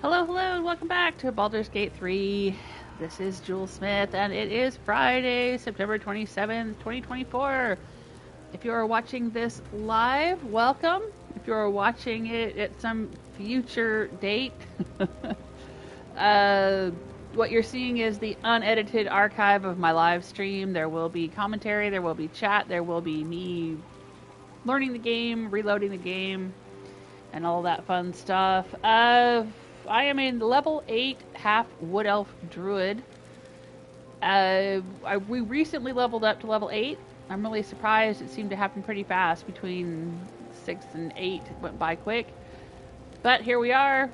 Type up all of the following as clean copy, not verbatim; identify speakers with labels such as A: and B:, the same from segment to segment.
A: Hello, hello, and welcome back to Baldur's Gate 3. This is Jewel Smith, and it is Friday, September 27th, 2024. If you are watching this live, welcome. If you are watching it at some future date, what you're seeing is the unedited archive of my live stream. There will be commentary, there will be chat, there will be me learning the game, reloading the game, and all that fun stuff. I am a level 8 half wood elf druid. We recently leveled up to level 8. I'm really surprised. It seemed to happen pretty fast. Between 6 and 8 went by quick. But here we are.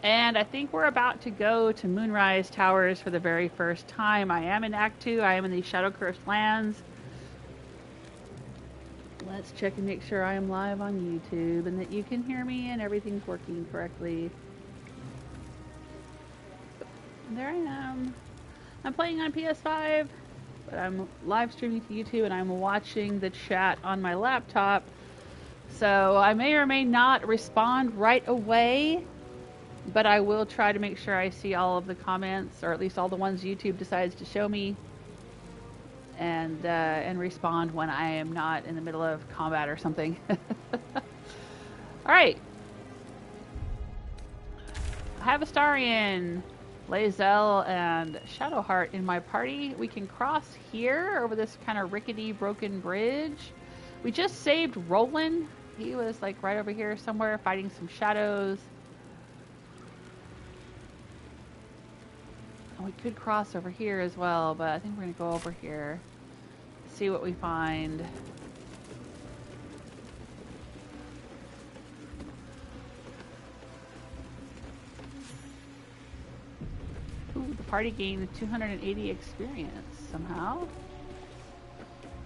A: And I think we're about to go to Moonrise Towers for the very first time. I am in Act 2. I am in the Shadow Cursed Lands. Let's check and make sure I am live on YouTube and that you can hear me and everything's working correctly. There I am. I'm playing on PS5, but I'm live streaming to YouTube and I'm watching the chat on my laptop. So I may or may not respond right away, but I will try to make sure I see all of the comments, or at least all the ones YouTube decides to show me, and respond when I am not in the middle of combat or something. Alright. I have Astarion, Linsella, and Shadowheart in my party. We can cross here over this kind of rickety, broken bridge. We just saved Roland. He was like right over here somewhere fighting some shadows. And we could cross over here as well, but I think we're going to go over here. See what we find. Ooh, the party gained 280 experience somehow.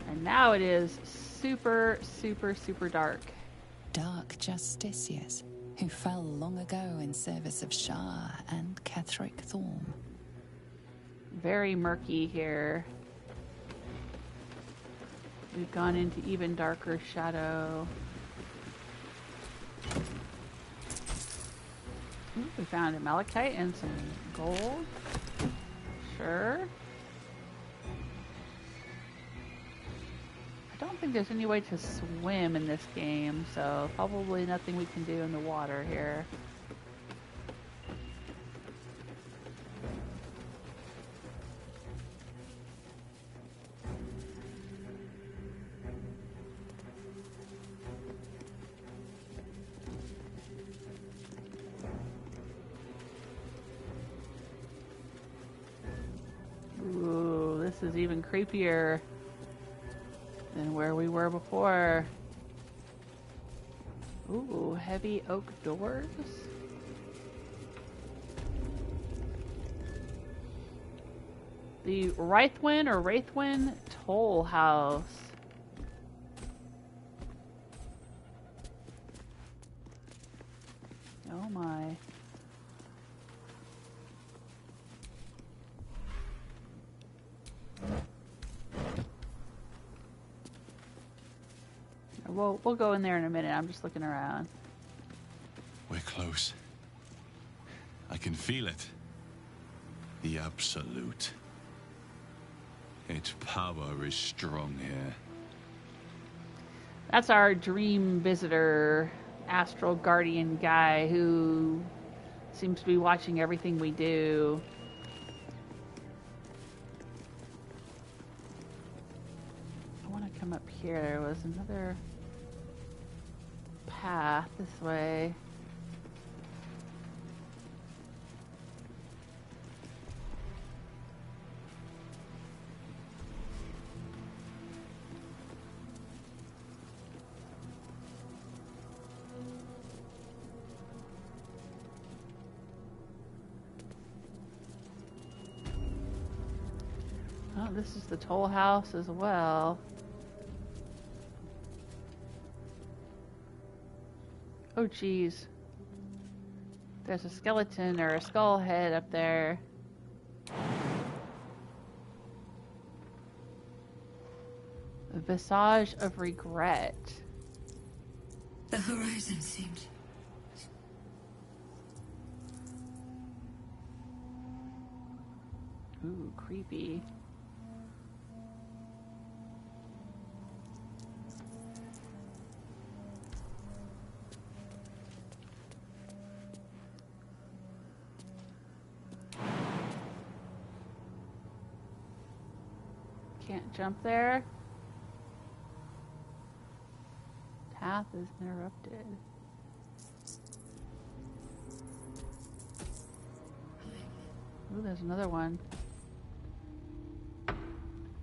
A: And now it is super, super, super dark.
B: Dark justiciars who fell long ago in service of Shah and Ketheric Thorm.
A: Very murky here. We've gone into even darker shadow. Ooh, we found a malachite and some gold. Sure. I don't think there's any way to swim in this game, so probably nothing we can do in the water here. Ooh, this is even creepier than where we were before. Ooh, heavy oak doors. The Reithwin Tollhouse. Oh my. We'll go in there in a minute. I'm just looking around.
C: We're close. I can feel it. The absolute. Its power is strong here.
A: That's our dream visitor, astral guardian guy who seems to be watching everything we do. I want to come up here. There was another path this way. Oh, this is the toll house as well. Oh, geez. There's a skeleton or a skull head up there. A visage of regret.
D: The horizon seemed
A: Ooh, creepy. Can't jump there. Path is interrupted. Ooh, there's another one.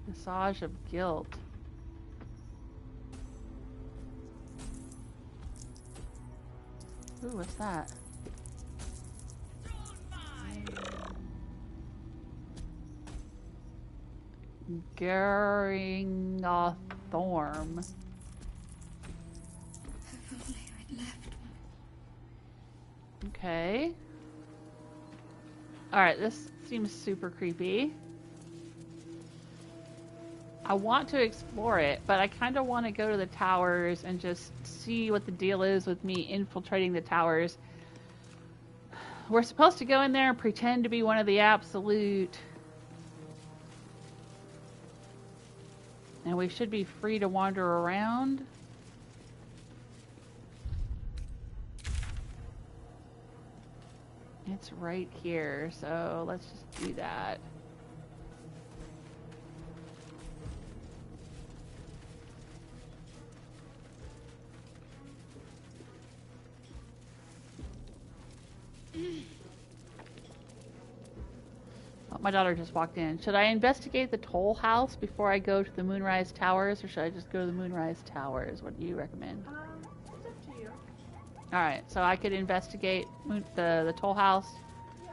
A: Massage of guilt. Ooh, what's that? Gerringothe Thorm. Okay. Alright, this seems super creepy. I want to explore it, but I kind of want to go to the towers and just see what the deal is with me infiltrating the towers. We're supposed to go in there and pretend to be one of the absolute. And we should be free to wander around. It's right here, so let's just do that. Oh, my daughter just walked in. Should I investigate the Tollhouse before I go to the Moonrise Towers, or should I just go to the Moonrise Towers? What do you recommend?
D: It's up to you.
A: Alright, so I could investigate the Tollhouse?
D: Yeah.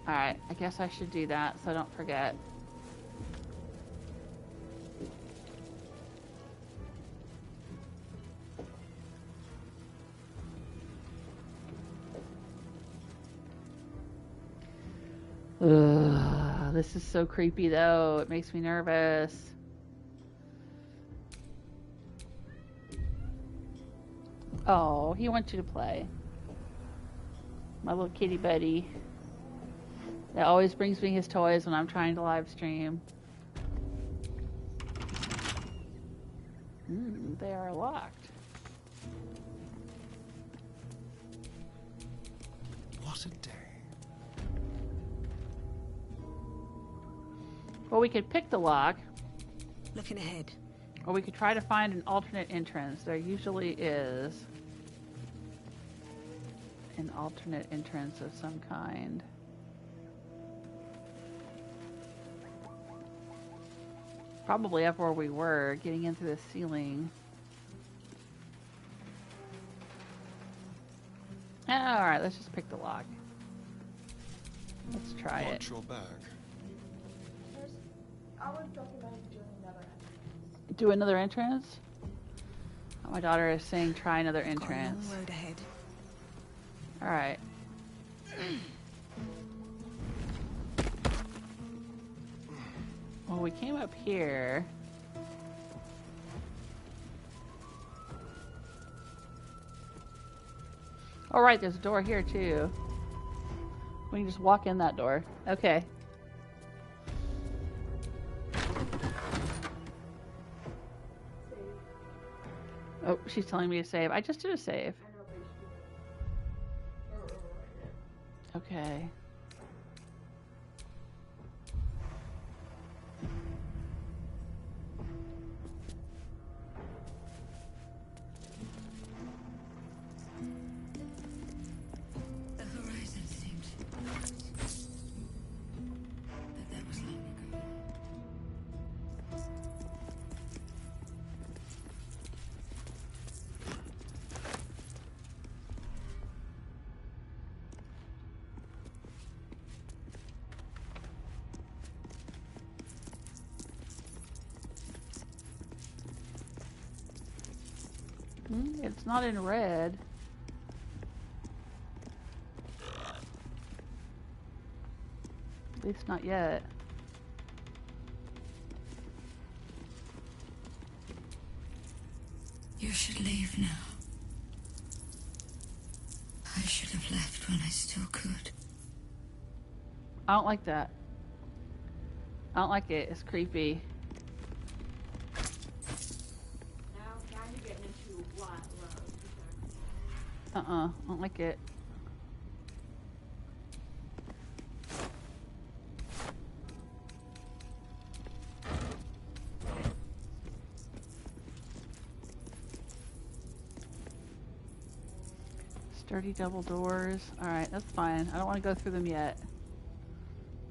A: Alright, I guess I should do that so I don't forget. Ugh, this is so creepy though. It makes me nervous. Oh, he wants you to play. My little kitty buddy. That always brings me his toys when I'm trying to live stream. They are locked.
E: What a day.
A: Well, we could pick the lock,
F: Looking ahead.
A: or we could try to find an alternate entrance. There usually is an alternate entrance of some kind. Probably up where we were, getting in through the ceiling. Alright, let's just pick the lock. Let's try it.
E: Watch your bag.
D: I would recommend doing another entrance.
A: Do another entrance? Oh, my daughter is saying try another
F: Got a
A: entrance.
F: long road ahead.
A: Alright. Well, we came up here. Oh, right, there's a door here, too. We can just walk in that door. Okay. Oh, she's telling me to save. I just did a save. Okay.
F: The horizon seemed. But that was long ago.
A: It's not in red. At least not yet.
F: You should leave now. I should have left when I still could.
A: I don't like that. I don't like it. It's creepy.
D: Now, kind of getting into what
A: I don't like it. Sturdy double doors. Alright, that's fine. I don't want to go through them yet.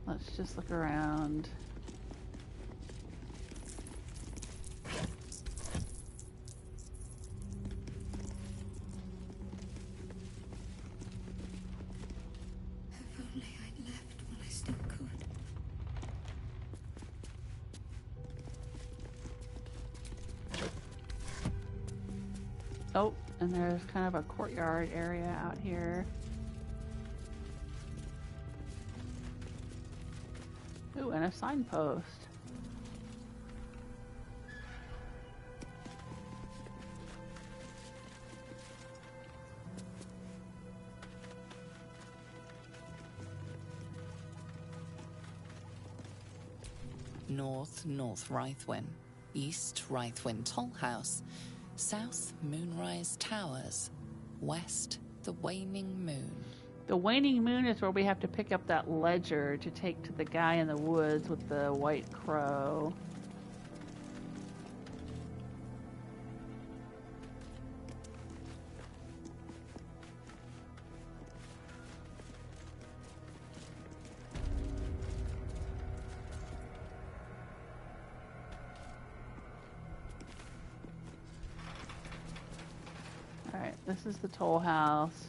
A: Let's just look around.
F: If only I'd left when I still could.
A: Oh, and there's kind of a courtyard area out here. Ooh, and a signpost.
B: North Reithwin, East Reithwin Tollhouse, South Moonrise Towers, West the Waning Moon.
A: The Waning Moon is where we have to pick up that ledger to take to the guy in the woods with the white crow. Alright, this is the toll house.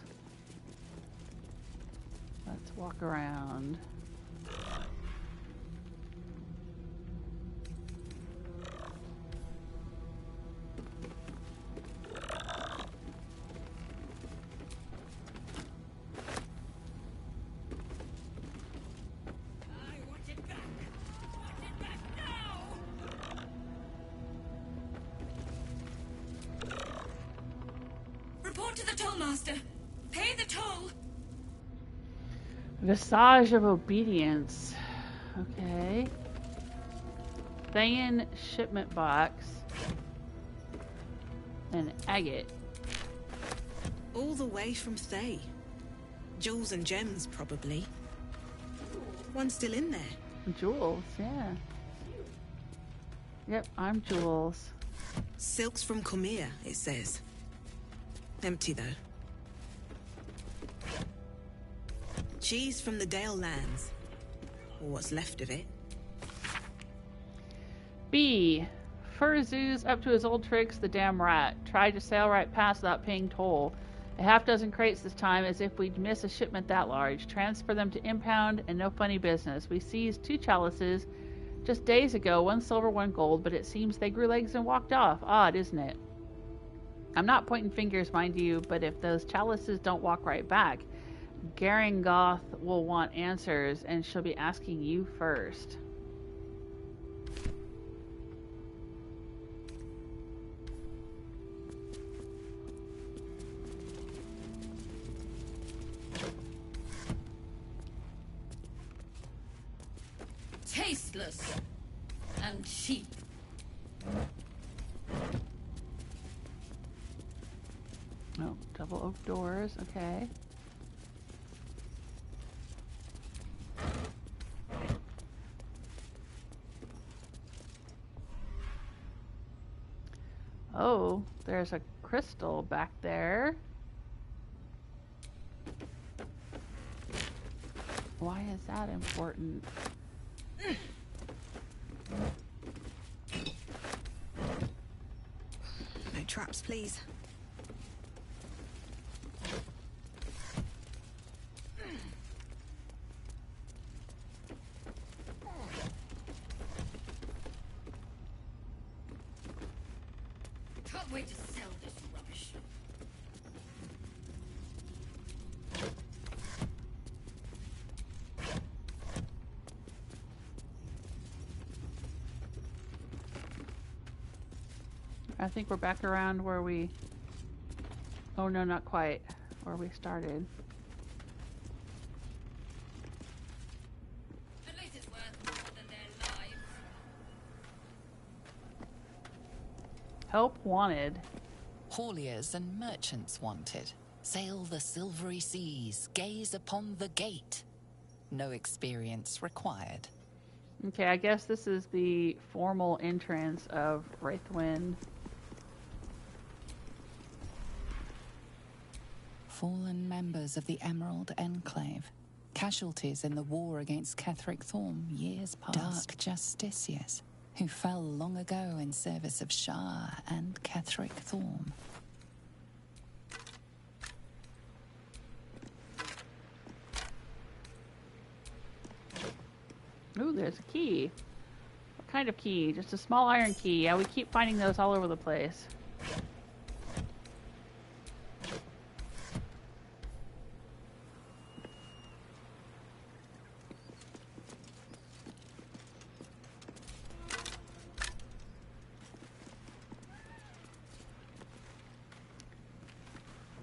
A: Let's walk around.
F: Report to the tollmaster. Pay the toll.
A: Visage of Obedience. Okay. Thayan shipment box. And agate.
E: All the way from Thay. Jewels and gems, probably. One's still in there.
A: Jules, yeah. Yep, I'm Jules.
E: Silks from Comea, it says. Empty, though. Cheese from the Dale lands. Or what's left of it.
A: B. Furzoos up to his old tricks, the damn rat. Tried to sail right past without paying toll. A half-dozen crates this time, as if we'd miss a shipment that large. Transfer them to impound, and no funny business. We seized 2 chalices just days ago, 1 silver, 1 gold, but it seems they grew legs and walked off. Odd, isn't it? I'm not pointing fingers, mind you, but if those chalices don't walk right back, Gerringothe will want answers, and she'll be asking you first.
F: Tasteless and cheap.
A: Oh, double oak doors, okay. Oh, there's a crystal back there. Why is that important?
E: No traps, please.
F: Can't wait to sell this rubbish.
A: I think we're back around where we... Oh no, not quite. Where we started.
F: At least it's worth more than their lives.
A: Help wanted.
B: Hauliers and merchants wanted. Sail the silvery seas, gaze upon the gate. No experience required.
A: Okay, I guess this is the formal entrance of Reithwin.
B: Fallen members of the Emerald Enclave. Casualties in the war against Ketheric Thorm years past. Dark justiciars who fell long ago in service of Shah and Ketheric Thorm.
A: Ooh, there's a key. What kind of key? Just a small iron key. Yeah, we keep finding those all over the place.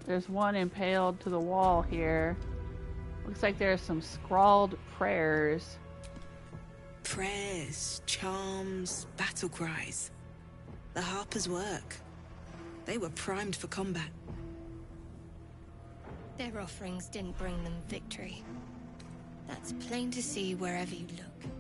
A: There's one impaled to the wall here. Looks like there's some scrawled prayers.
E: Prayers, charms, battle cries. The Harper's work. They were primed for combat.
F: Their offerings didn't bring them victory. That's plain to see wherever you look.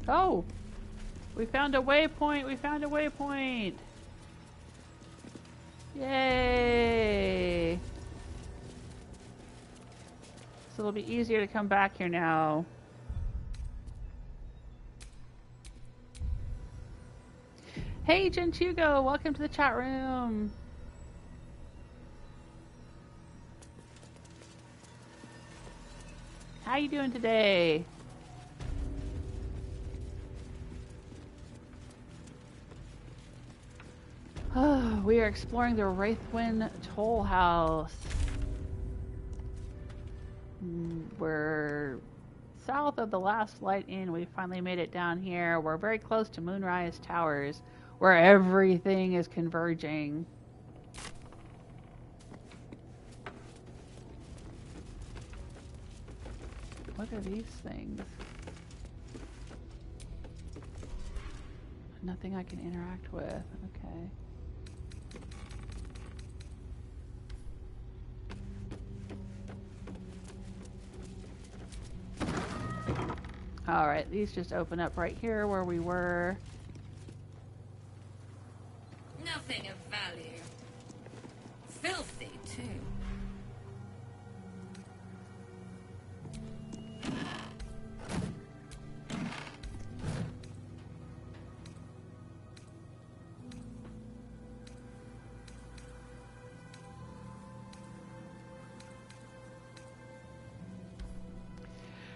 A: Oh! We found a waypoint! We found a waypoint! Yay! So it'll be easier to come back here now. Hey Gentugo! Welcome to the chat room! How you doing today? We are exploring the Reithwin Tollhouse. We're south of the last light inn. We finally made it down here. We're very close to Moonrise Towers, where everything is converging. What are these things? Nothing I can interact with. Okay. Alright, these just open up right here where we were.
F: Nothing of value. Filthy, too.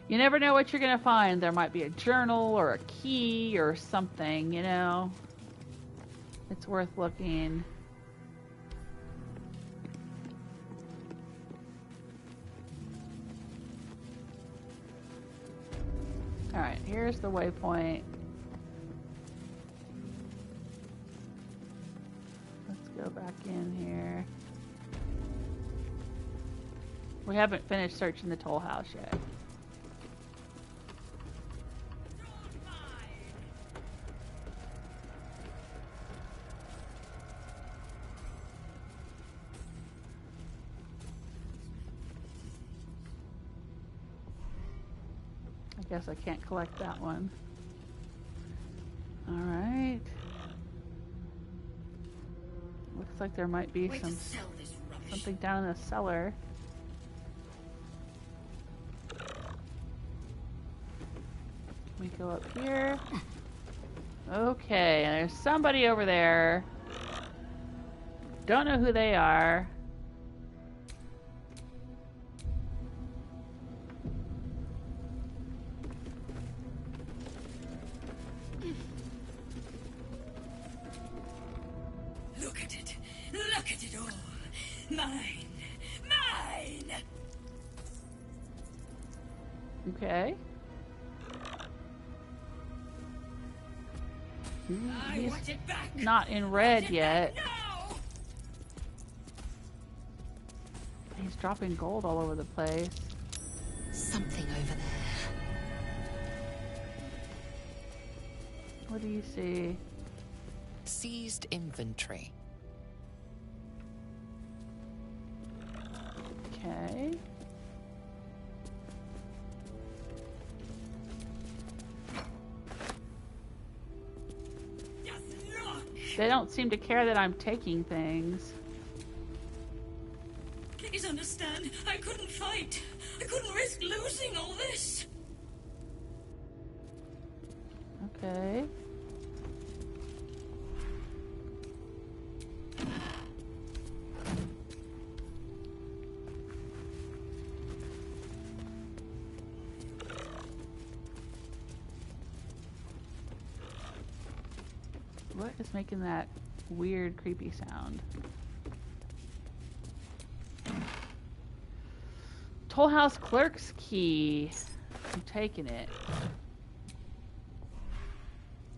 A: You never know what you're gonna find. There might be a journal or a key or something, you know? It's worth looking. Alright, here's the waypoint. Let's go back in here. We haven't finished searching the toll house yet. Guess I can't collect that one. Alright. Looks like there might be something down in the cellar. We go up here. Okay, and there's somebody over there. Don't know who they are. He's not in red yet. He's dropping gold all over the place.
B: Something over there.
A: What do you see?
B: Seized inventory.
A: Okay. They don't seem to care that I'm taking things.
G: Please understand, I couldn't fight. I couldn't risk losing all this.
A: Okay. What is making that weird, creepy sound? Tollhouse clerk's key. I'm taking it.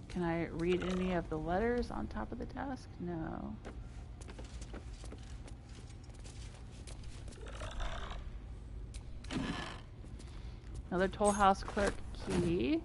A: Can I read any of the letters on top of the desk? No. Another Tollhouse clerk key.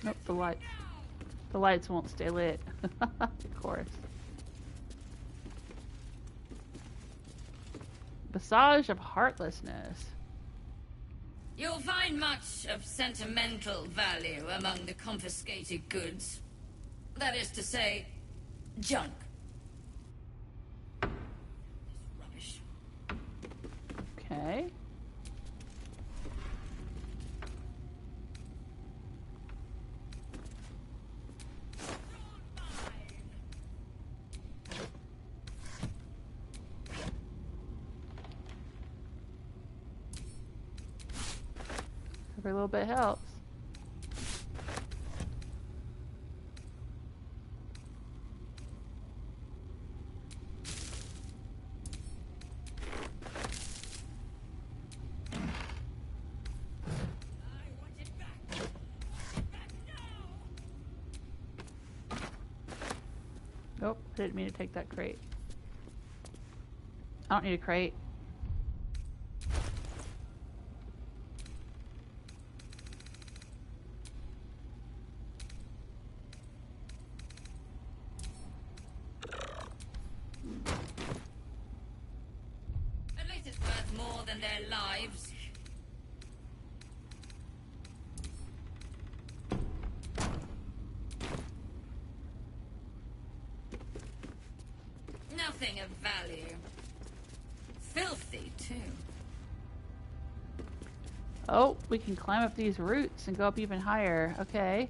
A: Nope, the lights won't stay lit. Of course. Massage of Heartlessness.
G: You'll find much of sentimental value among the confiscated goods. That is to say, junk. Rubbish.
A: Okay. Every little bit helps. Nope, I didn't mean to take that crate. I don't need a crate.
G: At least it's worth more than their lives. Nothing of value. Filthy, too.
A: Oh, we can climb up these roots and go up even higher. Okay.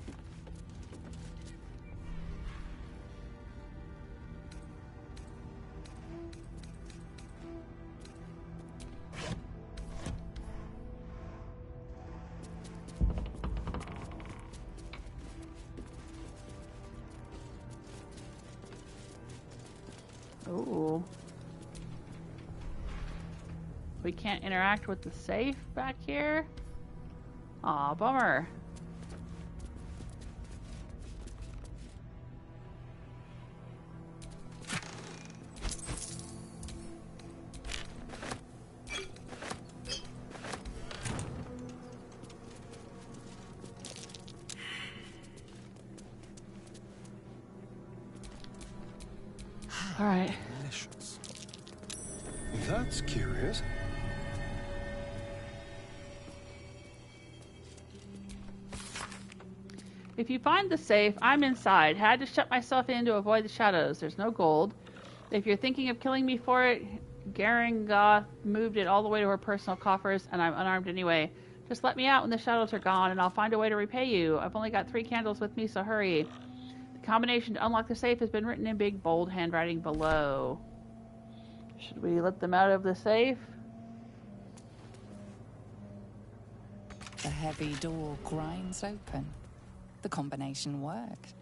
A: Ooh. We can't interact with the safe back here? Aw, bummer. All right.
H: Delicious. That's curious.
A: If you find the safe, I'm inside. Had to shut myself in to avoid the shadows. There's no gold. If you're thinking of killing me for it, Gerringothe moved it all the way to her personal coffers, and I'm unarmed anyway. Just let me out when the shadows are gone, and I'll find a way to repay you. I've only got 3 candles with me, so hurry. The combination to unlock the safe has been written in big, bold handwriting below. Should we let them out of the safe?
B: The heavy door grinds open. The combination worked.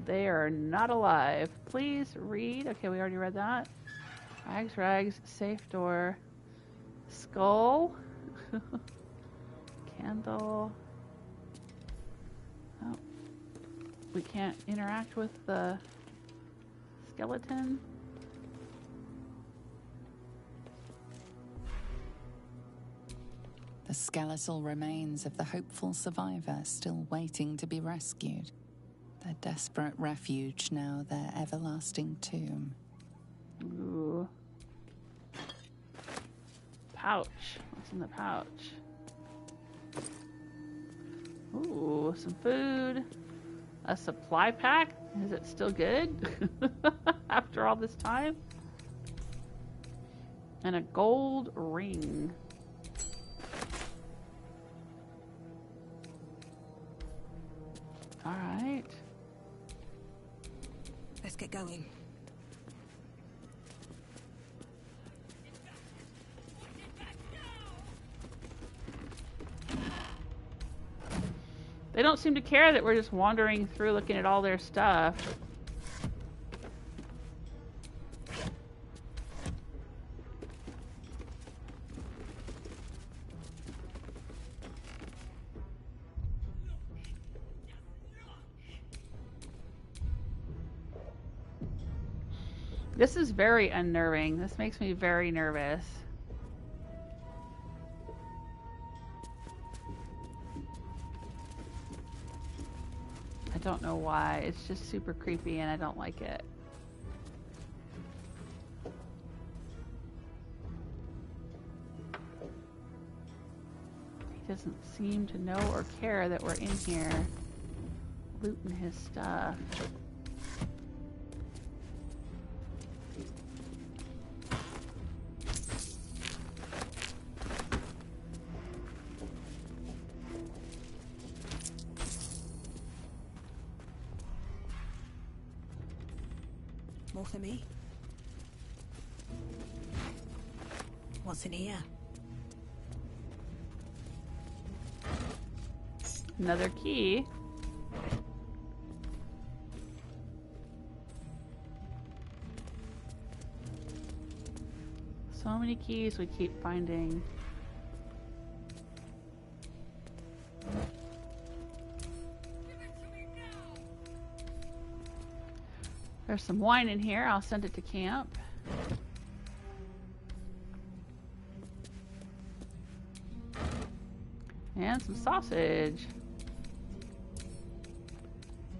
A: They are not alive. Please read. Okay, we already read that. Rags, safe door. Skull. Candle. Oh. We can't interact with the skeleton.
B: The skeletal remains of the hopeful survivor still waiting to be rescued. Their desperate refuge now their everlasting tomb.
A: Ooh. Pouch. What's in the pouch? Ooh, some food. A supply pack? Is it still good? After all this time? And a gold ring. Alright.
E: Let's get going.
A: They don't seem to care that we're just wandering through looking at all their stuff. This is very unnerving. This makes me very nervous. I don't know why. It's just super creepy and I don't like it. He doesn't seem to know or care that we're in here looting his stuff.
E: More for me. What's in here?
A: Another key. So many keys we keep finding. There's some wine in here. I'll send it to camp. And some sausage.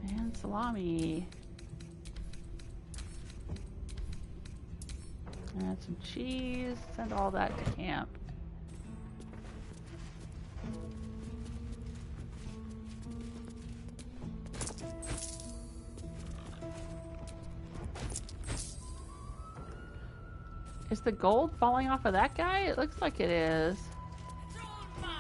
A: And salami. And some cheese. Send all that to camp. Is the gold falling off of that guy? It looks like it is.
G: It's all mine.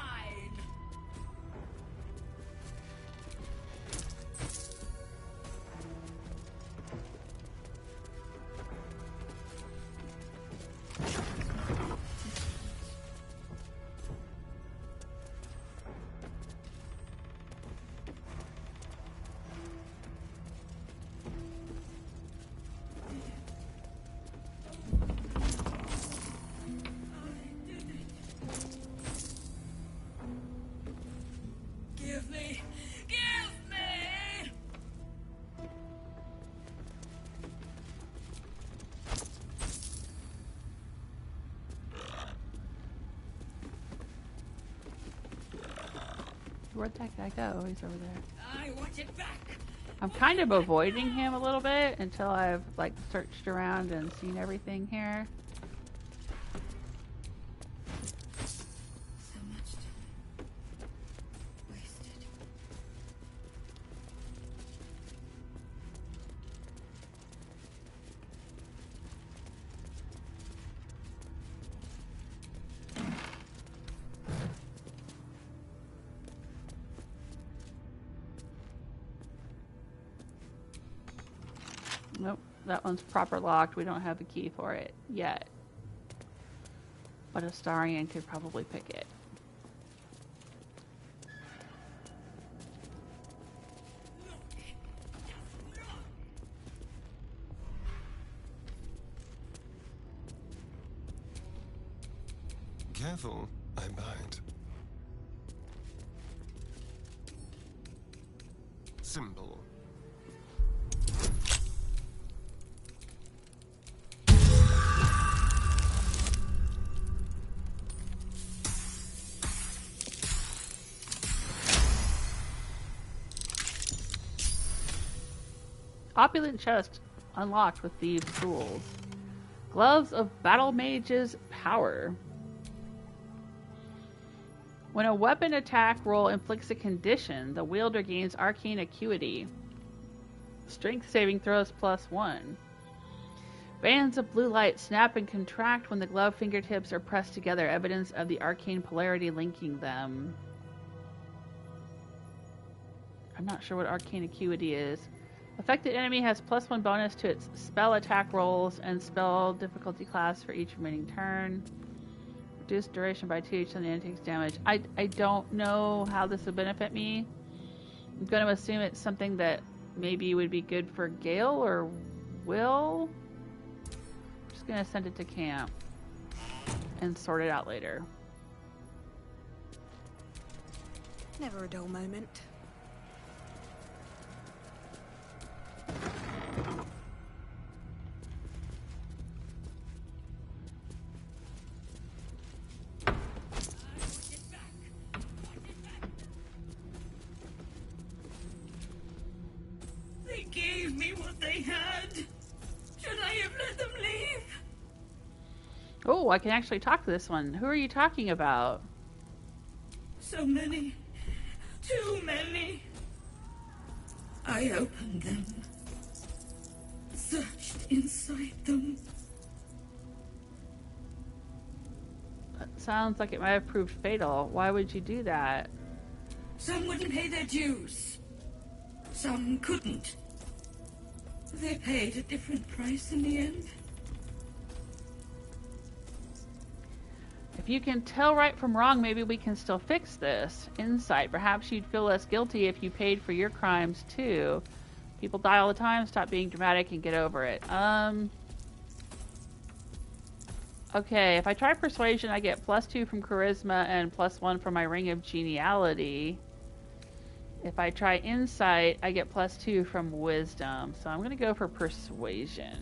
G: Give me!
A: Where'd that guy go? He's over there.
G: I want it back!
A: I'm kind of avoiding him a little bit until I've like searched around and seen everything here.
G: So much time wasted.
A: Nope, that one's proper locked. We don't have a key for it yet. But Astarion could probably pick it.
H: Careful, I bite. Symbol.
A: Opulent chest unlocked with thieves' tools. Gloves of Battle Mage's Power. When a weapon attack roll inflicts a condition, the wielder gains arcane acuity. Strength saving throws +1. Bands of blue light snap and contract when the glove fingertips are pressed together, evidence of the arcane polarity linking them. I'm not sure what arcane acuity is. Affected enemy has +1 bonus to its spell attack rolls and spell difficulty class for each remaining turn. Reduced duration by 2 each time the enemy takes damage. I don't know how this would benefit me. I'm going to assume it's something that maybe would be good for Gale or Will. I'm just going to send it to camp and sort it out later.
E: Never a dull moment.
G: They gave me what they had. Should I have let them leave?
A: Oh, I can actually talk to this one. Who are you talking about?
G: So many. Too many. I opened them. Searched inside them.
A: That sounds like it might have proved fatal. Why would you do that?
G: Some wouldn't pay their dues. Some couldn't. They paid a different price in the end.
A: If you can tell right from wrong, maybe we can still fix this. Insight. Perhaps you'd feel less guilty if you paid for your crimes too. People die all the time. Stop being dramatic and get over it. Okay, if I try persuasion, I get +2 from charisma and +1 from my ring of geniality. If I try insight, I get +2 from wisdom. So I'm going to go for persuasion.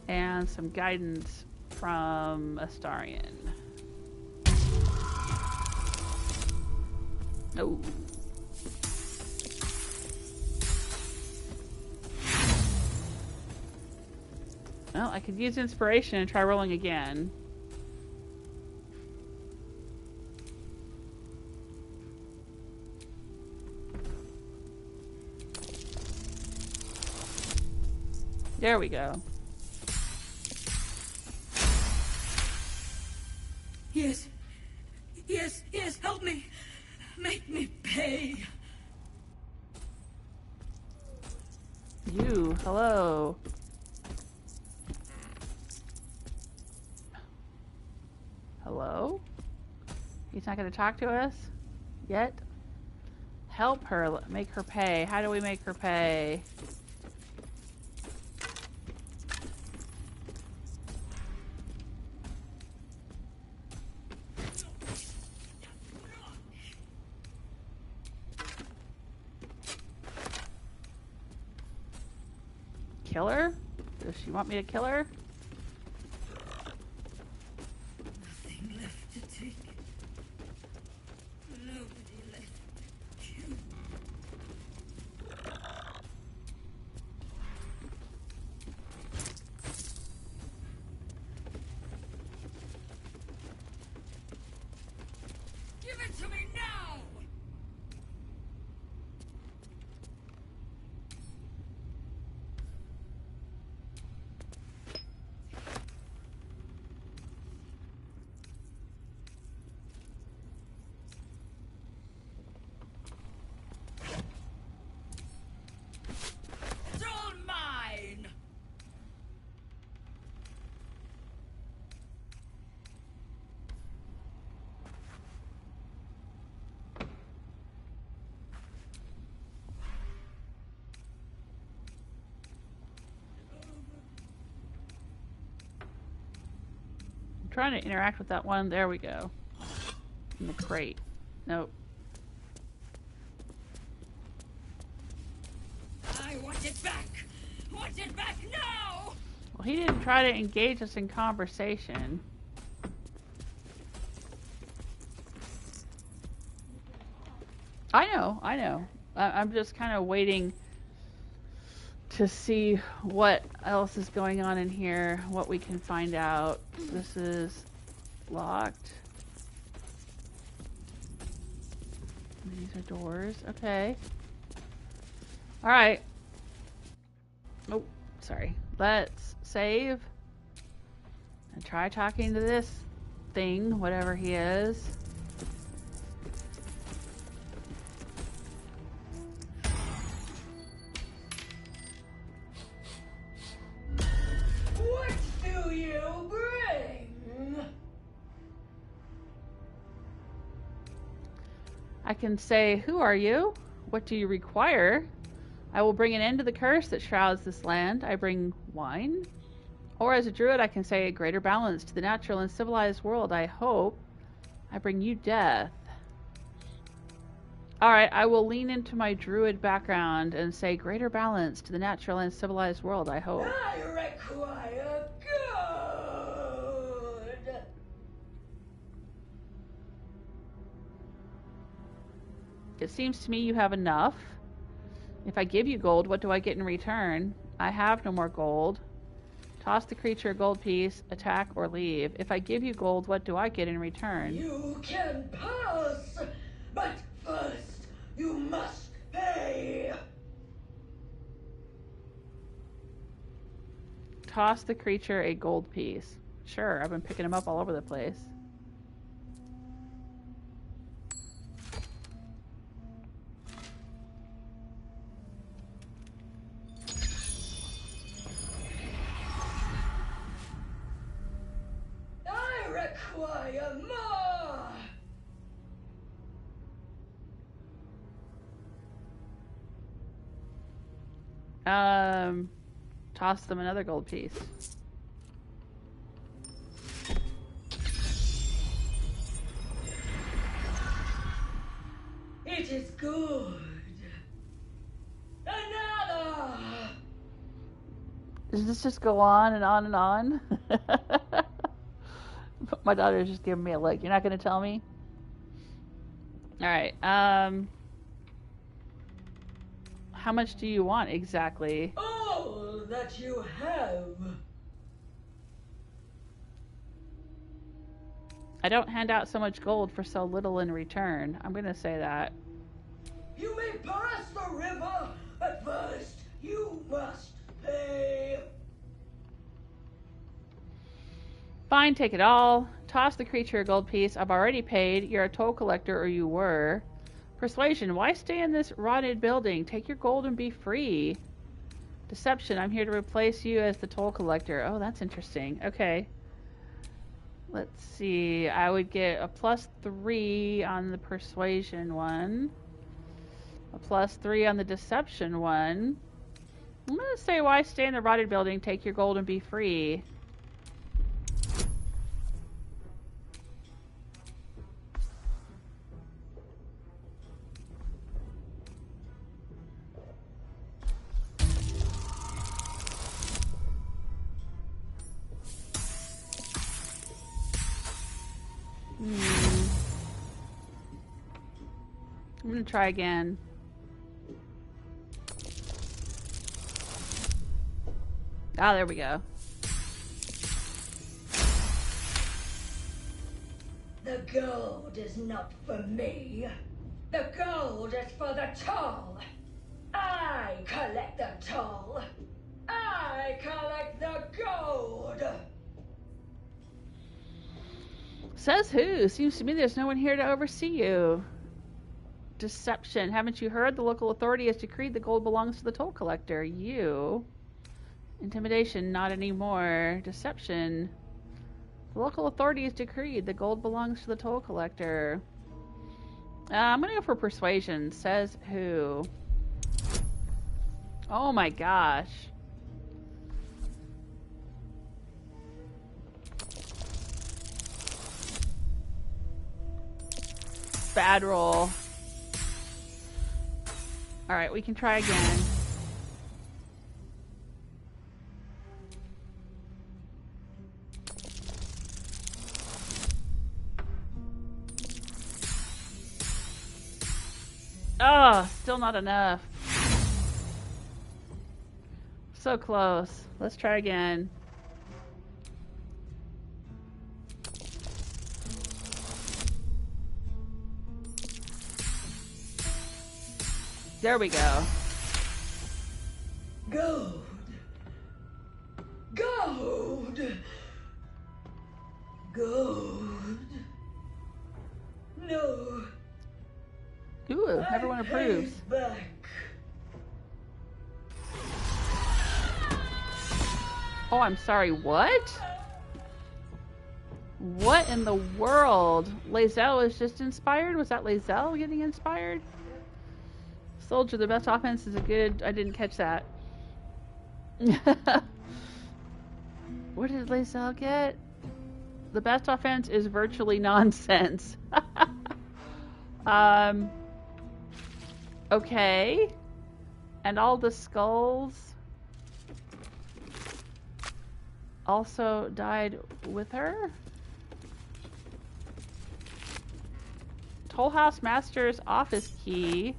A: And some guidance from Astarion. Oh. Well, I could use inspiration and try rolling again. There we go.
G: Yes. Yes, yes, help me. Make me pay.
A: You, hello. Hello? He's not going to talk to us yet? Help her, make her pay. How do we make her pay? Kill her? Does she want me to kill her?
G: Nothing left to take. Nobody left to kill. Give it to me now!
A: trying to interact with that one. There we go. In the crate. Nope.
G: I want it back! Want it back now!
A: Well, he didn't try to engage us in conversation. I know. I'm just kind of waiting to see what else is going on in here, what we can find out. This is locked. These are doors. Okay. Alright. Oh, sorry. Let's save. And try talking to this thing, whatever he is.
G: What do you bring?
A: I can say, who are you? What do you require? I will bring an end to the curse that shrouds this land. I bring wine. Or as a druid, I can say a greater balance to the natural and civilized world. I hope. I bring you death. Alright, I will lean into my druid background and say greater balance to the natural and civilized world. I hope.
G: I require good.
A: It seems to me you have enough. If I give you gold, what do I get in return? I have no more gold. Toss the creature a gold piece, attack or leave. If I give you gold, what do I get in return?
G: You can pass, but first you must pay.
A: Toss the creature a gold piece. Sure, I've been picking them up all over the place.
G: I require more.
A: Toss them another gold piece.
G: It is good. Another.
A: Does this just go on and on and on? My daughter's just giving me a look. You're not going to tell me? Alright, how much do you want exactly?
G: All that you have.
A: I don't hand out so much gold for so little in return. I'm going to say that.
G: You may pass the river, but first you must pay.
A: Fine, take it all. Toss the creature a gold piece. I've already paid. You're a toll collector, or you were. Persuasion. Why stay in this rotted building? Take your gold and be free. Deception. I'm here to replace you as the toll collector. Oh, that's interesting. Okay. Let's see. I would get a +3 on the persuasion one. A +3 on the deception one. I'm going to say, why stay in the rotted building? Take your gold and be free. I'm going to try again. Ah, there we go.
G: The gold is not for me. The gold is for the toll. I collect the toll. I collect the gold.
A: Says who? Seems to me there's no one here to oversee you. Deception. Haven't you heard? The local authority has decreed the gold belongs to the toll collector. You. Intimidation. Not anymore. Deception. The local authority has decreed the gold belongs to the toll collector. I'm going to go for persuasion. Says who? Oh my gosh. bad roll. Alright, we can try again. Oh, still not enough. So close. Let's try again. There we go.
G: Gold. Gold. Gold. No.
A: Ooh, everyone approves.
G: Back.
A: Oh, I'm sorry, what? What in the world? Linsella was just inspired? Was that Linsella getting inspired? Soldier, the best offense is a good... I didn't catch that. What did Linsella get? The best offense is virtually nonsense. Okay. And all the skulls also died with her? Tollhouse Master's office key.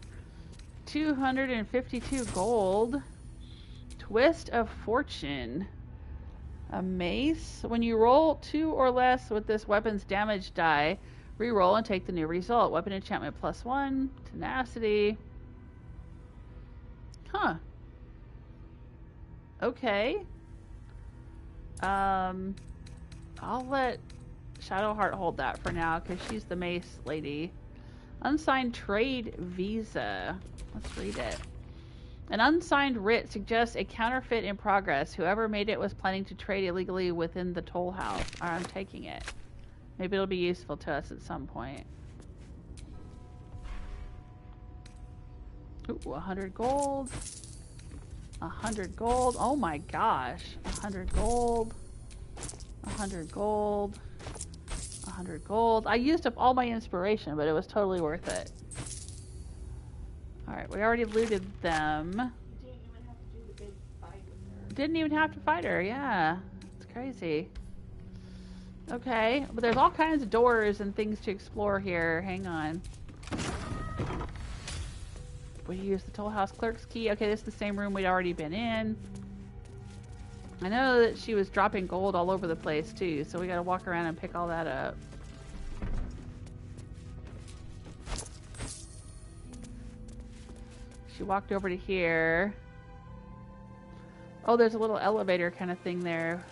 A: 252 gold. Twist of Fortune. A mace. When you roll 2 or less with this weapon's damage die, reroll and take the new result. Weapon enchantment +1. Tenacity. Huh. Okay. I'll let Shadowheart hold that for now because she's the mace lady. Unsigned trade visa. Let's read it. An unsigned writ suggests a counterfeit in progress. Whoever made it was planning to trade illegally within the toll house. I'm taking it. Maybe it'll be useful to us at some point. Ooh, 100 gold. 100 gold. Oh my gosh. 100 gold. 100 gold. 100 gold. I used up all my inspiration, but it was totally worth it. Alright, we already looted them. Didn't even have to fight her, yeah. It's crazy. Okay, but there's all kinds of doors and things to explore here. Hang on. We use the Toll House clerk's key. Okay, this is the same room we'd already been in. I know that she was dropping gold all over the place too, so we gotta walk around and pick all that up. She walked over to here. Oh, there's a little elevator kind of thing there.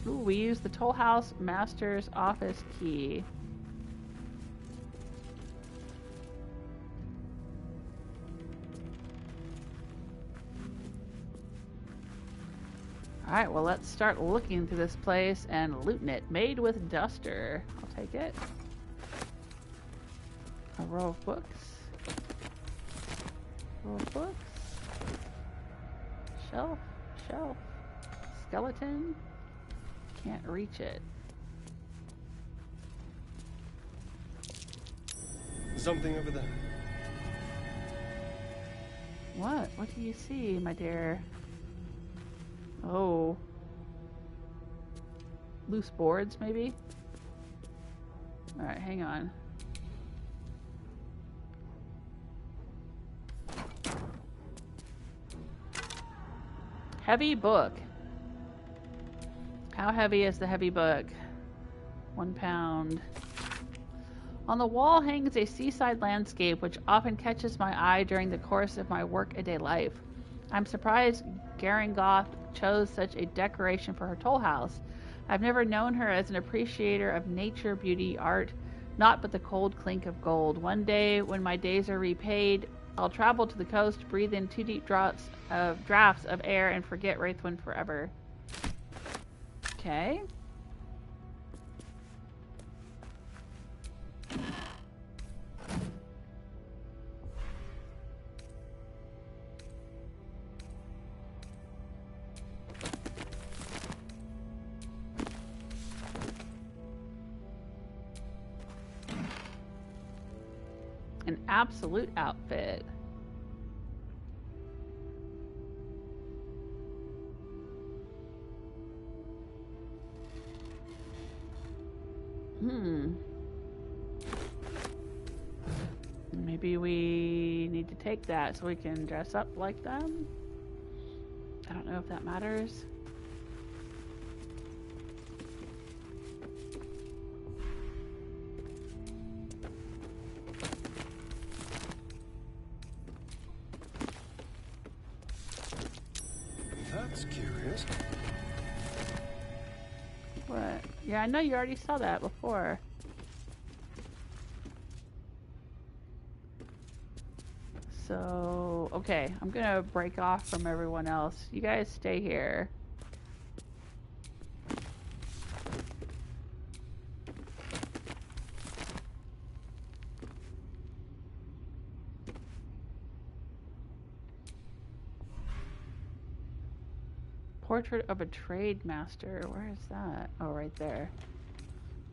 A: Ooh, we use the Toll House Master's office key. Alright, well let's start looking through this place and looting it. Made with duster. I'll take it. A row of books. Row of books. Shelf. Shelf. Skeleton. Can't reach it.
H: Something over there.
A: What? What do you see, my dear? Oh. Loose boards, maybe? Alright, hang on. Heavy book. How heavy is the heavy book? 1 pound. On the wall hangs a seaside landscape which often catches my eye during the course of my work-a-day life. I'm surprised Gerringothe chose such a decoration for her toll house. I've never known her as an appreciator of nature, beauty, art, not but the cold clink of gold. One day, when my days are repaid, I'll travel to the coast, breathe in 2 deep draughts of air, and forget Reithwin forever. Okay. An absolute outfit. Maybe we need to take that so we can dress up like them. I don't know if that matters.
H: That's curious.
A: What? Yeah, I know you already saw that before. So, okay, I'm gonna break off from everyone else. You guys stay here. Portrait of a trade master. Where is that? Oh, right there.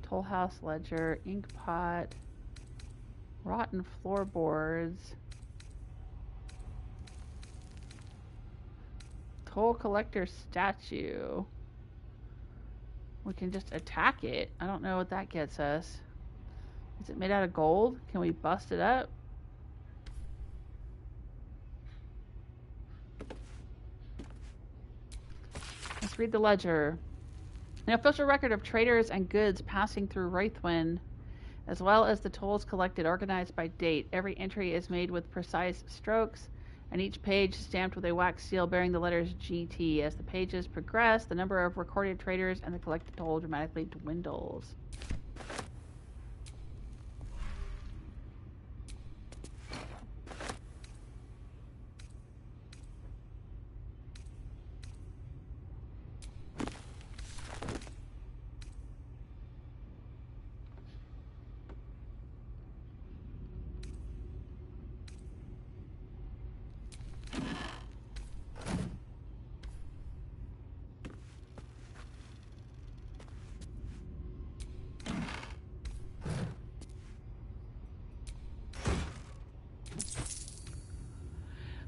A: Tollhouse ledger, ink pot, rotten floorboards. Toll collector statue. We can just attack it. I don't know what that gets us. Is it made out of gold? Can we bust it up? Let's read the ledger. An official record of traders and goods passing through Reithwin, as well as the tolls collected organized by date. Every entry is made with precise strokes, and each page stamped with a wax seal bearing the letters GT. As the pages progress, the number of recorded traders and the collected toll dramatically dwindles.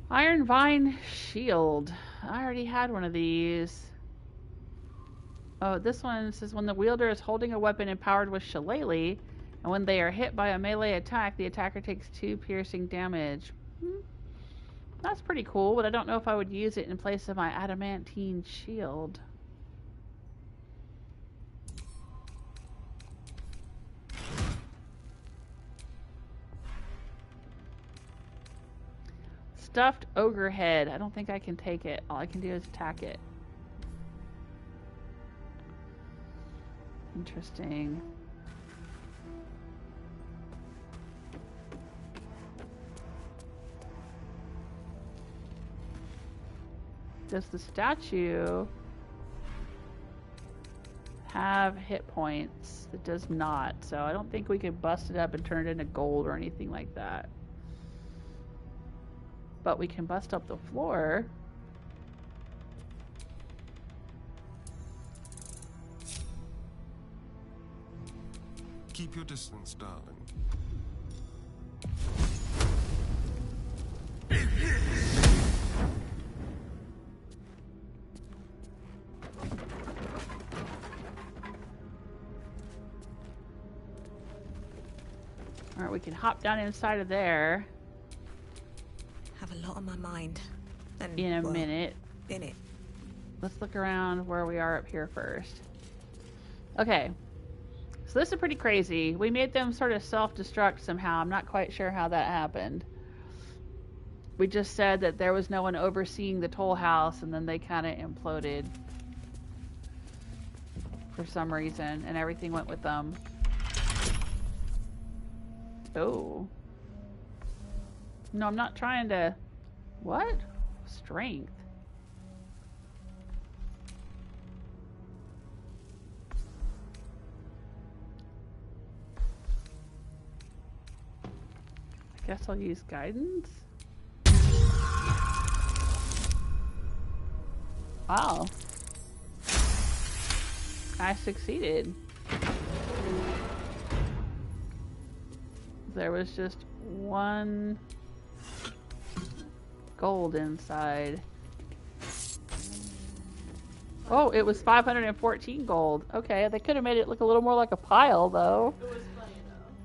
A: Iron Vine Shield. I already had one of these. Oh, this one says when the wielder is holding a weapon empowered with shillelagh, and when they are hit by a melee attack, the attacker takes 2 piercing damage. That's pretty cool, but I don't know if I would use it in place of my adamantine shield. Stuffed ogre head. I don't think I can take it. All I can do is attack it. Interesting. Does the statue have hit points? It does not. So I don't think we could bust it up and turn it into gold or anything like that. But we can bust up the floor.
H: Keep your distance, darling.
A: Alright, we can hop down inside of there.
E: Have a lot on my mind. And,
A: in a minute.
E: In it.
A: Let's look around where we are up here first. Okay. So this is pretty crazy. We made them sort of self-destruct somehow. I'm not quite sure how that happened. We just said that there was no one overseeing the toll house, and then they kind of imploded for some reason, and everything went with them. Oh. No, I'm not trying to... What? Strength. I guess I'll use guidance. Wow. I succeeded. there was just 1 gold inside. Oh, it was 514 gold. Okay, they could have made it look a little more like a pile, though.
D: It was funny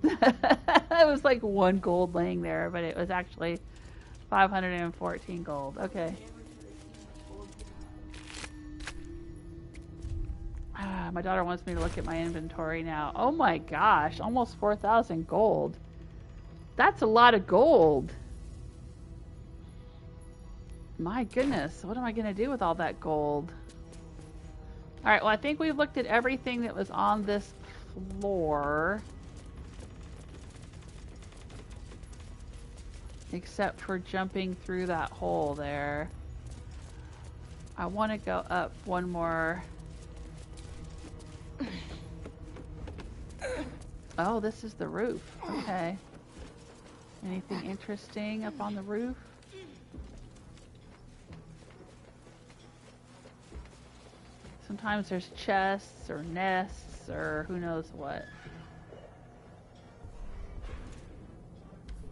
D: though.
A: It was like 1 gold laying there, but it was actually 514 gold. Okay. My daughter wants me to look at my inventory now. Oh my gosh, almost 4,000 gold. That's a lot of gold. My goodness, what am I going to do with all that gold? Alright, well I think we've looked at everything that was on this floor. Except for jumping through that hole there. I want to go up 1 more. Oh, this is the roof. Okay. Anything interesting up on the roof? Sometimes there's chests or nests or who knows what.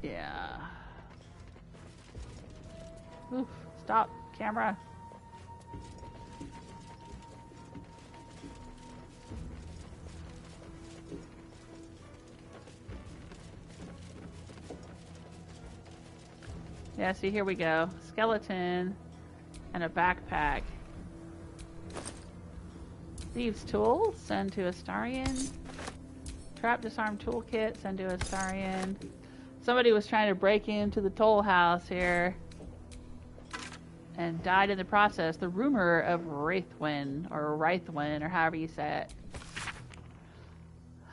A: Yeah. Oof. Stop, camera. Yeah, see, here we go. Skeleton and a backpack. Thieves' tools, send to Astarion. Trap disarm toolkit, send to Astarion. Somebody was trying to break into the toll house here and died in the process. The rumor of Reithwin, or however you say it.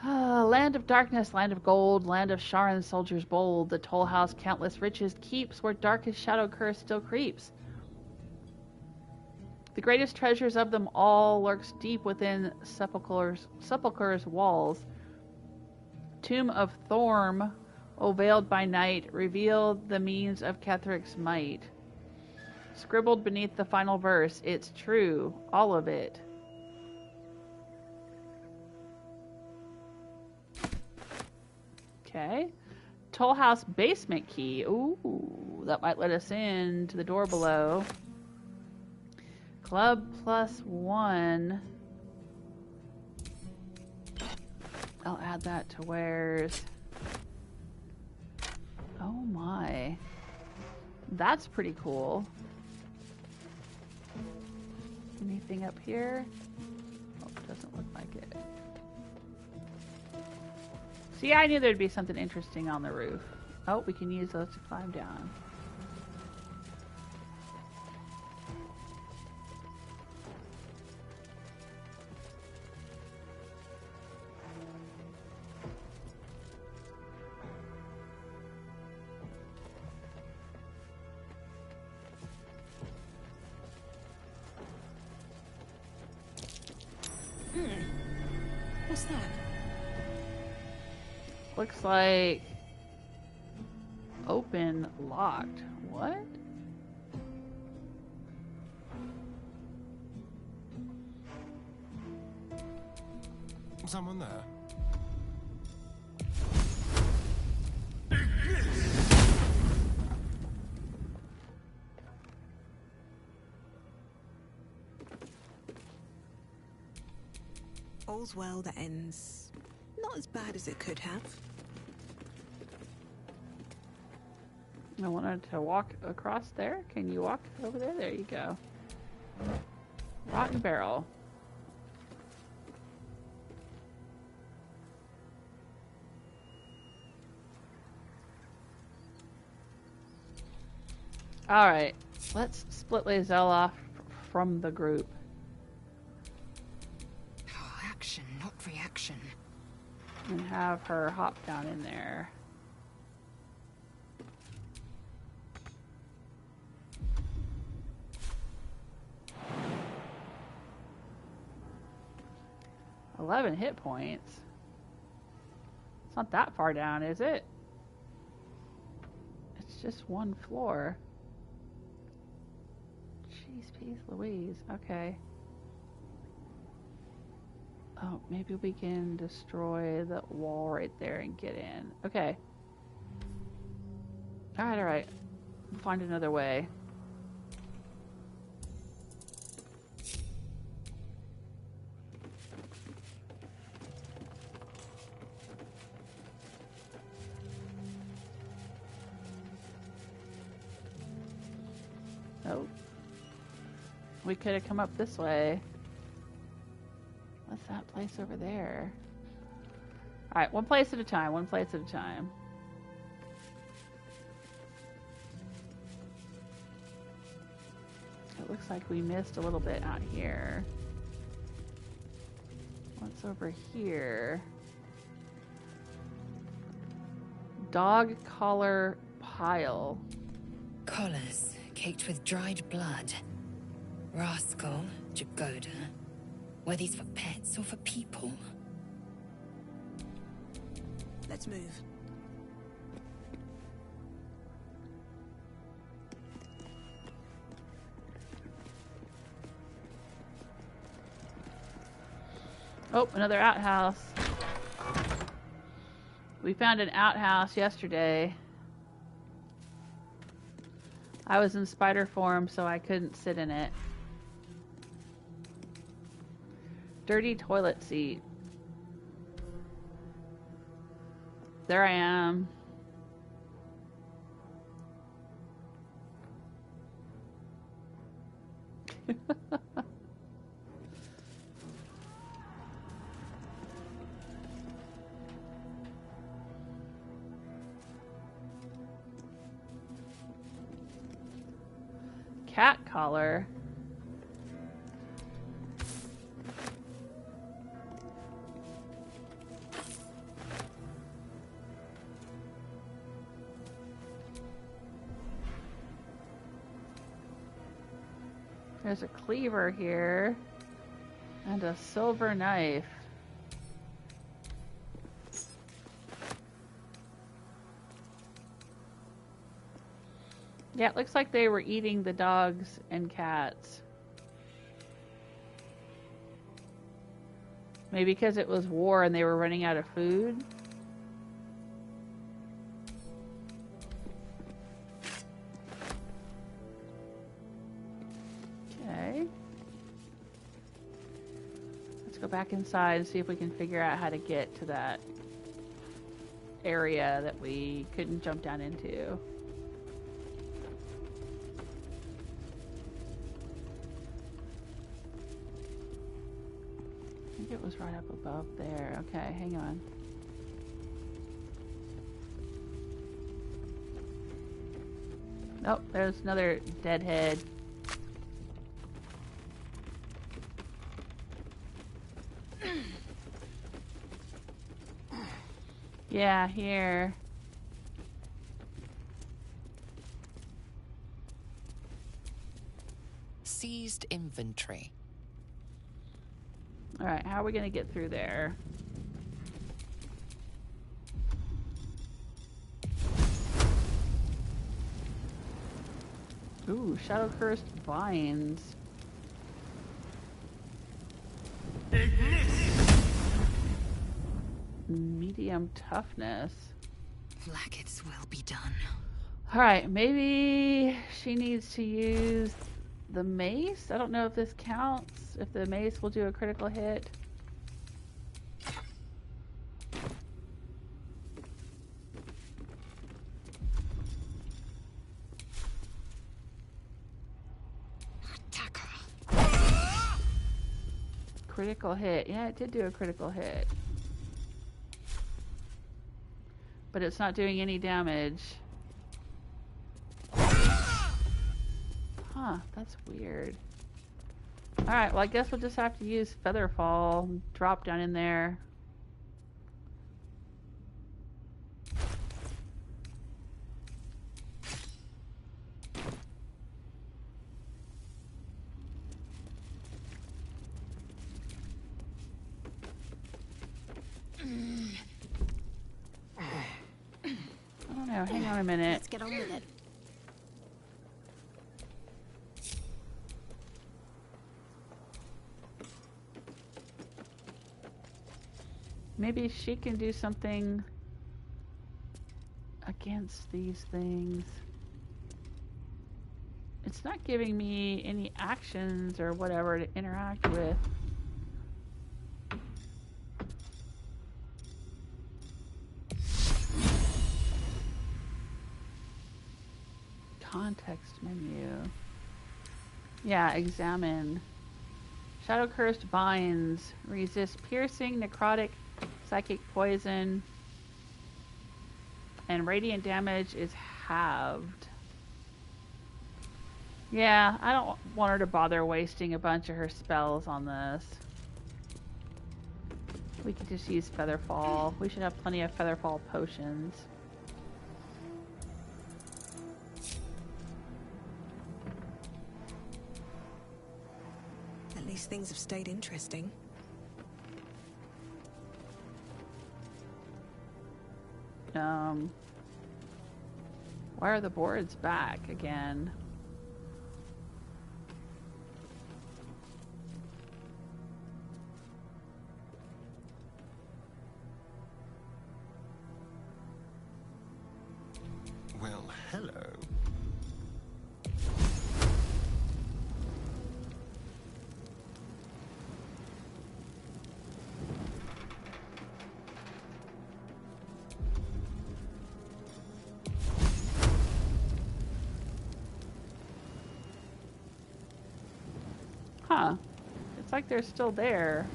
A: Land of darkness, land of gold, land of Sharon soldiers bold, the toll house countless riches keeps, where darkest shadow curse still creeps. The greatest treasures of them all lurks deep within sepulchre's walls. Tomb of Thorm, O veiled by night, revealed the means of Ketheric's might. Scribbled beneath the final verse, it's true, all of it. Okay. Toll house basement key. Ooh, that might let us in to the door below. Club +1. I'll add that to wares. Oh my. That's pretty cool. Anything up here? Oh, it doesn't look like it. See, I knew there'd be something interesting on the roof. Oh, we can use those to climb down.
E: What's that?
A: Looks like open locked. What?
H: Someone there?
E: All's well that ends not as bad as it could have.
A: I wanted to walk across there. Can you walk over there? There you go. Rotten barrel. Alright, let's split Linsella off from the group.
B: Oh, action, not reaction.
A: And have her hop down in there. $11 hit points. It's not that far down, is it? It's just 1 floor. Jeez, peas Louise. Okay. Oh, maybe we can destroy the wall right there and get in. Okay. Alright, alright. We'll find another way. Oh. We could have come up this way. What's that place over there? Alright, one place at a time, one place at a time. It looks like we missed a little bit out here. What's over here? Dog collar pile.
I: Collars caked with dried blood. Rascal, Gerringothe. Were these for pets or for people?
E: Let's move.
A: Oh, another outhouse. We found an outhouse yesterday. I was in spider form, so I couldn't sit in it. Dirty toilet seat. There I am. Cat collar. There's a cleaver here and a silver knife. Yeah, it looks like they were eating the dogs and cats. Maybe because it was war and they were running out of food. Okay. Let's go back inside and see if we can figure out how to get to that area that we couldn't jump down into. It was right up above there. Okay, hang on. Oh, there's another dead head. Yeah, here.
B: Seized inventory.
A: Alright, how are we going to get through there? Ooh, shadow cursed vines. Medium toughness.
I: Flaggets will be done.
A: Alright, maybe she needs to use the mace? I don't know if this counts. If the mace will do a critical hit. Critical hit. Yeah, it did do a critical hit. But it's not doing any damage. Huh, that's weird. Alright, well I guess we'll just have to use Featherfall. Drop down in there. I don't know, hang on a minute.
F: Let's get on with it. Maybe she can do something
A: against these things. It's not giving me any actions or whatever to interact with. Context menu. Yeah, examine. Shadow cursed binds. Resist piercing, necrotic, psychic poison. And radiant damage is halved. Yeah, I don't want her to bother wasting a bunch of her spells on this. We could just use Featherfall. We should have plenty of Featherfall potions.
E: At least things have stayed interesting.
A: Why are the boards back again?
H: Well, hello.
A: Huh. It's like they're still there.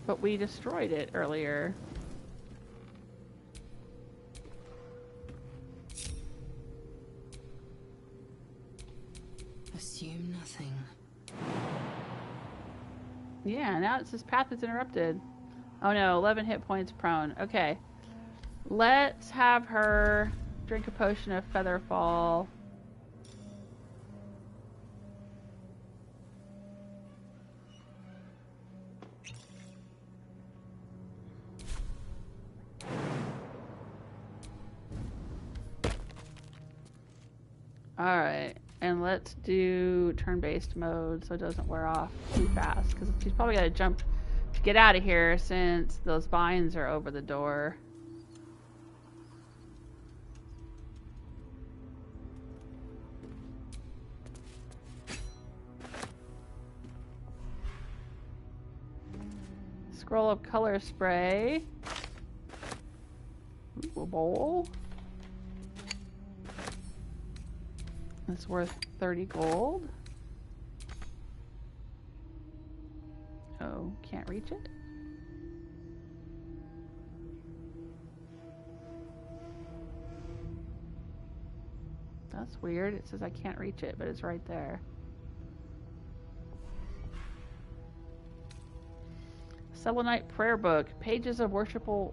A: But we destroyed it earlier.
I: Assume nothing.
A: Yeah, now it says path is interrupted. Oh no, 11 hit points prone. Okay. Let's have her drink a potion of Featherfall. Alright, and let's do turn-based mode so it doesn't wear off too fast, because she's probably got to jump to get out of here since those vines are over the door. Scroll of color spray. Ooh, a bowl. It's worth 30 gold. Oh, can't reach it? That's weird. It says I can't reach it, but it's right there. Selenite Prayer Book. Pages of worshipful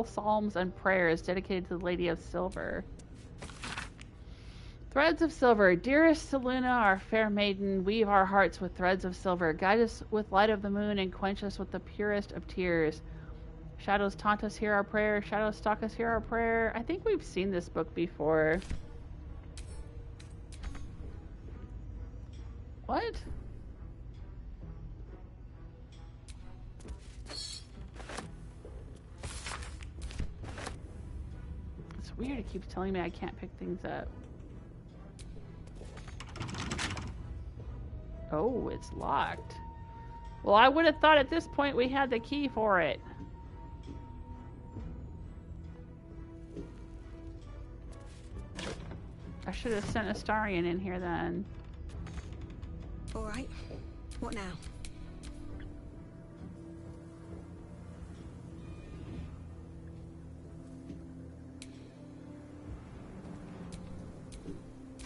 A: psalms and prayers dedicated to the Lady of Silver. Threads of silver. Dearest Seluna, our fair maiden, weave our hearts with threads of silver. Guide us with light of the moon and quench us with the purest of tears. Shadows taunt us, hear our prayer. Shadows stalk us, hear our prayer. I think we've seen this book before. What? It's weird. It keeps telling me I can't pick things up. Oh, it's locked. Well, I would have thought at this point we had the key for it. I should have sent Astarion in here then.
E: All right. What now?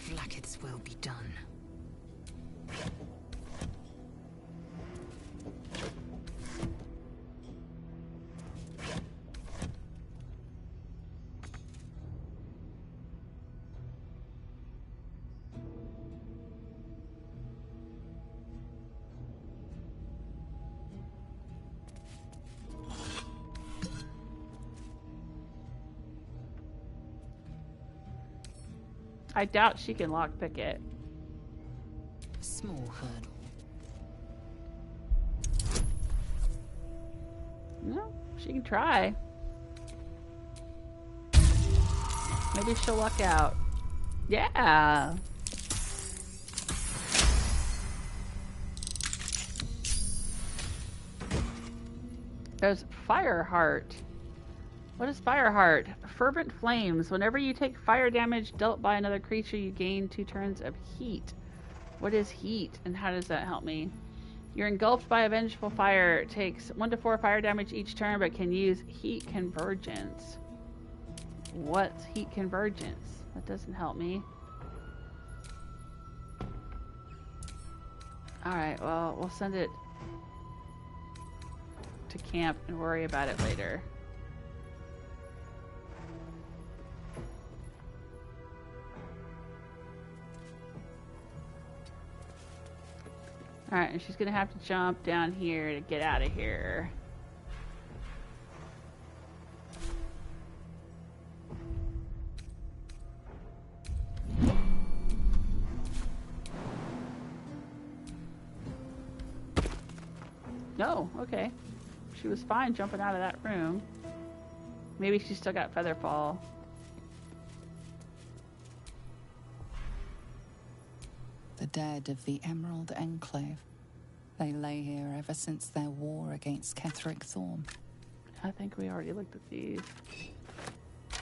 I: Blacket's will be done.
A: I doubt she can lockpick it.
I: Small hurdle.
A: No, she can try. Maybe she'll luck out. Yeah! There's Fireheart. What is Fireheart? Fervent flames. Whenever you take fire damage dealt by another creature, you gain 2 turns of heat. What is heat, and how does that help me? You're engulfed by a vengeful fire. It takes 1 to 4 fire damage each turn, but can use heat convergence. What's heat convergence? That doesn't help me. Alright, well, we'll send it to camp and worry about it later. Alright, and she's gonna have to jump down here to get out of here. No, okay. She was fine jumping out of that room. Maybe she still got Featherfall.
B: The dead of the Emerald Enclave. They lay here ever since their war against Ketheric Thorm.
A: I think we already looked at these.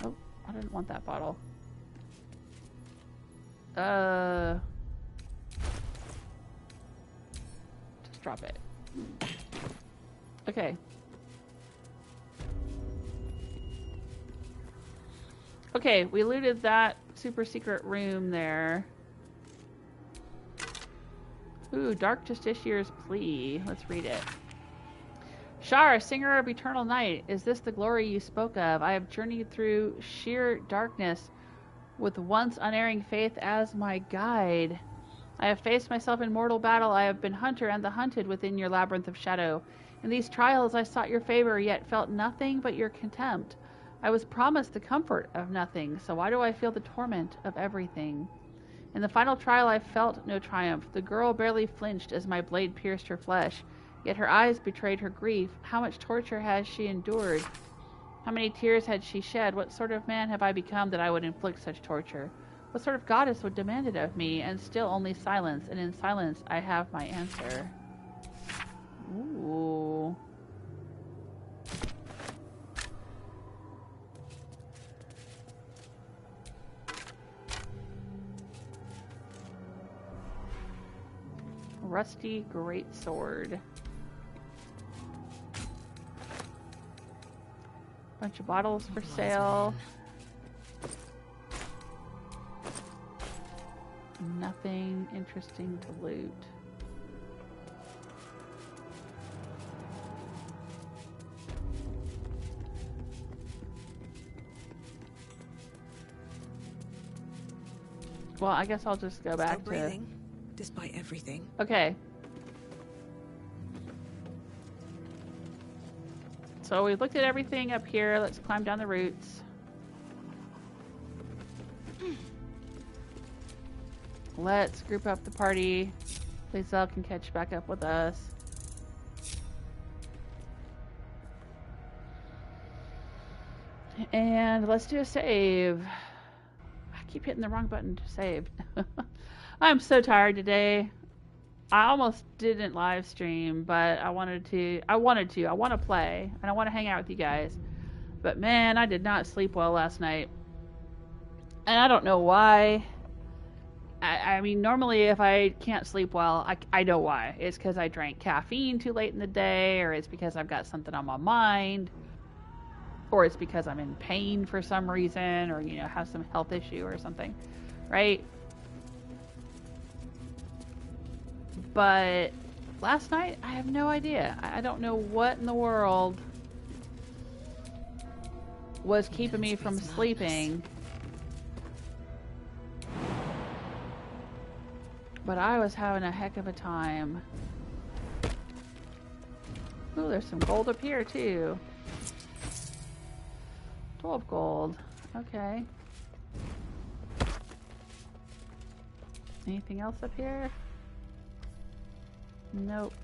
A: Oh, I didn't want that bottle. Just drop it. Okay. Okay, we looted that super secret room there. Ooh, Dark Justiciar's plea. Let's read it. Shar, singer of eternal night, is this the glory you spoke of? I have journeyed through sheer darkness with once unerring faith as my guide. I have faced myself in mortal battle. I have been hunter and the hunted within your labyrinth of shadow. In these trials I sought your favor, yet felt nothing but your contempt. I was promised the comfort of nothing, so why do I feel the torment of everything? In the final trial I felt no triumph. The girl barely flinched as my blade pierced her flesh, yet her eyes betrayed her grief. How much torture has she endured? How many tears had she shed? What sort of man have I become that I would inflict such torture? What sort of goddess would demand it of me? And still only silence, and in silence I have my answer. Ooh. Rusty greatsword. Bunch of bottles for sale. Nothing interesting to loot. Well, I guess I'll just go back to...
E: breathing, despite everything.
A: Okay. So we've looked at everything up here. Let's climb down the roots. Let's group up the party. Linsella can catch back up with us. And let's do a save. I keep hitting the wrong button to save. I'm so tired today. I almost didn't live stream, but I wanted to. I want to play, and I want to hang out with you guys. But man, I did not sleep well last night. And I don't know why. I mean, normally if I can't sleep well, I know why. It's because I drank caffeine too late in the day, or it's because I've got something on my mind, or it's because I'm in pain for some reason, or, you know, have some health issue or something, right? But last night, I have no idea. I don't know what in the world was keeping me from sleeping. But I was having a heck of a time. Oh, there's some gold up here too. 12 gold. Okay. Anything else up here? Nope.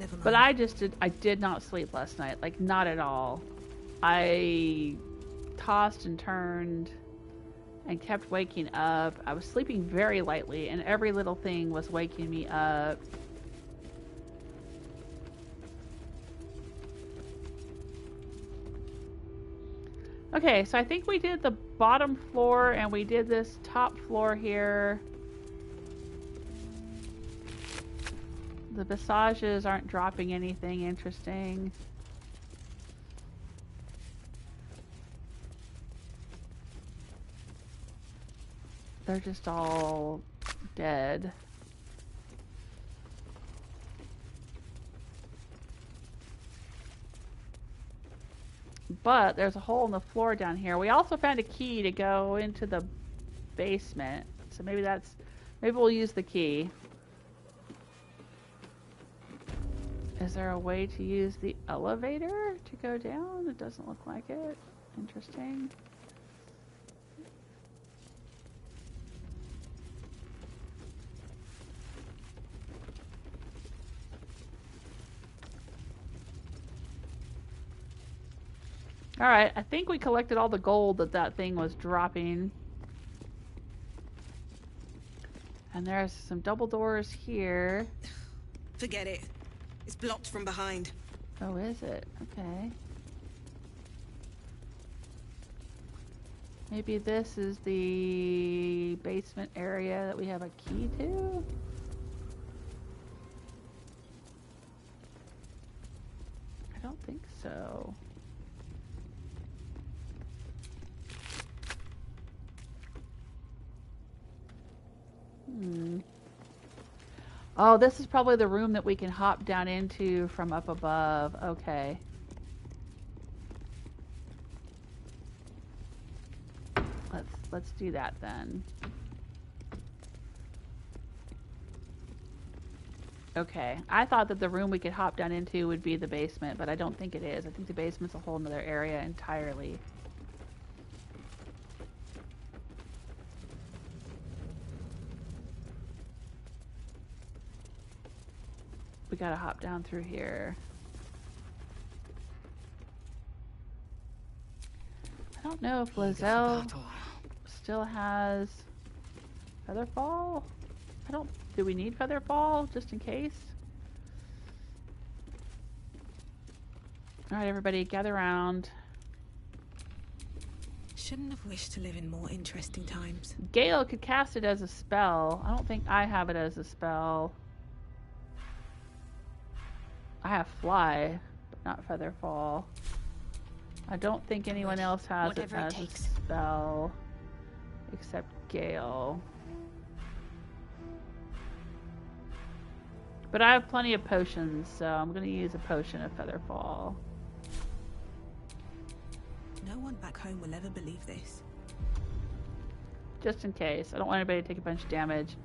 E: Never mind.
A: But I did not sleep last night. Like, not at all. I tossed and turned and kept waking up. I was sleeping very lightly, and every little thing was waking me up. Okay, so I think we did the bottom floor, and we did this top floor here. The visages aren't dropping anything interesting. They're just all dead. But there's a hole in the floor down here. We also found a key to go into the basement. So maybe we'll use the key. Is there a way to use the elevator to go down? It doesn't look like it. Interesting. Alright, I think we collected all the gold that thing was dropping. And there's some double doors here.
E: Forget it. It's blocked from behind.
A: Oh, is it? Okay. Maybe this is the basement area that we have a key to? I don't think so. Oh, this is probably the room that we can hop down into from up above. Okay. Let's do that then. Okay. I thought that the room we could hop down into would be the basement, but I don't think it is. I think the basement's a whole nother area entirely. We gotta hop down through here. I don't know if Linsella still has Featherfall. Do we need Featherfall just in case? Alright, everybody, gather around.
E: Shouldn't have wished to live in more interesting times.
A: Gale could cast it as a spell. I don't think I have it as a spell. I have Fly, but not Featherfall. I don't think anyone else has it as a spell, except Gale. But I have plenty of potions, so I'm going to use a potion of Featherfall.
E: No one back home will ever believe this.
A: Just in case. I don't want anybody to take a bunch of damage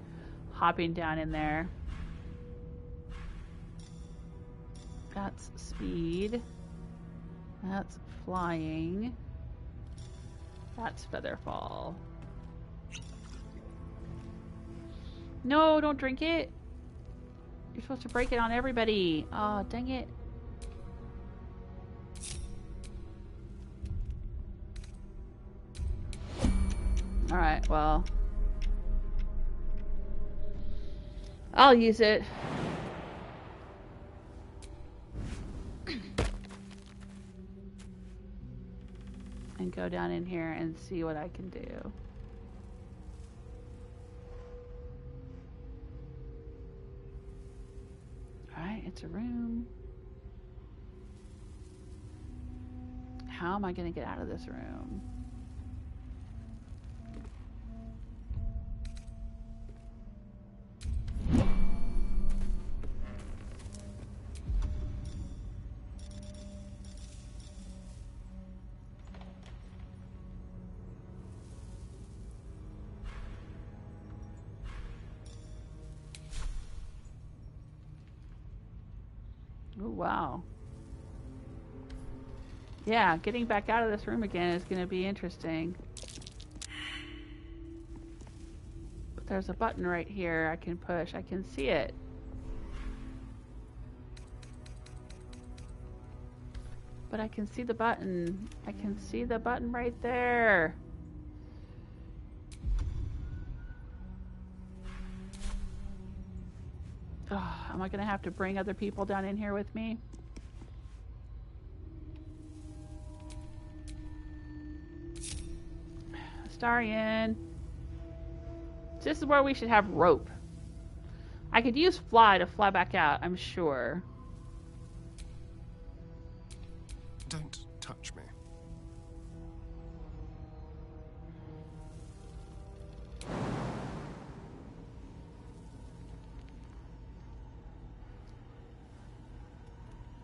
A: hopping down in there. That's speed. That's flying. That's Featherfall. No, don't drink it. You're supposed to break it on everybody. Oh, dang it. Alright, well. I'll use it. And go down in here and see what I can do. Alright, it's a room. How am I going to get out of this room? Oh, wow. Yeah, getting back out of this room again is going to be interesting. But there's a button right here I can push. I can see it. but I can see the button. I can see the button right there. Oh, am I going to have to bring other people down in here with me? Astarion. This is where we should have rope. I could use fly to fly back out, I'm sure.
H: Don't touch me.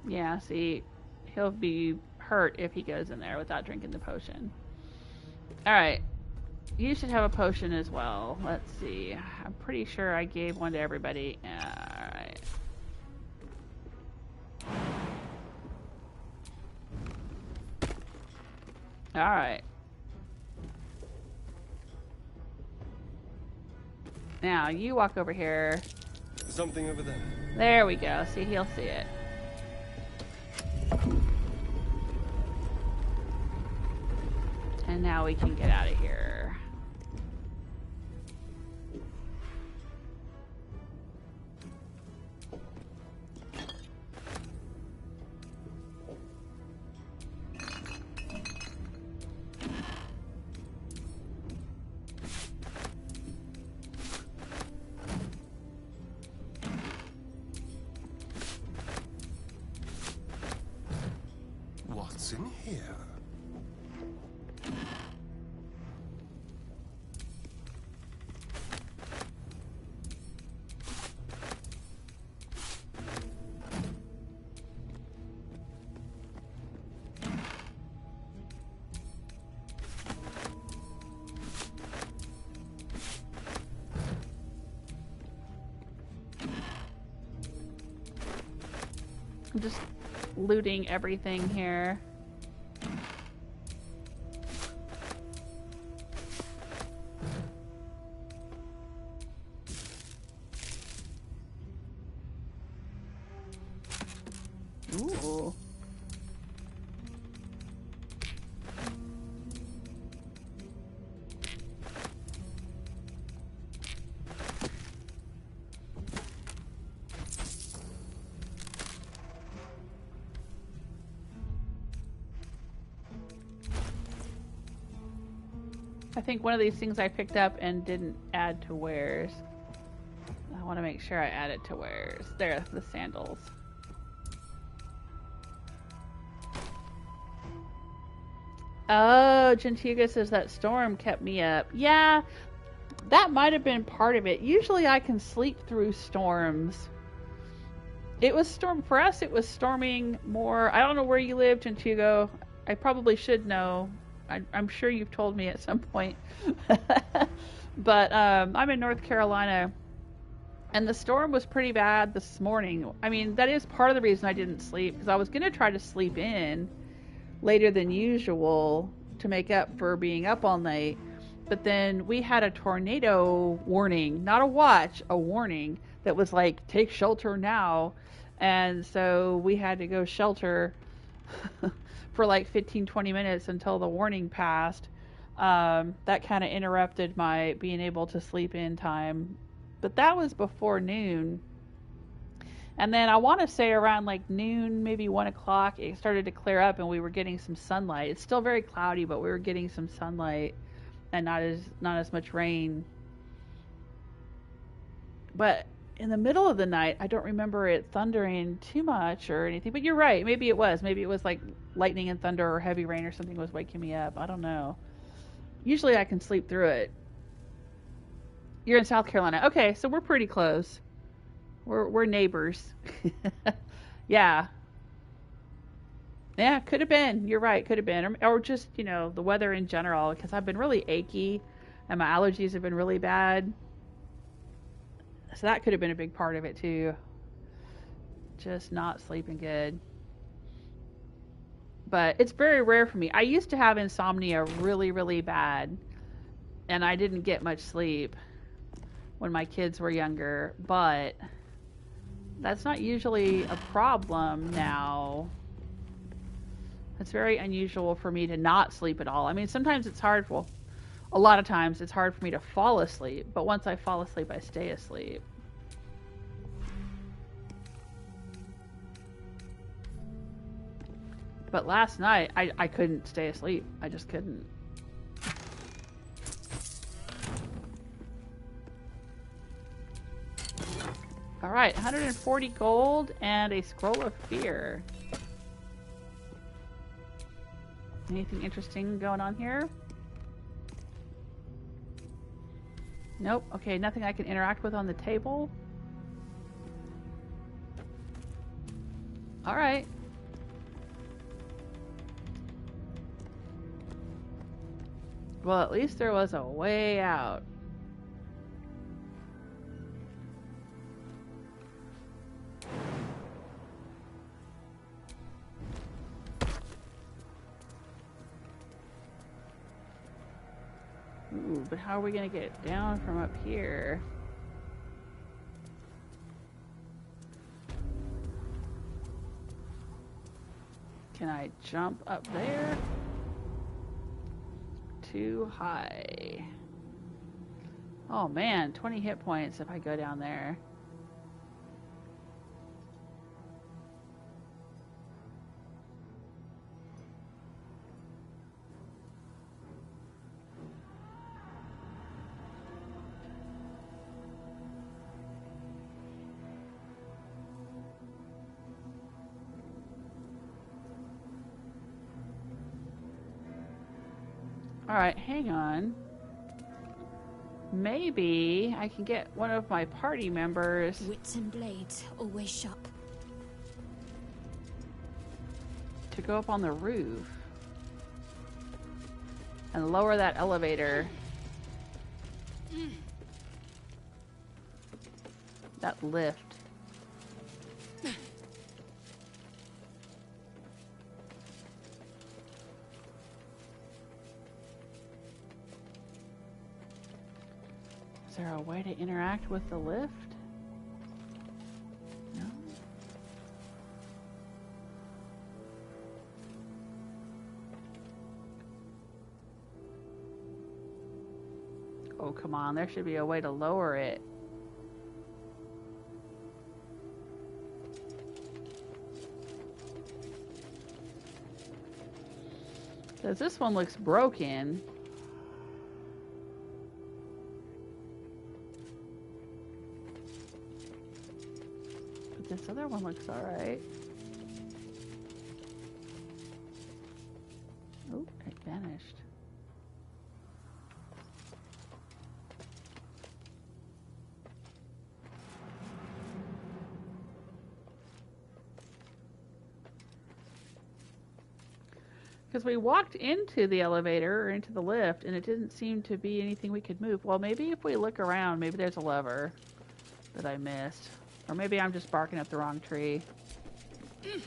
A: Yeah, see, he'll be hurt if he goes in there without drinking the potion. Alright. You should have a potion as well. Let's see. I'm pretty sure I gave one to everybody. Alright. Alright. Now, you walk over here.
H: Something over there.
A: There we go. See, he'll see it. And now we can get out of here.
H: What's in here?
A: I'm just looting everything here. Ooh. I think one of these things I picked up and didn't add to wares. I want to make sure I add it to wares. There, the sandals. Oh, Gentuga says that storm kept me up. Yeah, that might have been part of it. Usually I can sleep through storms. It was for us, it was storming more. I don't know where you live, Gentuga. I probably should know. I'm sure you've told me at some point. But I'm in North Carolina, and the storm was pretty bad this morning. I mean, that is part of the reason I didn't sleep, because I was going to try to sleep in later than usual to make up for being up all night. But then we had a tornado warning, not a watch, a warning that was like, take shelter now. And so we had to go shelter for like 15-20 minutes until the warning passed. That kind of interrupted my being able to sleep in time. But that was before noon. And then I want to say around like noon, maybe 1 o'clock, it started to clear up and we were getting some sunlight. It's still very cloudy, but we were getting some sunlight and not as much rain. But in the middle of the night, I don't remember it thundering too much or anything. But you're right. Maybe it was. Maybe it was like lightning and thunder or heavy rain or something was waking me up. I don't know. Usually I can sleep through it. You're in South Carolina. Okay, so we're pretty close. We're neighbors. Yeah. Yeah, could have been. You're right. Could have been. Or just, you know, the weather in general, because I've been really achy and my allergies have been really bad. So that could have been a big part of it too. Just not sleeping good. But it's very rare for me. I used to have insomnia really, really bad. And I didn't get much sleep when my kids were younger. But that's not usually a problem now. It's very unusual for me to not sleep at all. I mean, sometimes it's hard, well, a lot of times it's hard for me to fall asleep, but once I fall asleep, I stay asleep. But last night, I couldn't stay asleep. I just couldn't. Alright, 140 gold and a scroll of fear. Anything interesting going on here? Nope. Okay, nothing I can interact with on the table. Alright. Well, at least there was a way out. Ooh, but how are we gonna get down from up here? Can I jump up there? Too high. Oh man, 20 hit points if I go down there. Alright, hang on. Maybe I can get one of my party members.
F: Wits and blades, always sharp.
A: To go up on the roof. And lower that elevator. That lift. Is there a way to interact with the lift? No? Oh, come on. There should be a way to lower it. Because this one looks broken. This other one looks alright. Oh, it vanished. Because we walked into the elevator or into the lift and it didn't seem to be anything we could move. Well, maybe if we look around, maybe there's a lever that I missed. Or maybe I'm just barking up the wrong tree. It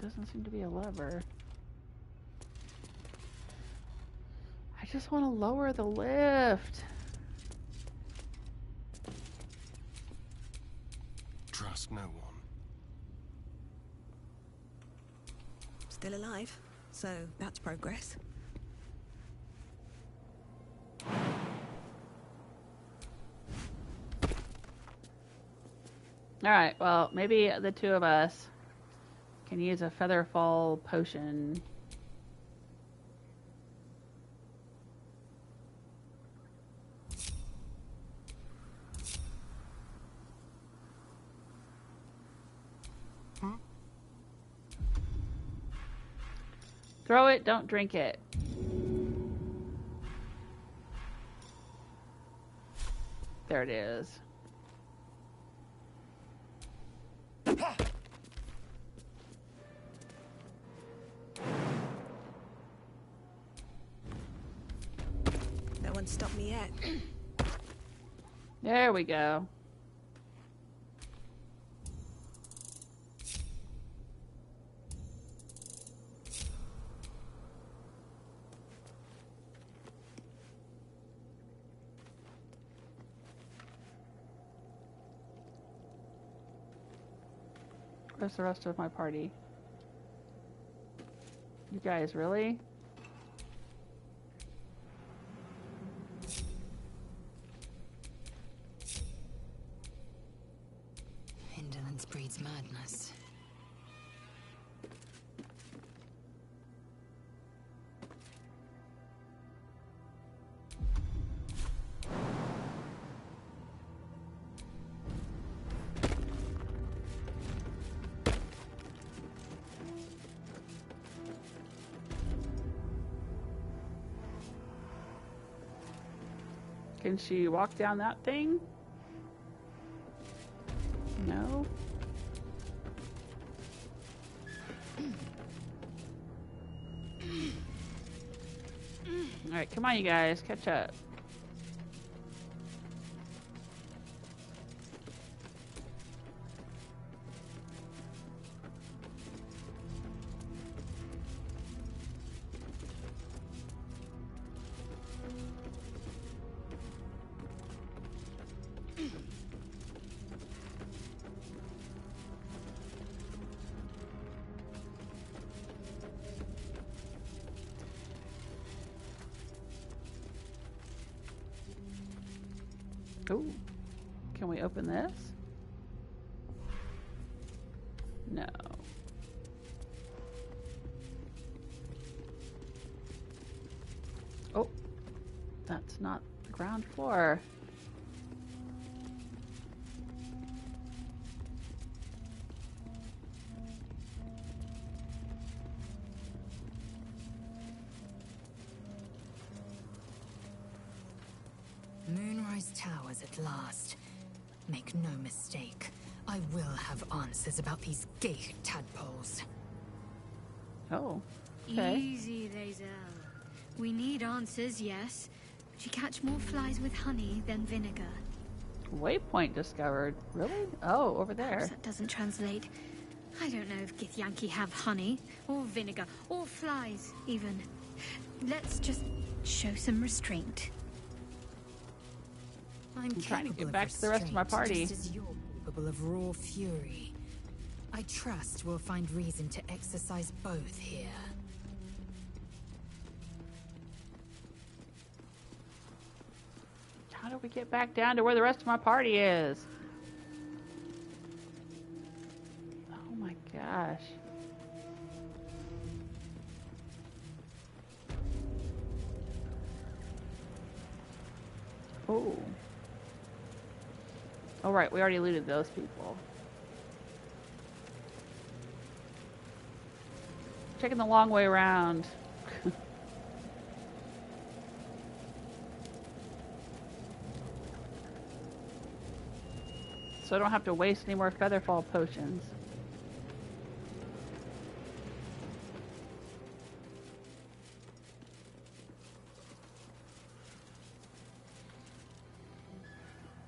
A: doesn't seem to be a lever. I just want to lower the lift.
H: Trust no one.
E: Still alive, so that's progress.
A: Alright, well, maybe the two of us can use a Featherfall potion. Throw it, don't drink it. There it is.
E: No one stopped me yet.
A: There we go. Where's the rest of my party? You guys, really?
I: Indolence breeds madness.
A: Can she walk down that thing? No. Alright, come on you guys, catch up. Oh, can we open this? No. Oh, that's not the ground floor.
I: Moonrise Towers at last. Make no mistake, I will have answers about these gay tadpoles.
A: Oh, okay.
F: Easy, Lae'zel. We need answers, yes. But you catch more flies with honey than vinegar.
A: Waypoint discovered. Really? Oh, over there.
F: Perhaps that doesn't translate. I don't know if Githyanki have honey, or vinegar, or flies, even. Let's just show some restraint.
I: I'm
A: trying to
I: capable
A: get
I: of
A: back to the rest of my
I: restraint,
A: party.
I: just as you're capable of raw fury. I trust we'll find reason to exercise both here.
A: How do we get back down to where the rest of my party is? Oh my gosh. Oh. All right, we already looted those people. Taking the long way around. So I don't have to waste any more featherfall potions.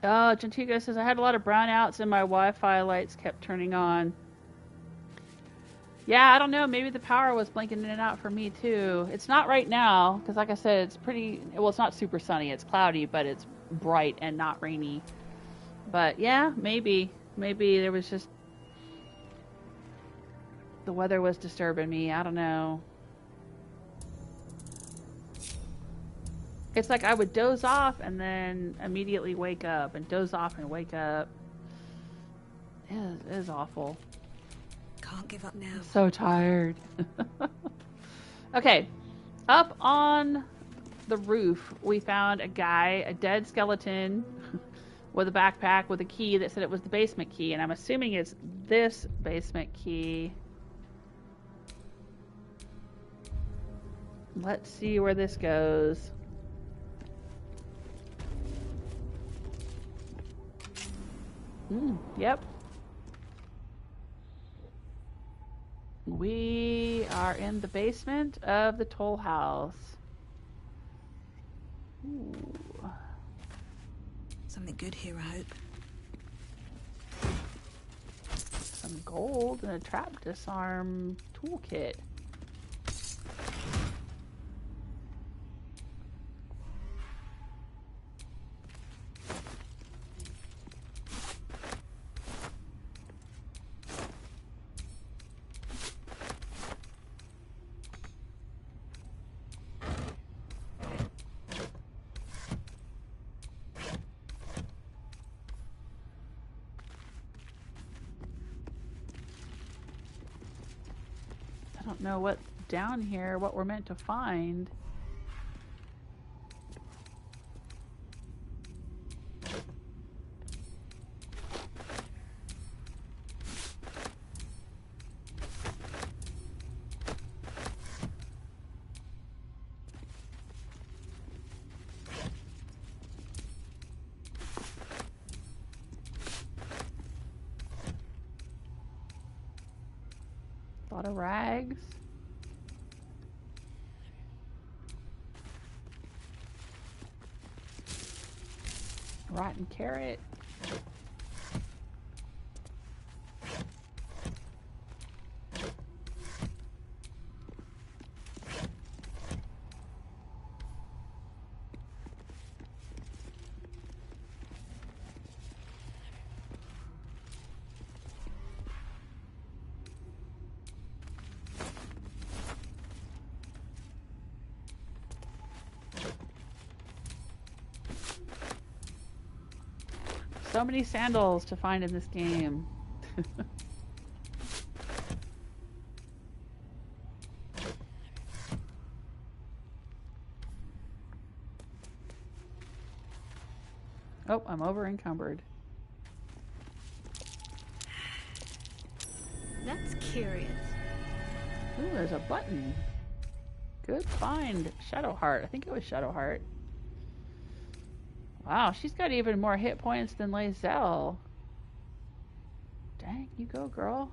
A: Oh, Gentigo says, I had a lot of brownouts and my Wi-Fi lights kept turning on. Yeah, I don't know. Maybe the power was blinking in and out for me too. It's not right now, because like I said, it's pretty... Well, it's not super sunny. It's cloudy, but it's bright and not rainy. But yeah, maybe. Maybe there was just... The weather was disturbing me. I don't know. It's like I would doze off and then immediately wake up, and doze off and wake up. It is awful.
E: Can't give up now.
A: I'm so tired. Okay, up on the roof, we found a guy, a dead skeleton, with a backpack with a key that said it was the basement key, and I'm assuming it's this basement key. Let's see where this goes. Yep. We are in the basement of the Tollhouse. Ooh.
E: Something good here, I hope.
A: Some gold and a trap disarm toolkit. I don't know what's down here, what we're meant to find. A lot of rags. Rotten carrot. So many sandals to find in this game. Oh, I'm over encumbered.
F: That's curious.
A: Ooh, there's a button. Good find. Shadowheart. I think it was Shadowheart. Wow, she's got even more hit points than Linsella. Dang, you go, girl.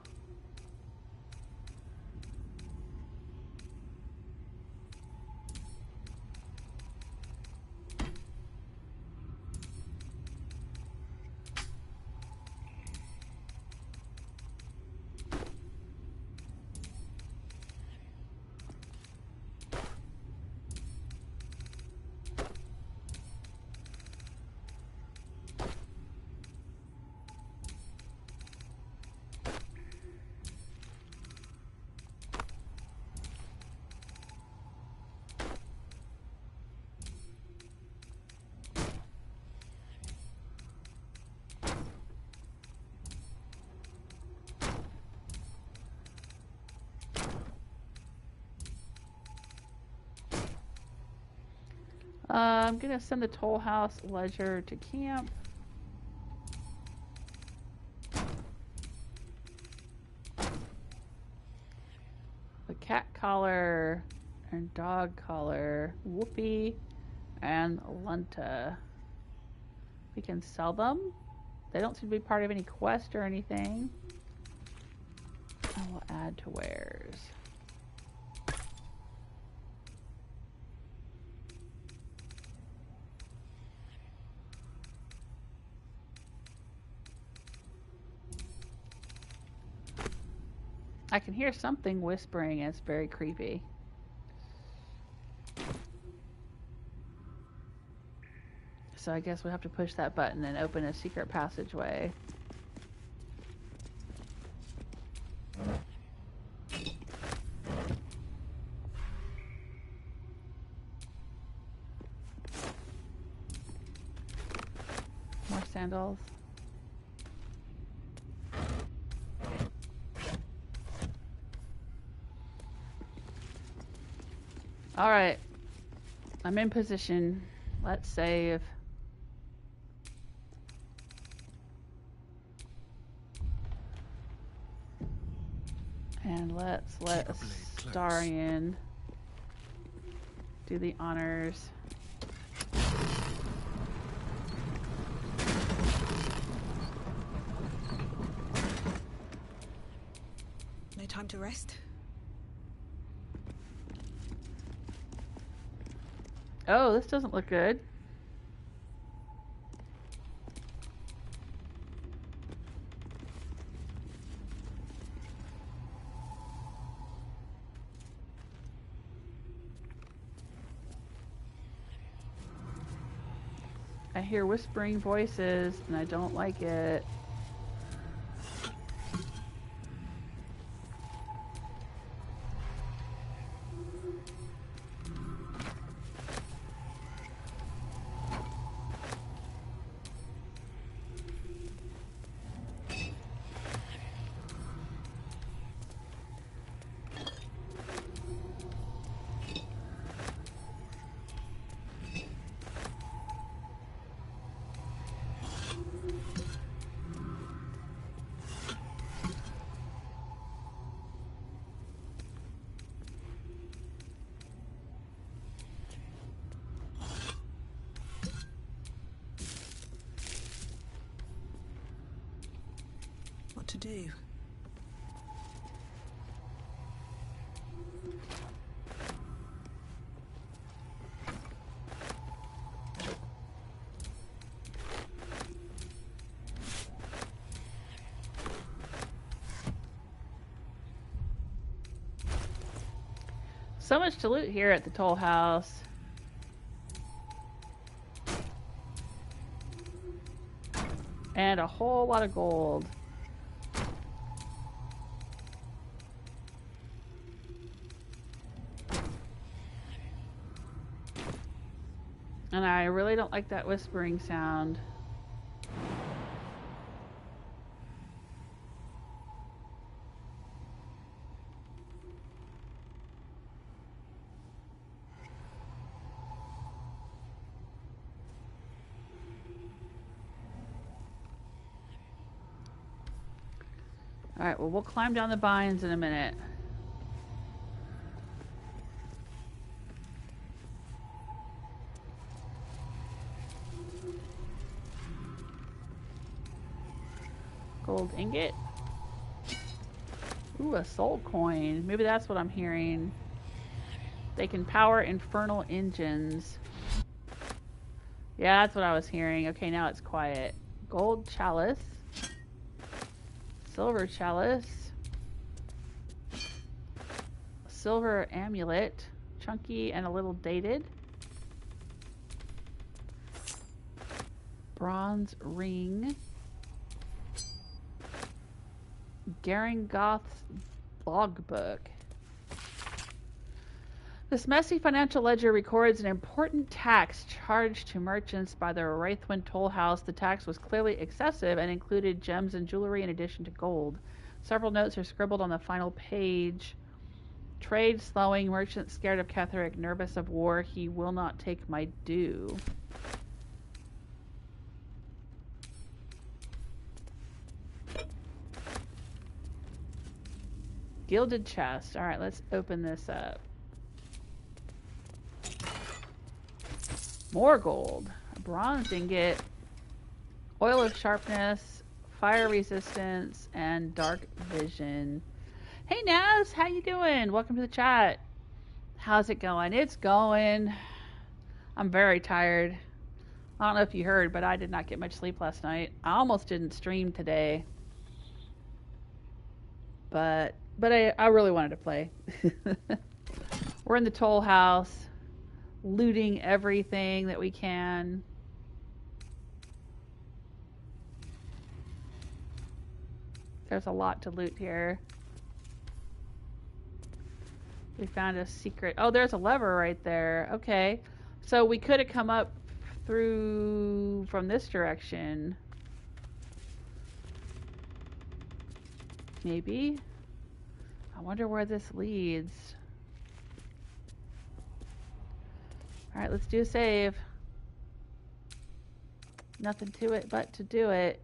A: I'm gonna send the Tollhouse ledger to camp. The cat collar and dog collar, Whoopi and Lunta. We can sell them. They don't seem to be part of any quest or anything. I will add to wares. I can hear something whispering, and it's very creepy. So I guess we'll have to push that button and open a secret passageway. More sandals. All right, I'm in position. Let's save. And let's let Astarion do the honors.
E: No time to rest?
A: Oh, this doesn't look good. I hear whispering voices and I don't like it.
E: do.
A: So much to loot here at the Tollhouse. And a whole lot of gold. And I really don't like that whispering sound. Alright, well, we'll climb down the vines in a minute. Gold ingot. Ooh, a soul coin. Maybe that's what I'm hearing. They can power infernal engines. Yeah, that's what I was hearing. Okay, now it's quiet. Gold chalice. Silver chalice. Silver amulet. Chunky and a little dated. Bronze ring. Gerringothe logbook. This messy financial ledger records an important tax charged to merchants by the Reithwin Tollhouse. The tax was clearly excessive and included gems and jewelry in addition to gold. Several notes are scribbled on the final page. Trade slowing, merchant scared of Ketheric, nervous of war, he will not take my due. Gilded chest. Alright, let's open this up. More gold. A bronze ingot. Oil of sharpness. Fire resistance. And dark vision. Hey Naz, how you doing? Welcome to the chat. How's it going? It's going. I'm very tired. I don't know if you heard, but I did not get much sleep last night. I almost didn't stream today. But I really wanted to play. We're in the Tollhouse, looting everything that we can. There's a lot to loot here. We found a secret. Oh, there's a lever right there. Okay. So we could have come up through from this direction. Maybe. I wonder where this leads. Alright, let's do a save. Nothing to it but to do it.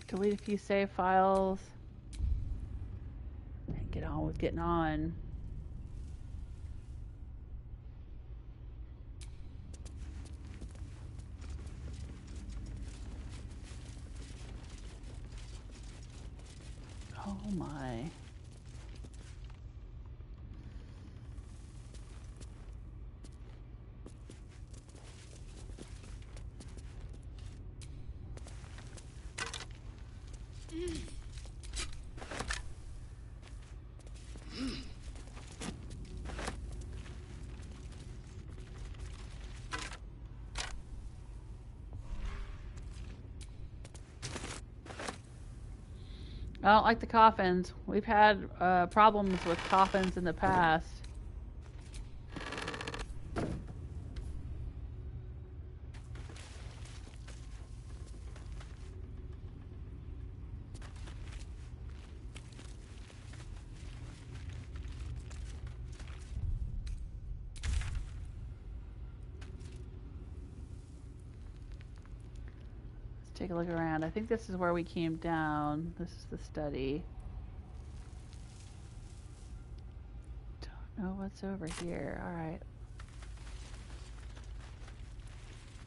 A: Delete a few save files. And get on with getting on. Oh my. I don't like the coffins. We've had problems with coffins in the past. Take a look around. I think this is where we came down. This is the study. Oh, what's over here? Alright.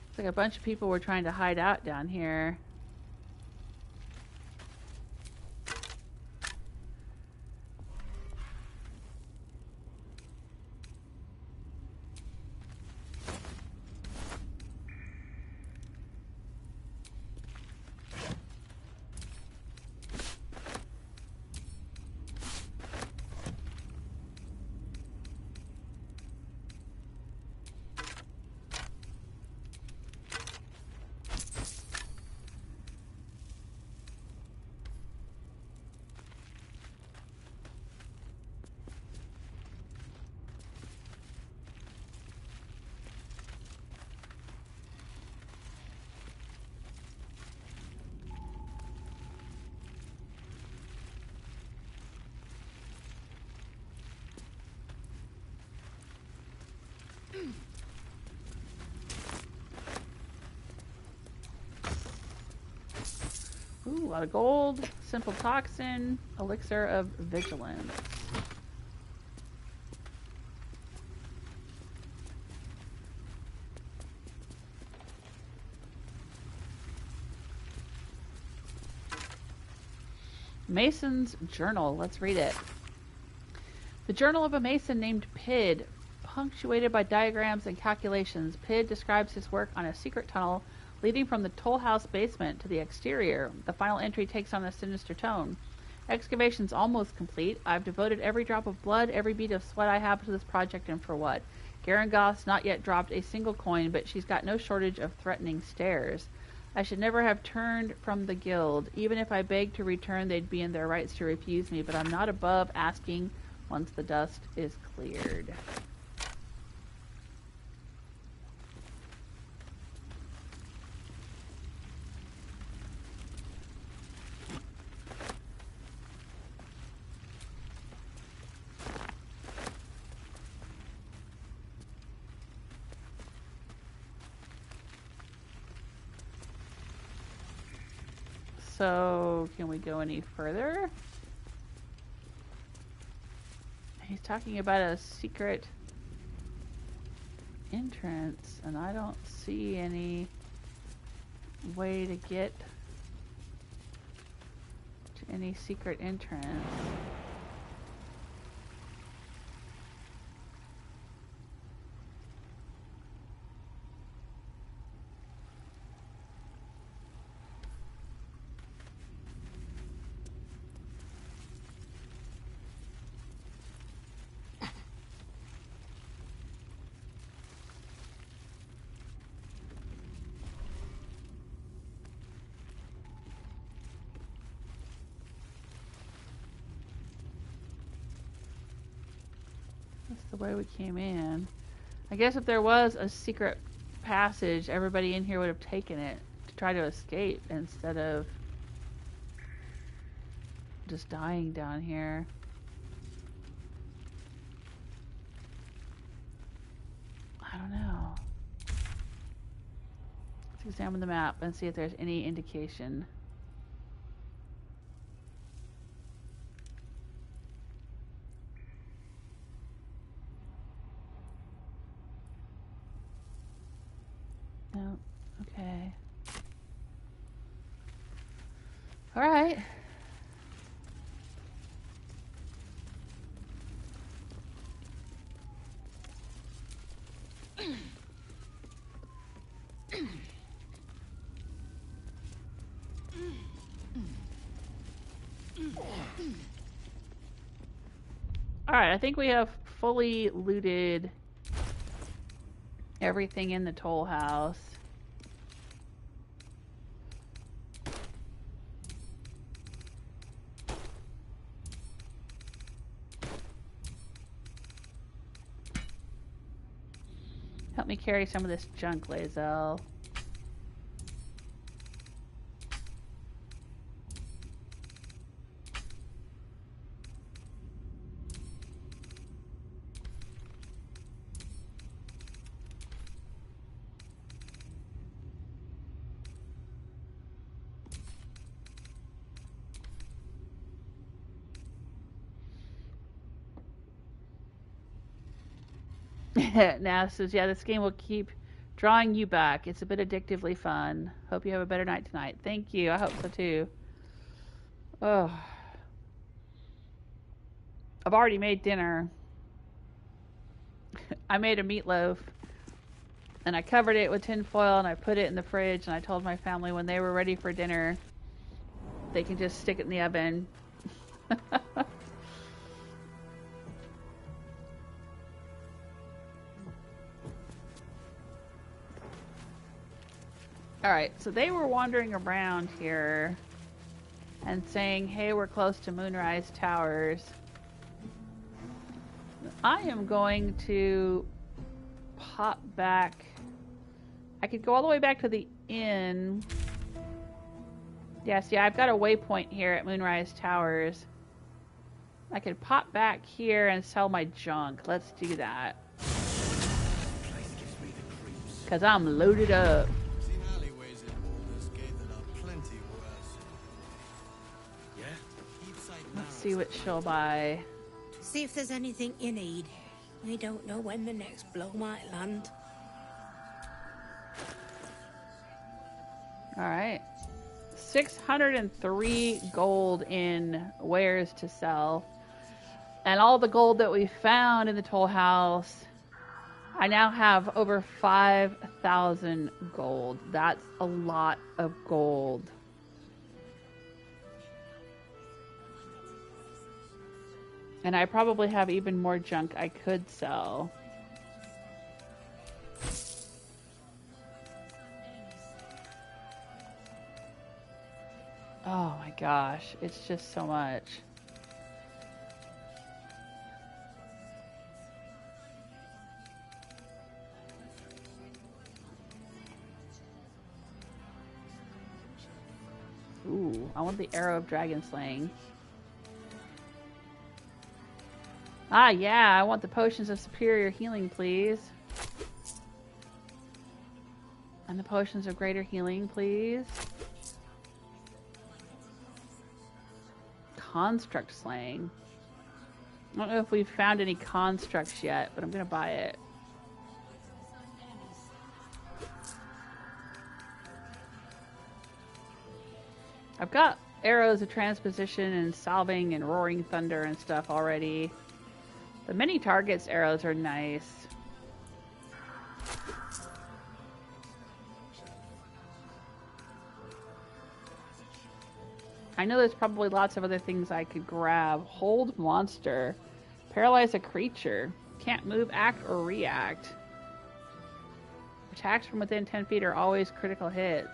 A: Looks like a bunch of people were trying to hide out down here. Ooh, a lot of gold, simple toxin, elixir of vigilance. Mason's journal. Let's read it. The journal of a mason named Pid, punctuated by diagrams and calculations. Pid describes his work on a secret tunnel leading from the Tollhouse basement to the exterior. The final entry takes on a sinister tone. Excavation's almost complete. I've devoted every drop of blood, every bead of sweat I have to this project, and for what? Gerringothe's not yet dropped a single coin, but she's got no shortage of threatening stares. I should never have turned from the guild. Even if I begged to return, they'd be in their rights to refuse me, but I'm not above asking once the dust is cleared. So, can we go any further? He's talking about a secret entrance, and I don't see any way to get to any secret entrance. The way we came in. I guess if there was a secret passage, everybody in here would have taken it to try to escape instead of just dying down here. I don't know. Let's examine the map and see if there's any indication. No. Okay. All right. All right, I think we have fully looted everything in the toll house. Help me carry some of this junk, Lae'zel. Now says, yeah, this game will keep drawing you back. It's a bit addictively fun. Hope you have a better night tonight. Thank you. I hope so too. Oh. I've already made dinner. I made a meatloaf. And I covered it with tin foil and I put it in the fridge, and I told my family when they were ready for dinner, they can just stick it in the oven. Alright, so they were wandering around here and saying, hey, we're close to Moonrise Towers. I am going to pop back. I could go all the way back to the inn. Yes, yeah, I've got a waypoint here at Moonrise Towers. I could pop back here and sell my junk. Let's do that. Because I'm loaded up. Let's see what she'll buy.
E: See if there's anything you need. We don't know when the next blow might land.
A: Alright. 603 gold in wares to sell. And all the gold that we found in the toll house, I now have over 5,000 gold. That's a lot of gold. And I probably have even more junk I could sell. Oh my gosh, it's just so much. Ooh, I want the arrow of dragon slaying. Ah, yeah, I want the potions of superior healing, please. And the potions of greater healing, please. Construct slaying. I don't know if we've found any constructs yet, but I'm gonna buy it. I've got arrows of transposition and salving and roaring thunder and stuff already. The mini targets arrows are nice. I know there's probably lots of other things I could grab. Hold monster. Paralyze a creature. Can't move, act, or react. Attacks from within 10 feet are always critical hits.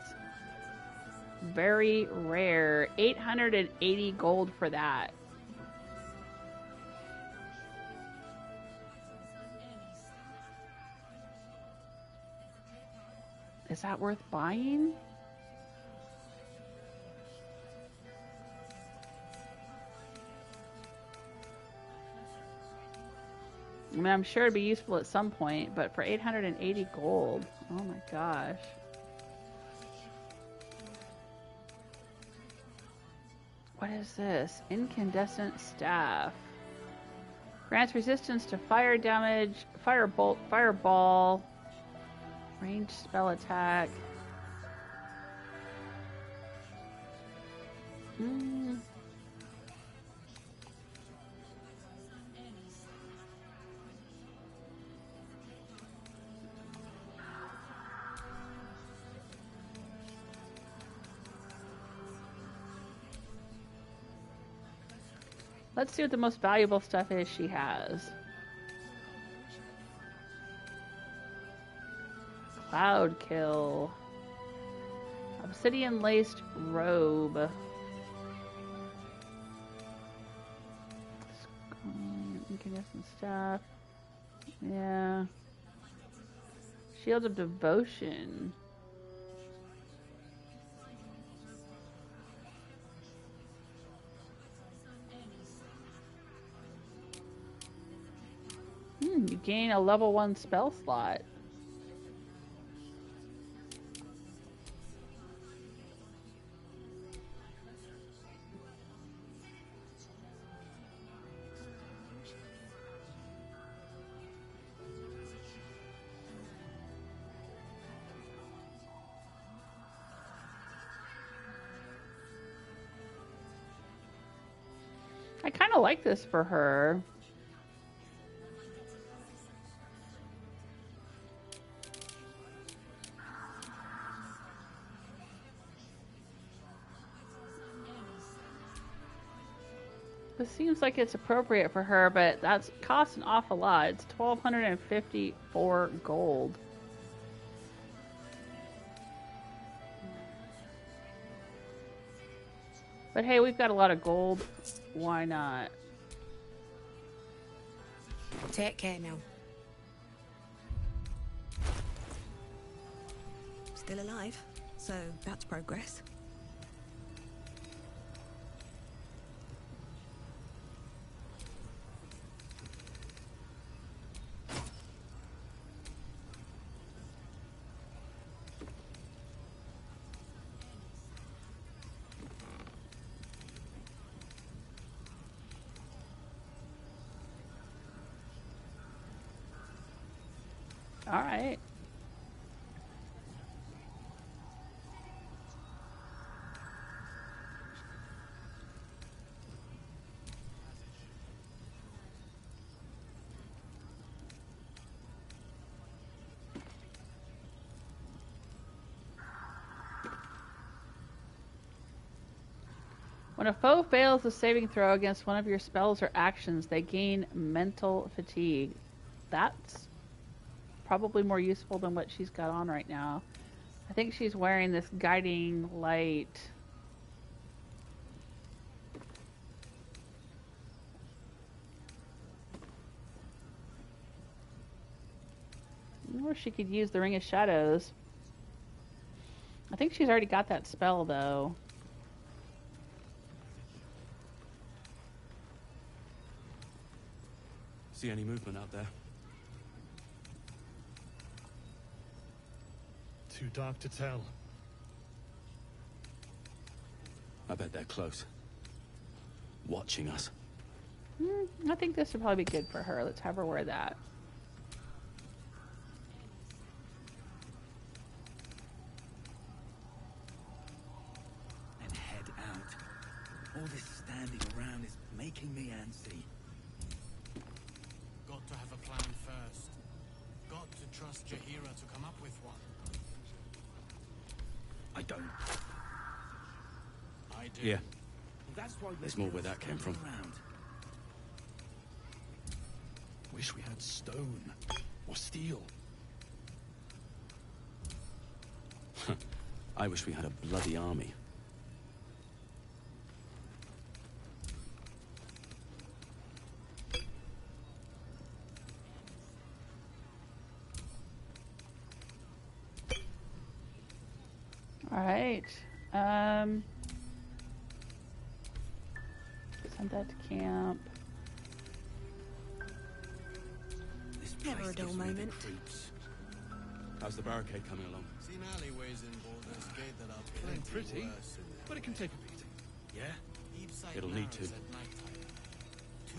A: Very rare. 880 gold for that. Is that worth buying? I mean, I'm sure it'd be useful at some point, but for 880 gold, oh my gosh. What is this? Incandescent staff. Grants resistance to fire damage, firebolt, fireball, ranged spell attack. Let's see what the most valuable stuff is she has. Cloud kill. Obsidian laced robe. Incandescent staff. Yeah. Shield of devotion. You gain a level 1 spell slot. kind of like this for her. This seems like it's appropriate for her, but that's costs an awful lot. It's 1,254 gold. But hey, we've got a lot of gold. Why not?
E: Take care now. Still alive, so that's progress.
A: All right. When a foe fails a saving throw against one of your spells or actions, they gain mental fatigue. That's probably more useful than what she's got on right now. I think she's wearing this guiding light. Or she could use the Ring of Shadows. I think she's already got that spell though.
J: See any movement out there?
K: Too dark to tell.
J: I bet they're close. Watching us.
A: I think this would probably be good for her. Let's have her wear that.
L: And head out. All this standing around is making me antsy.
M: Got to have a plan first. Got to trust Jaheira to come up with one.
L: I don't.
M: I do.
J: Yeah.
L: That's why
J: there's more where that came from.
L: Around. Wish we had stone or steel.
J: I wish we had a bloody army.
A: All right. Send that to camp.
E: Never a dull moment.
J: How's the barricade coming along?
M: Seen alleyways in Baldur's Gate that are
K: It ain't
M: plenty
K: pretty,
M: worse in
K: but it can take a beating.
J: Yeah?
M: Deep sight
J: It'll need to.
M: narrows at nighttime.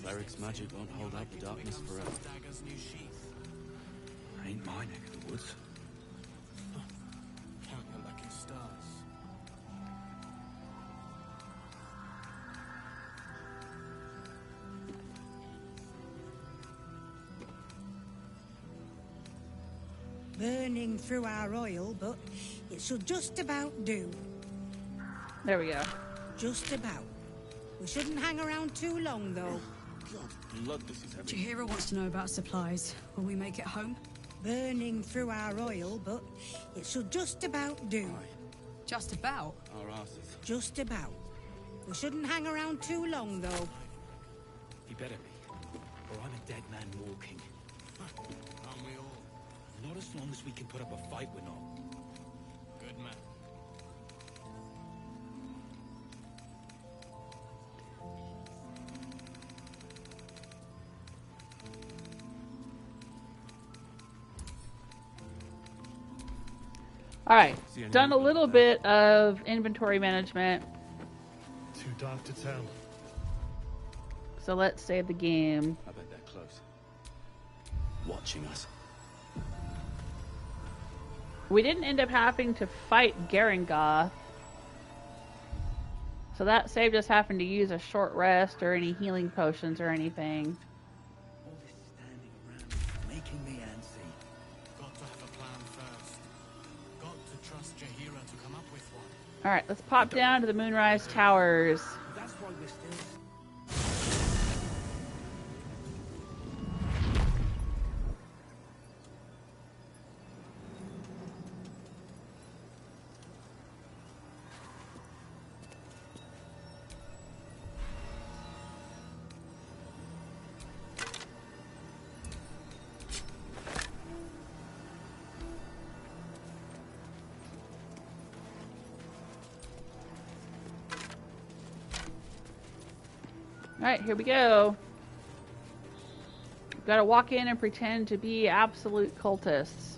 J: Cleric's magic won't hold out the darkness forever.
M: Dagger's new sheath.
L: Ain't my neck of the woods.
M: Count your lucky stars.
N: Burning through our oil, but it should just about do.
A: There we go.
N: Just about. We shouldn't hang around too long, though.
L: God, blood, this is heavy.
O: Jaheira wants to know about supplies. Will we make it home?
N: Burning through our oil, but it should just about do.
O: Just about?
J: Our asses.
N: Just about. We shouldn't hang around too long, though.
L: He better be, or I'm a dead man walking.
M: Aren't we all?
L: Not as long as we can put up a fight, we're not.
M: Good man.
A: All right. Done a little bit of inventory management.
K: Too dark to tell.
A: So let's save the game.
J: I bet they're close. Watching us.
A: We didn't end up having to fight Gerringothe. So that saved us having to use a short rest or any healing potions or anything.
L: All this standing around is making me antsy.
M: Got to have a plan first. Got to trust Jaheira to come up with one.
A: Alright, let's pop down to the Moonrise Towers.
L: That's why we're still...
A: Alright, here we go. We've got to walk in and pretend to be absolute cultists.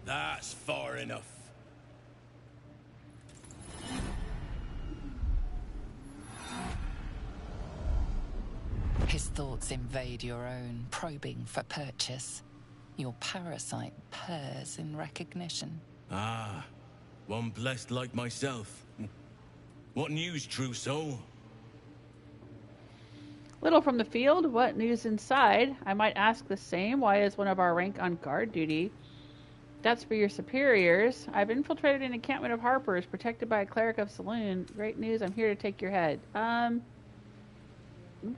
J: That's far enough.
B: His thoughts invade your own, probing for purchase. Your parasite purrs in recognition.
J: Ah, one blessed like myself. What news, true soul?
A: Little from the field. What news inside? I might ask the same. Why is one of our rank on guard duty? That's for your superiors. I've infiltrated an encampment of Harpers, protected by a cleric of Saloon. Great news. I'm here to take your head. I'm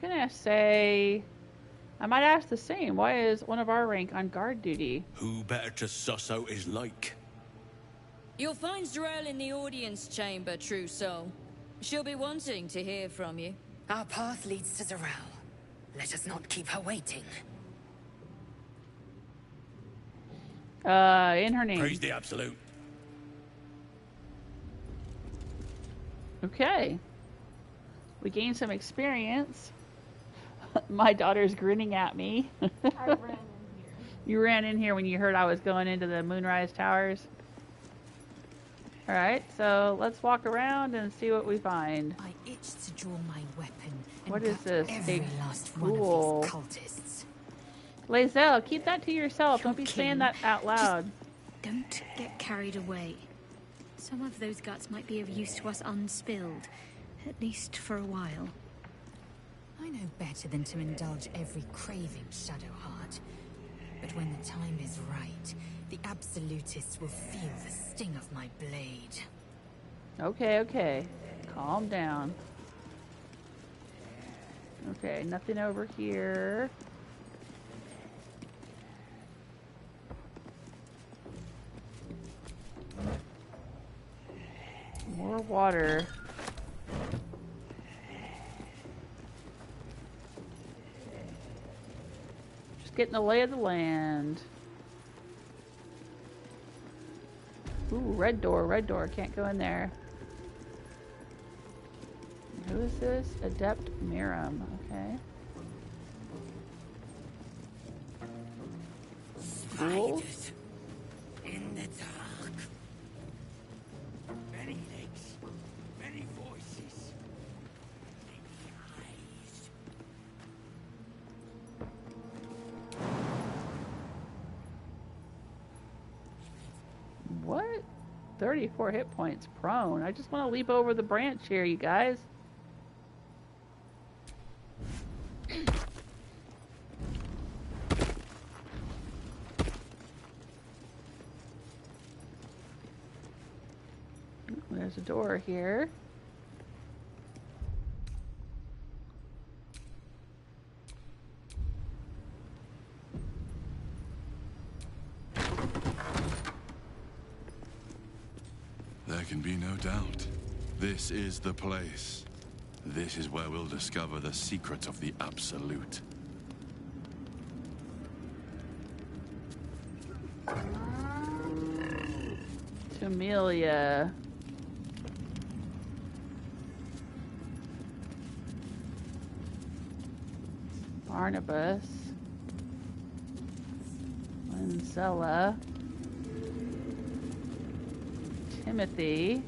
A: gonna say... I might ask the same. Why is one of our rank on guard duty?
J: Who better to suss out his like?
P: You'll find Z'rell in the audience chamber, true soul. She'll be wanting to hear from you.
I: Our path leads to Z'rell. Let us not keep her waiting.
A: In her name.
J: Praise the Absolute.
A: Okay. We gained some experience. My daughter's grinning at me.
D: I ran in here.
A: You ran in here when you heard I was going into the Moonrise Towers. Alright, so let's walk around and see what we find.
I: I itch to draw my weapon and
A: What is this?
I: every
A: A
I: last one of
A: ghoul.
I: these cultists.
A: Lazelle, keep that to yourself. Don't be saying that out loud.
F: Don't get carried away. Some of those guts might be of use to us unspilled, at least for a while.
I: I know better than to indulge every craving, Shadowheart. But when the time is right, the Absolutists will feel the sting of my blade.
A: Okay, okay. Calm down. Okay, nothing over here. More water. Just getting the lay of the land. Ooh, red door, red door. Can't go in there. Who is this? Adept Miram. Okay. Ghouls?
L: In the dark. Many legs, many voices, many eyes.
A: What? 34 hit points prone. I just want to leap over the branch here, you guys. There's a door here.
C: There can be no doubt. This is the place. This is where we'll discover the secret of the Absolute.
A: Amelia. Barnabas. Linsella. Timothy.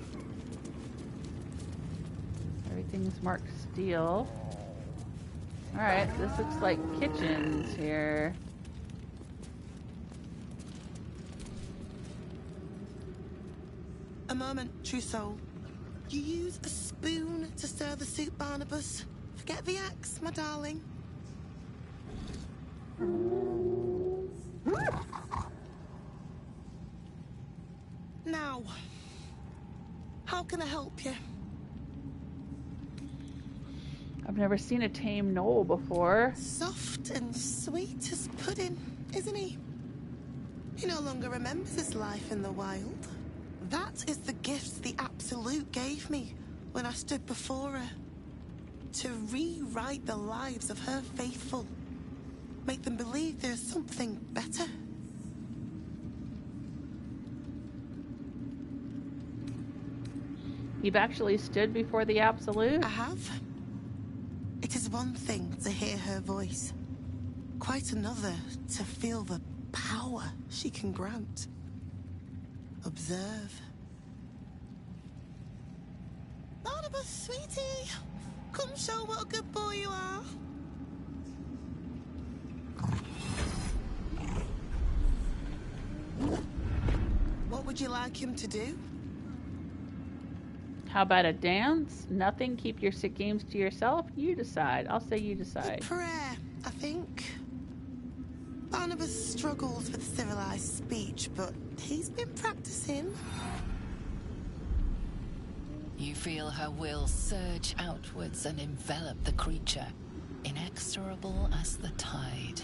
A: Everything's marked steel. Alright, this looks like kitchens here.
Q: A moment, true soul. You use a spoon to stir the soup, Barnabas. Forget the axe, my darling. Now, how can I help you?
A: I've never seen a tame gnoll before.
Q: Soft and sweet as pudding, isn't he? He no longer remembers his life in the wild. That is the gift the Absolute gave me when I stood before her. To rewrite the lives of her faithful. Make them believe there's something better.
A: You've actually stood before the Absolute?
Q: I have. It is one thing to hear her voice. Quite another to feel the power she can grant. Observe. Barnabas, sweetie, come show what a good boy you are. What would you like him to do?
A: How about a dance? Nothing? Keep your sick games to yourself? You decide. I'll say you decide.
Q: A prayer, I think. Barnabas struggles with civilized speech, but he's been practicing.
B: You feel her will surge outwards and envelop the creature, inexorable as the tide.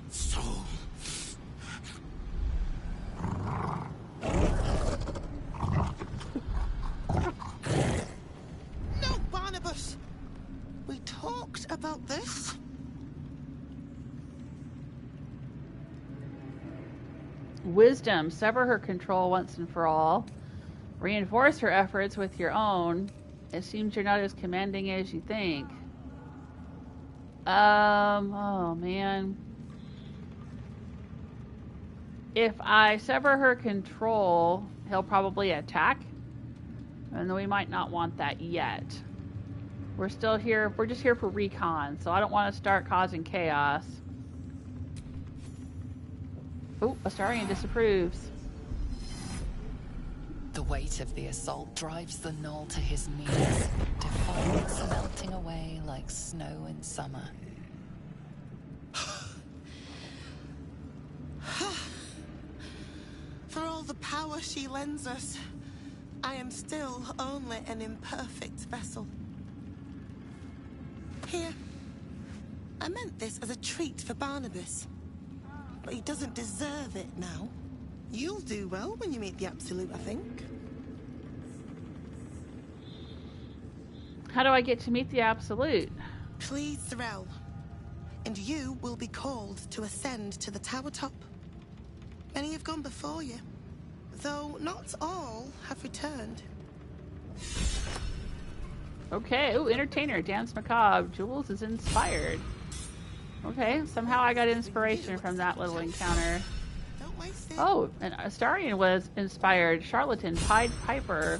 Q: Soul. No, Barnabas. We talked about this.
A: Wisdom. Sever her control once and for all. Reinforce her efforts with your own. It seems you're not as commanding as you think. Oh man. If I sever her control, he'll probably attack. And we might not want that yet. We're still here, we're just here for recon, so I don't want to start causing chaos. Oh, Astarion disapproves.
B: The weight of the assault drives the gnoll to his knees, defiance melting away like snow in summer.
Q: For all the power she lends us, I am still only an imperfect vessel. Here, I meant this as a treat for Barnabas, but he doesn't deserve it now. You'll do well when you meet the Absolute, I think.
A: How do I get to meet the Absolute?
Q: Please, Thorell, and you will be called to ascend to the tower top. Many have gone before you, though not all have returned.
A: Okay, ooh, entertainer, dance macabre. Jules is inspired. Okay, somehow I got inspiration from that little encounter. Oh, and Astarion was inspired. Charlatan, Pied Piper.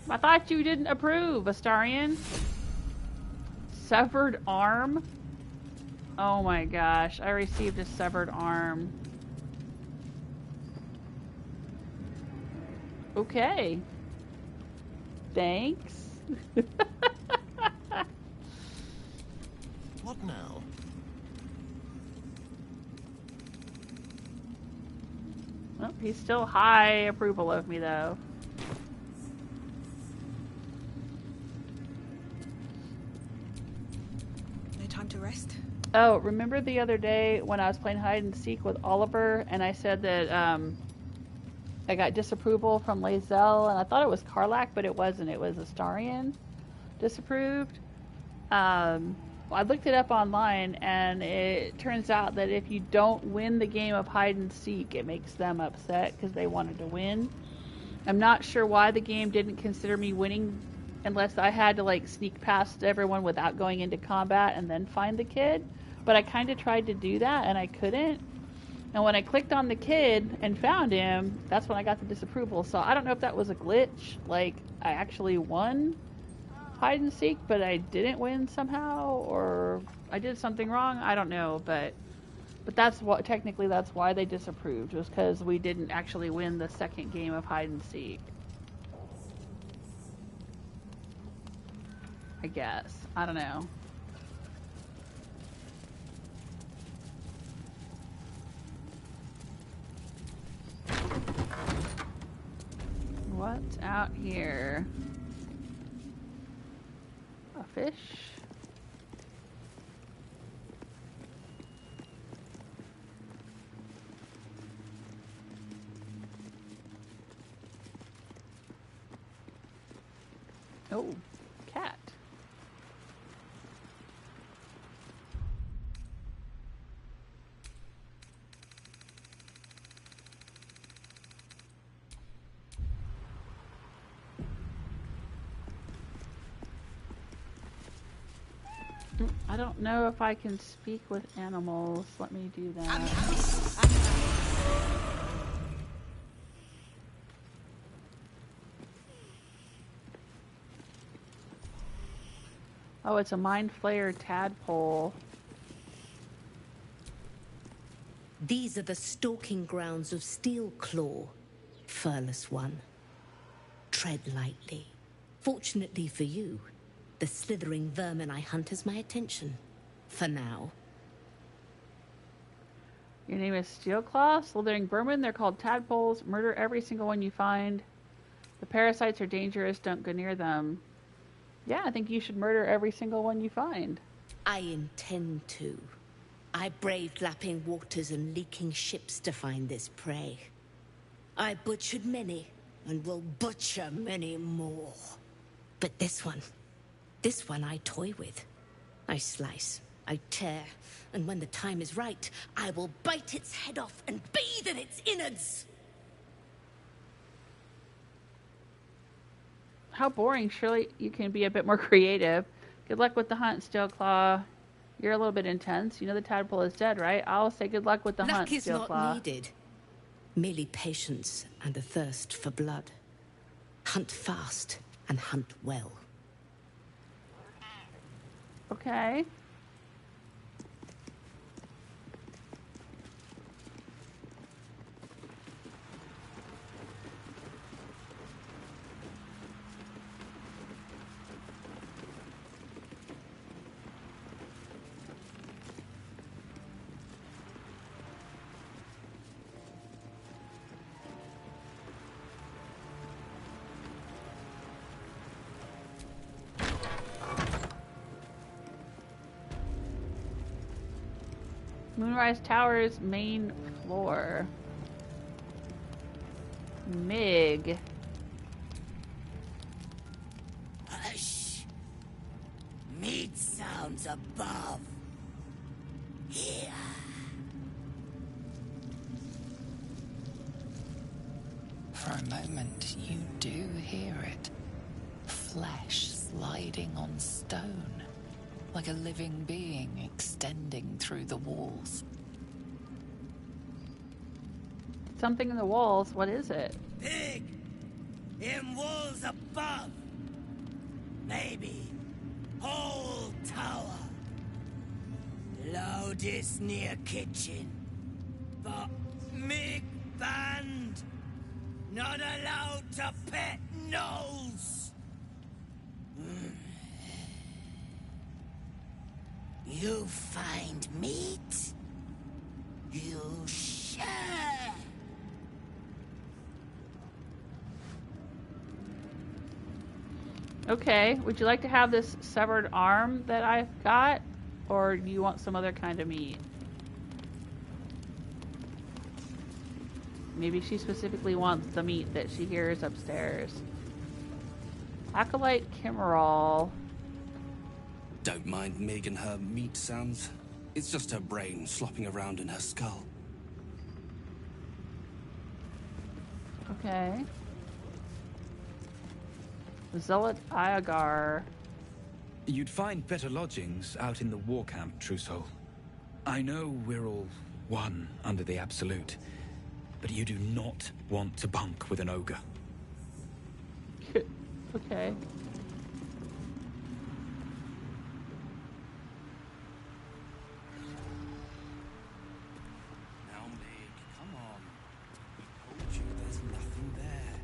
A: I thought you didn't approve, Astarion. Severed arm? Oh my gosh, I received a severed arm. Okay. Thanks.
H: What now?
A: Well, he's still high approval of me, though.
E: No time to rest?
A: Oh, remember the other day when I was playing hide and seek with Oliver, and I said that I got disapproval from Linsella, and I thought it was Karlach, but it wasn't. It was Astarion disapproved. I looked it up online, and it turns out that if you don't win the game of hide and seek, it makes them upset because they wanted to win. I'm not sure why the game didn't consider me winning unless I had to like sneak past everyone without going into combat and then find the kid. But I kind of tried to do that and I couldn't. And when I clicked on the kid and found him, that's when I got the disapproval. So I don't know if that was a glitch, like I actually won hide and seek, but I didn't win somehow, or I did something wrong. I don't know, but that's what technically that's why they disapproved, was because we didn't actually win the second game of hide and seek. I guess. I don't know. What's out here? A fish? Oh, cat. I don't know if I can speak with animals. Let me do that. Oh, it's a mind flayer tadpole.
R: These are the stalking grounds of Steelclaw, furless one. Tread lightly. Fortunately for you, the slithering vermin I hunt has my attention. For now.
A: Your name is Steelclaw? Slithering vermin? They're called tadpoles. Murder every single one you find. The parasites are dangerous. Don't go near them. Yeah, I think you should murder every single one you find.
R: I intend to. I braved lapping waters and leaking ships to find this prey. I butchered many, and will butcher many more. But this one I toy with. I slice, I tear, and when the time is right, I will bite its head off and bathe in its innards!
A: How boring. Surely you can be a bit more creative. Good luck with the hunt, Steelclaw. You're a little bit intense. You know the tadpole is dead, right? I'll say good luck with the hunt, Steelclaw.
R: Luck is not needed. Merely patience and a thirst for blood. Hunt fast and hunt well.
A: Okay. Moonrise Towers main floor. Mig.
S: Hush. Meat sounds above. Here.
B: For a moment, you do hear it. Flesh sliding on stone. Like a living being extending through the walls.
A: Something in the walls. What is it?
S: Pig! In walls above! Maybe. Whole tower. Loudest near kitchen. But Mig banned. Not allowed to pet gnolls. You find meat, you share.
A: Okay, would you like to have this severed arm that I've got? Or do you want some other kind of meat? Maybe she specifically wants the meat that she hears upstairs. Acolyte Kimmerall.
T: Don't mind Mig and her meat sounds. It's just her brain slopping around in her skull.
A: Okay. Zealot Iagar.
L: You'd find better lodgings out in the war camp, True Soul. I know we're all one under the Absolute, but you do not want to bunk with an ogre.
A: Okay.
T: Now, Mig, come on. We told you there's nothing there.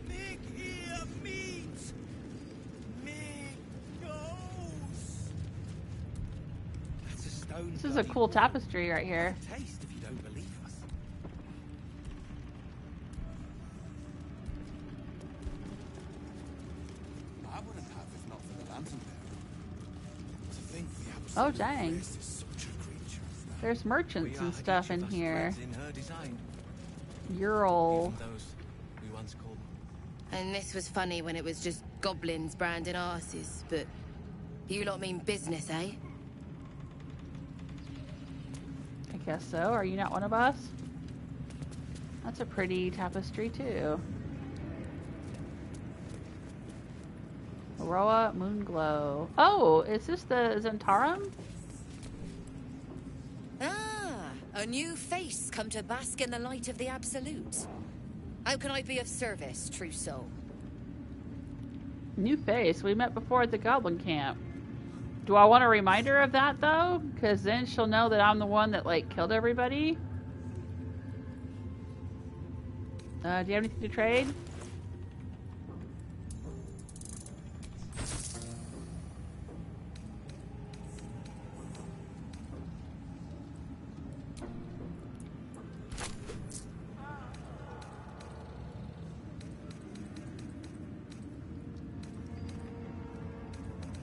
S: Mig here means Mig goes.
L: That's a stone.
A: This is a cool tapestry right here.
L: Taste if you don't believe us.
C: I wouldn't have if not for the lantern bearer. To think the
A: Oh, dang.
C: is such a creature as that.
A: There's merchants and stuff in here.
M: In her design.
A: Ural.
M: Those we once called.
U: And this was funny when it was just goblins branding arses, but you lot mean business, eh?
A: I guess so. Are you not one of us? That's a pretty tapestry, too. Aroa Moonglow. Oh, is this the Zentarum?
U: Ah, a new face come to bask in the light of the Absolute. How can I be of service, True Soul?
A: New face. We met before at the Goblin camp. Do I want a reminder of that, though? Because then she'll know that I'm the one that, like, killed everybody. Do you have anything to trade?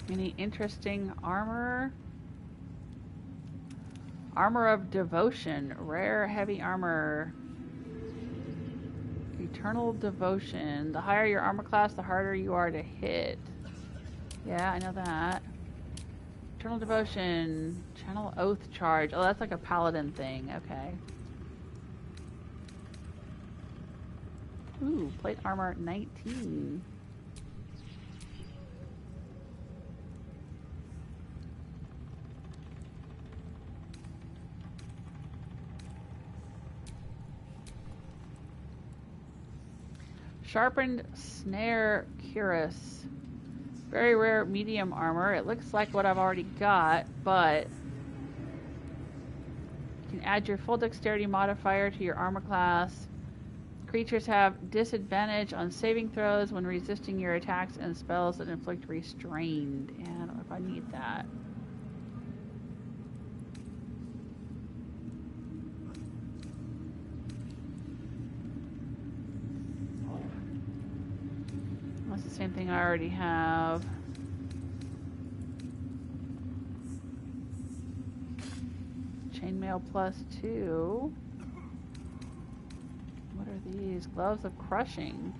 A: Any interesting armor? Armor of Devotion. Rare heavy armor. Eternal Devotion. The higher your armor class, the harder you are to hit. Yeah, I know that. Eternal Devotion. Channel Oath Charge. Oh, that's like a paladin thing. Okay. Ooh, plate armor 19. Sharpened Snare Cuirass. Very rare medium armor. It looks like what I've already got, but you can add your full dexterity modifier to your armor class. Creatures have disadvantage on saving throws when resisting your attacks and spells that inflict restrained. Yeah, I don't know if I need that. That's the same thing I already have. Chainmail +2. What are these? Gloves of Crushing.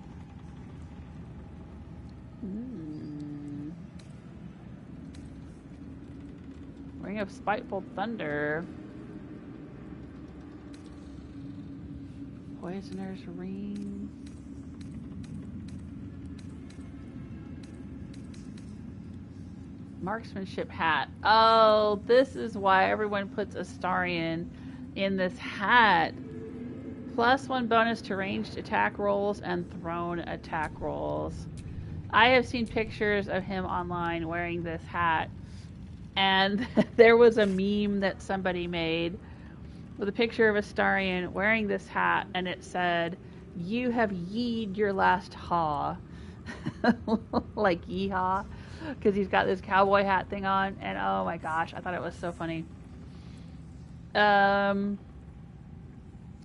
A: Ring of Spiteful Thunder. Poisoner's Ring. Marksmanship hat. Oh, this is why everyone puts Astarion in this hat. +1 bonus to ranged attack rolls and thrown attack rolls. I have seen pictures of him online wearing this hat, and there was a meme that somebody made with a picture of Astarion wearing this hat, and it said, "You have yeed your last haw." Like yeehaw. Because he's got this cowboy hat thing on, and oh my gosh, I thought it was so funny.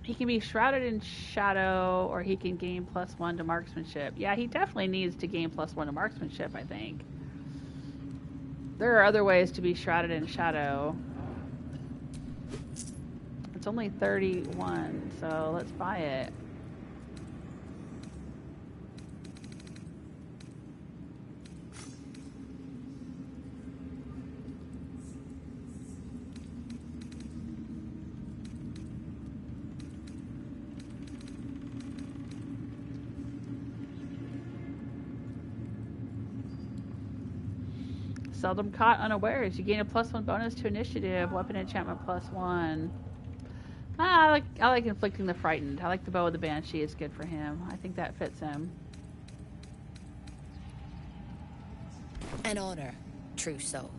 A: He can be shrouded in shadow, or he can gain +1 to marksmanship. Yeah, he definitely needs to gain +1 to marksmanship, I think. There are other ways to be shrouded in shadow. It's only 31, so let's buy it. Seldom caught unawares. You gain a +1 bonus to initiative. Weapon enchantment +1. I like inflicting the frightened. I like the bow of the banshee. It's good for him. I think that fits him.
U: An honor, true soul.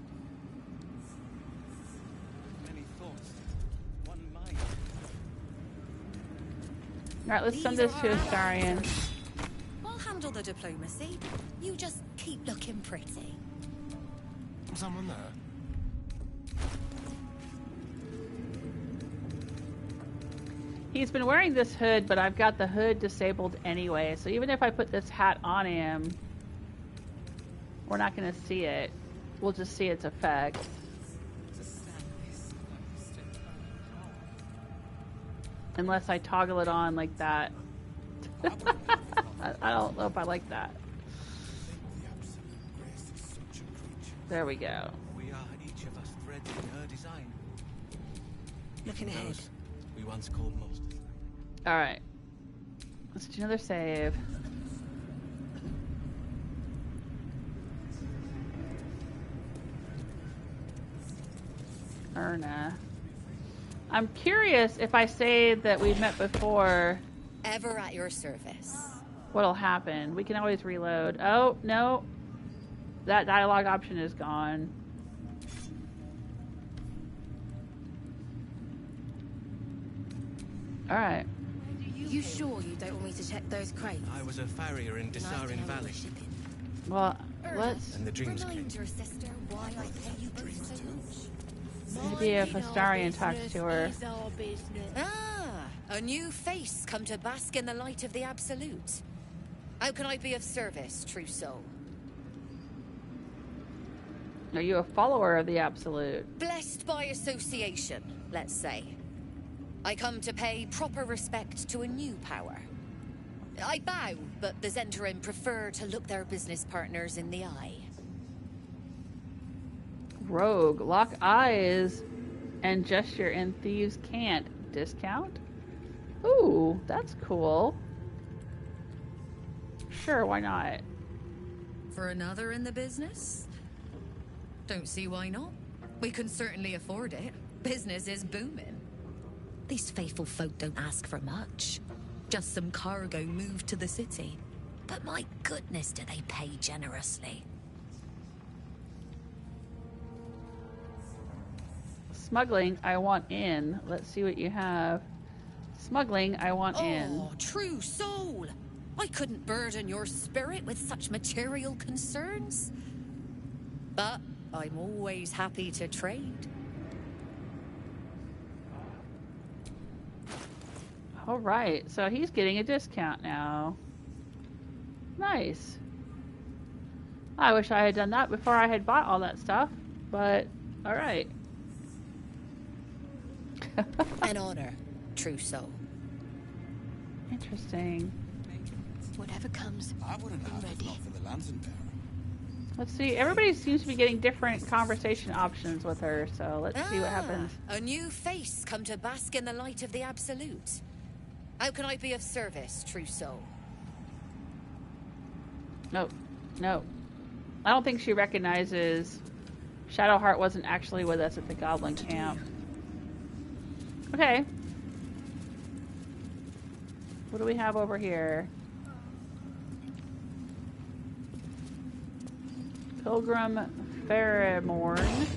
L: Many thoughts, one mind.
A: Alright, let's send this to Astarion.
U: I'll handle the diplomacy. You just keep looking pretty.
H: Someone there?
A: He's been wearing this hood, but I've got the hood disabled anyway, so even if I put this hat on him, we're not going to see it. We'll just see its effects. Unless I toggle it on like that. I don't know if I like that. There we go.
M: We are each of us threads in her design.
E: Looking ahead.
M: We once called most.
A: Alright. Let's do another save. Erna. I'm curious if I say that we've met before.
U: Ever at your service.
A: What'll happen? We can always reload. Oh, no. That dialogue option is gone. Alright.
I: You sure you don't want me to check those crates?
M: I was a farrier in Desarin Valley.
A: Well, let's...
M: And the dreams came.
I: Remind your sister why I pay you dreams so much.
A: Maybe if Astarion talks to her.
U: Ah, a new face come to bask in the light of the Absolute. How can I be of service, true soul?
A: Are you a follower of the Absolute?
U: Blessed by association, let's say. I come to pay proper respect to a new power. I bow, but the Zentarim prefer to look their business partners in the eye.
A: Rogue. Lock eyes and gesture and thieves can't. Discount? Ooh, that's cool. Sure, why not?
U: For another in the business? Don't see why not. We can certainly afford it. Business is booming. These faithful folk don't ask for much. Just some cargo moved to the city. But my goodness, do they pay generously.
A: Smuggling, I want in. Let's see what you have. Smuggling, I want in.
U: Oh, true soul! I couldn't burden your spirit with such material concerns. But I'm always happy to trade.
A: All right, so he's getting a discount now. Nice. I wish I had done that before I had bought all that stuff, but all right.
U: An honor, true soul.
A: Interesting.
I: Whatever comes,
L: I wouldn't have it not for the lantern bearer.
A: Let's see. Everybody seems to be getting different conversation options with her, so let's see what happens.
U: A new face come to bask in the light of the Absolute. How can I be of service, true soul?
A: Nope. No. I don't think she recognizes Shadowheart wasn't actually with us at the Goblin camp. Okay. What do we have over here? Pilgrim Pheromorn.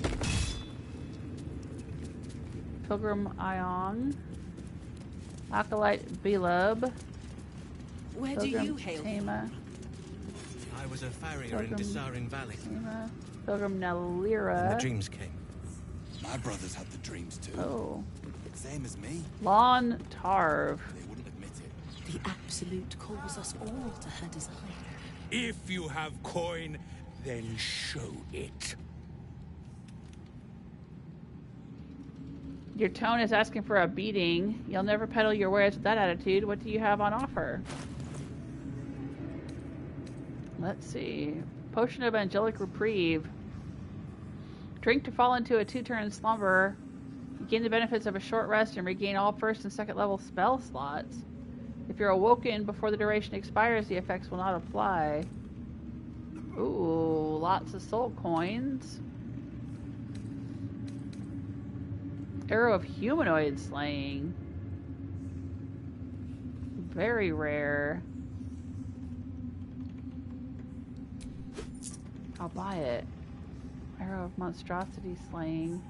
A: Pilgrim Ion. Acolyte Belub.
E: Where do you hail
A: Tama.
M: I was a farrier in Desarin Valley.
A: Tama. Pilgrim Nalira.
M: And the dreams came.
L: My brothers had the dreams too.
A: Oh.
L: Same as me.
A: Lon Tarv.
L: They wouldn't admit it.
E: The Absolute calls us all to her design.
G: If you have coin, then show it.
A: Your tone is asking for a beating. You'll never peddle your wares with that attitude. What do you have on offer? Let's see. Potion of Angelic Reprieve. Drink to fall into a 2-turn slumber. You gain the benefits of a short rest and regain all first and second level spell slots. If you're awoken before the duration expires, the effects will not apply. Ooh, lots of soul coins. Arrow of humanoid slaying. Very rare. I'll buy it. Arrow of monstrosity slaying.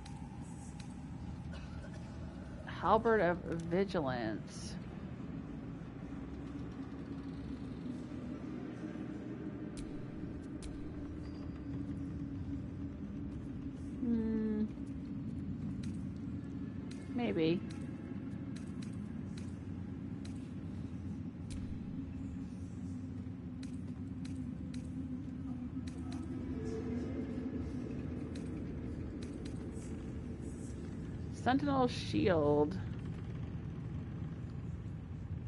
A: Halberd of vigilance. Maybe. Sentinel Shield.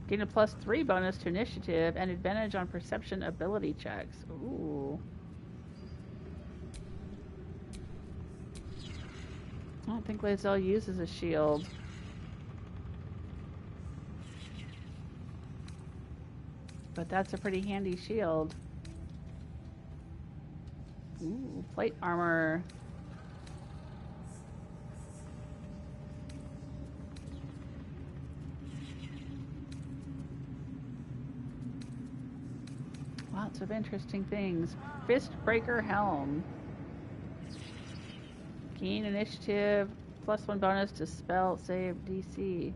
A: Gain a +3 bonus to initiative and advantage on perception ability checks. Ooh. I don't think Linsella uses a shield. But that's a pretty handy shield. Ooh, plate armor. Lots of interesting things. Fistbreaker helm. Gain initiative, +1 bonus to spell save DC.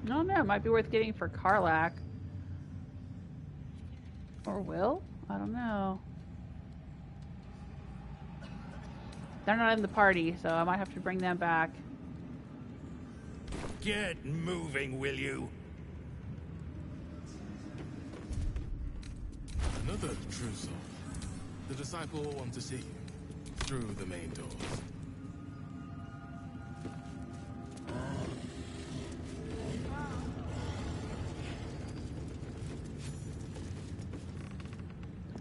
A: I don't know, it might be worth getting for Karlach. Or Will? I don't know. They're not in the party, so I might have to bring them back.
G: Get moving, will you?
H: Another true soul. The disciple will want to see you through the main doors.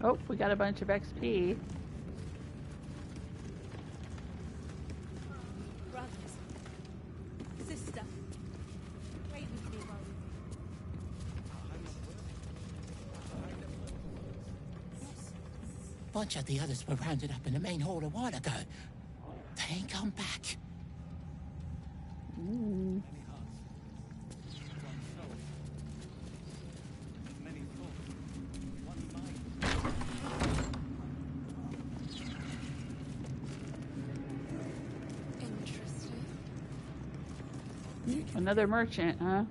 A: Oh, we got a bunch of XP.
D: Brothers, sister, wait with me, brother.
O: A bunch of the others were rounded up in the main hall a while ago. They ain't come back.
A: Ooh. Another merchant, huh?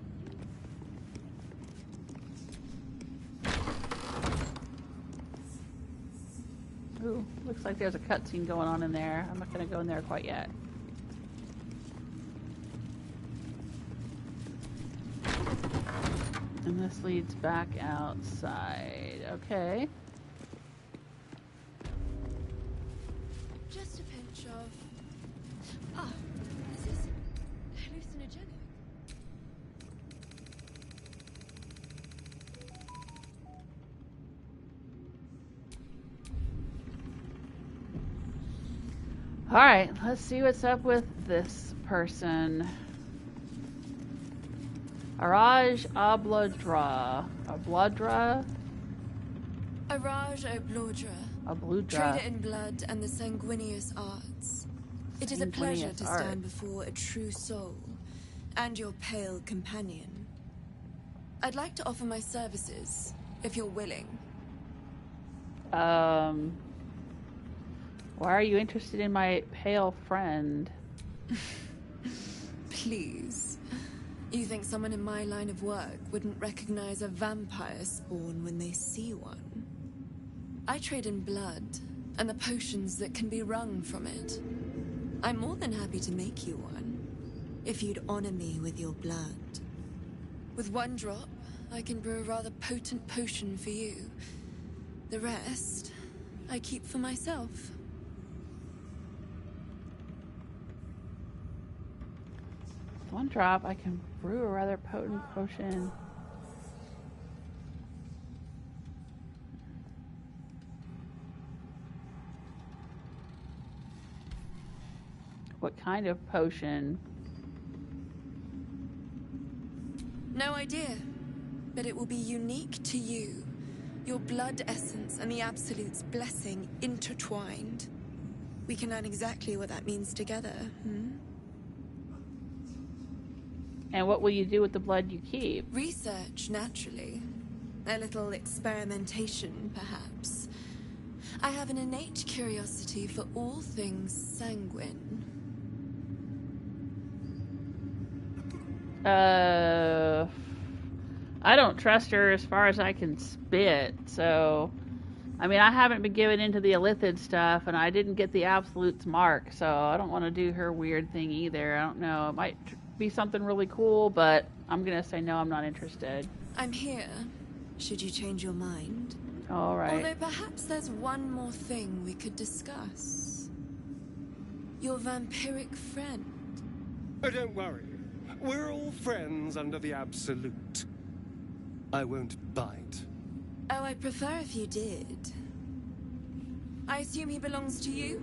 A: Ooh, looks like there's a cutscene going on in there. I'm not gonna go in there quite yet. And this leads back outside. Okay.
V: Just a pinch of... Ah, this is hallucinogenic.
A: Alright, let's see what's up with this person. Araj Oblodra. Oblodra?
V: Araj Oblodra.
A: Oblodra.
V: Trader in blood and the sanguineous arts. It is a pleasure to stand before a true soul and your pale companion. I'd like to offer my services, if you're willing.
A: Why are you interested in my pale friend?
V: Please. You think someone in my line of work wouldn't recognize a vampire spawn when they see one? I trade in blood, and the potions that can be wrung from it. I'm more than happy to make you one, if you'd honor me with your blood. With one drop, I can brew a rather potent potion for you. The rest, I keep for myself.
A: One drop, I can brew a rather potent potion. What kind of potion?
V: No idea, but it will be unique to you. Your blood essence and the Absolute's blessing intertwined. We can learn exactly what that means together,
A: And what will you do with the blood you keep?
V: Research, naturally. A little experimentation, perhaps. I have an innate curiosity for all things sanguine.
A: I don't trust her as far as I can spit, so... I mean, I haven't been given into the Illithid stuff, and I didn't get the Absolute's mark, so I don't want to do her weird thing either. I don't know. It might be something really cool, but I'm gonna say no, I'm not interested.
V: I'm here, should you change your mind.
A: All right.
V: Although perhaps there's one more thing we could discuss. Your vampiric friend.
K: Oh, don't worry. We're all friends under the Absolute. I won't bite.
V: Oh, I'd prefer if you did. I assume he belongs to you?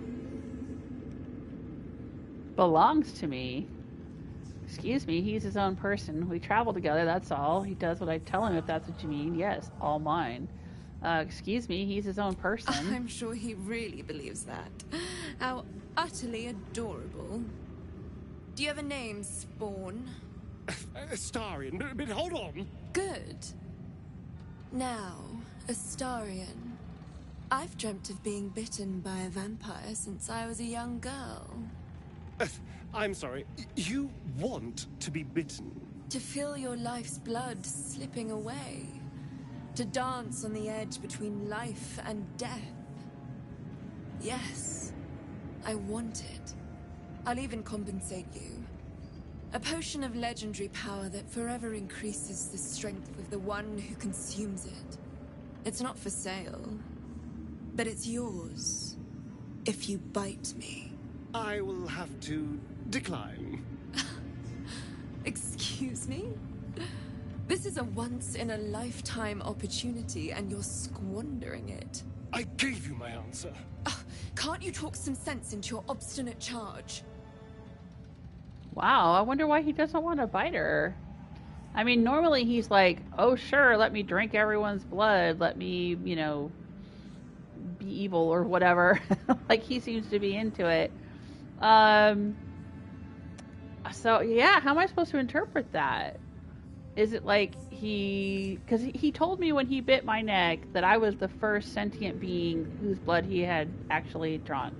A: Belongs to me? Excuse me, he's his own person. We travel together, that's all. He does what I tell him, if that's what you mean. Yes, all mine. Excuse me, he's his own person.
V: I'm sure he really believes that. How utterly adorable. Do you have a name, Spawn?
K: Astarion, but hold on.
V: Good. Now, Astarion. I've dreamt of being bitten by a vampire since I was a young girl.
K: I'm sorry, you want to be bitten?
V: To feel your life's blood slipping away. To dance on the edge between life and death. Yes, I want it. I'll even compensate you. A potion of legendary power that forever increases the strength of the one who consumes it. It's not for sale, but it's yours if you bite me.
K: I will have to decline.
V: Excuse me? This is a once-in-a-lifetime opportunity, and you're squandering it.
K: I gave you my answer.
V: Can't you talk some sense into your obstinate charge?
A: Wow, I wonder why he doesn't want to bite her. I mean, normally he's like, oh sure, let me drink everyone's blood, let me, you know, be evil or whatever. Like, he seems to be into it. So yeah, how am I supposed to interpret that? Is it like because he told me when he bit my neck that I was the first sentient being whose blood he had actually drunk.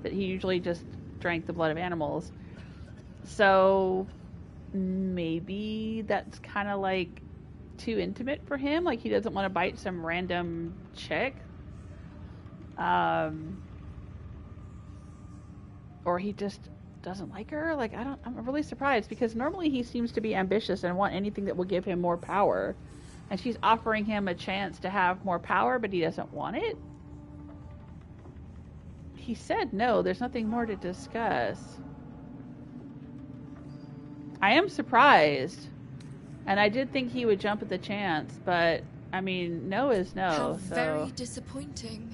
A: That he usually just drank the blood of animals. So maybe that's kind of like too intimate for him. Like, he doesn't want to bite some random chick. Or he just doesn't like her. Like, I'm really surprised, because normally he seems to be ambitious and want anything that will give him more power. And she's offering him a chance to have more power, but he doesn't want it. He said no, there's nothing more to discuss. I am surprised. And I did think he would jump at the chance, but I mean, no is no.
V: How
A: so
V: very disappointing.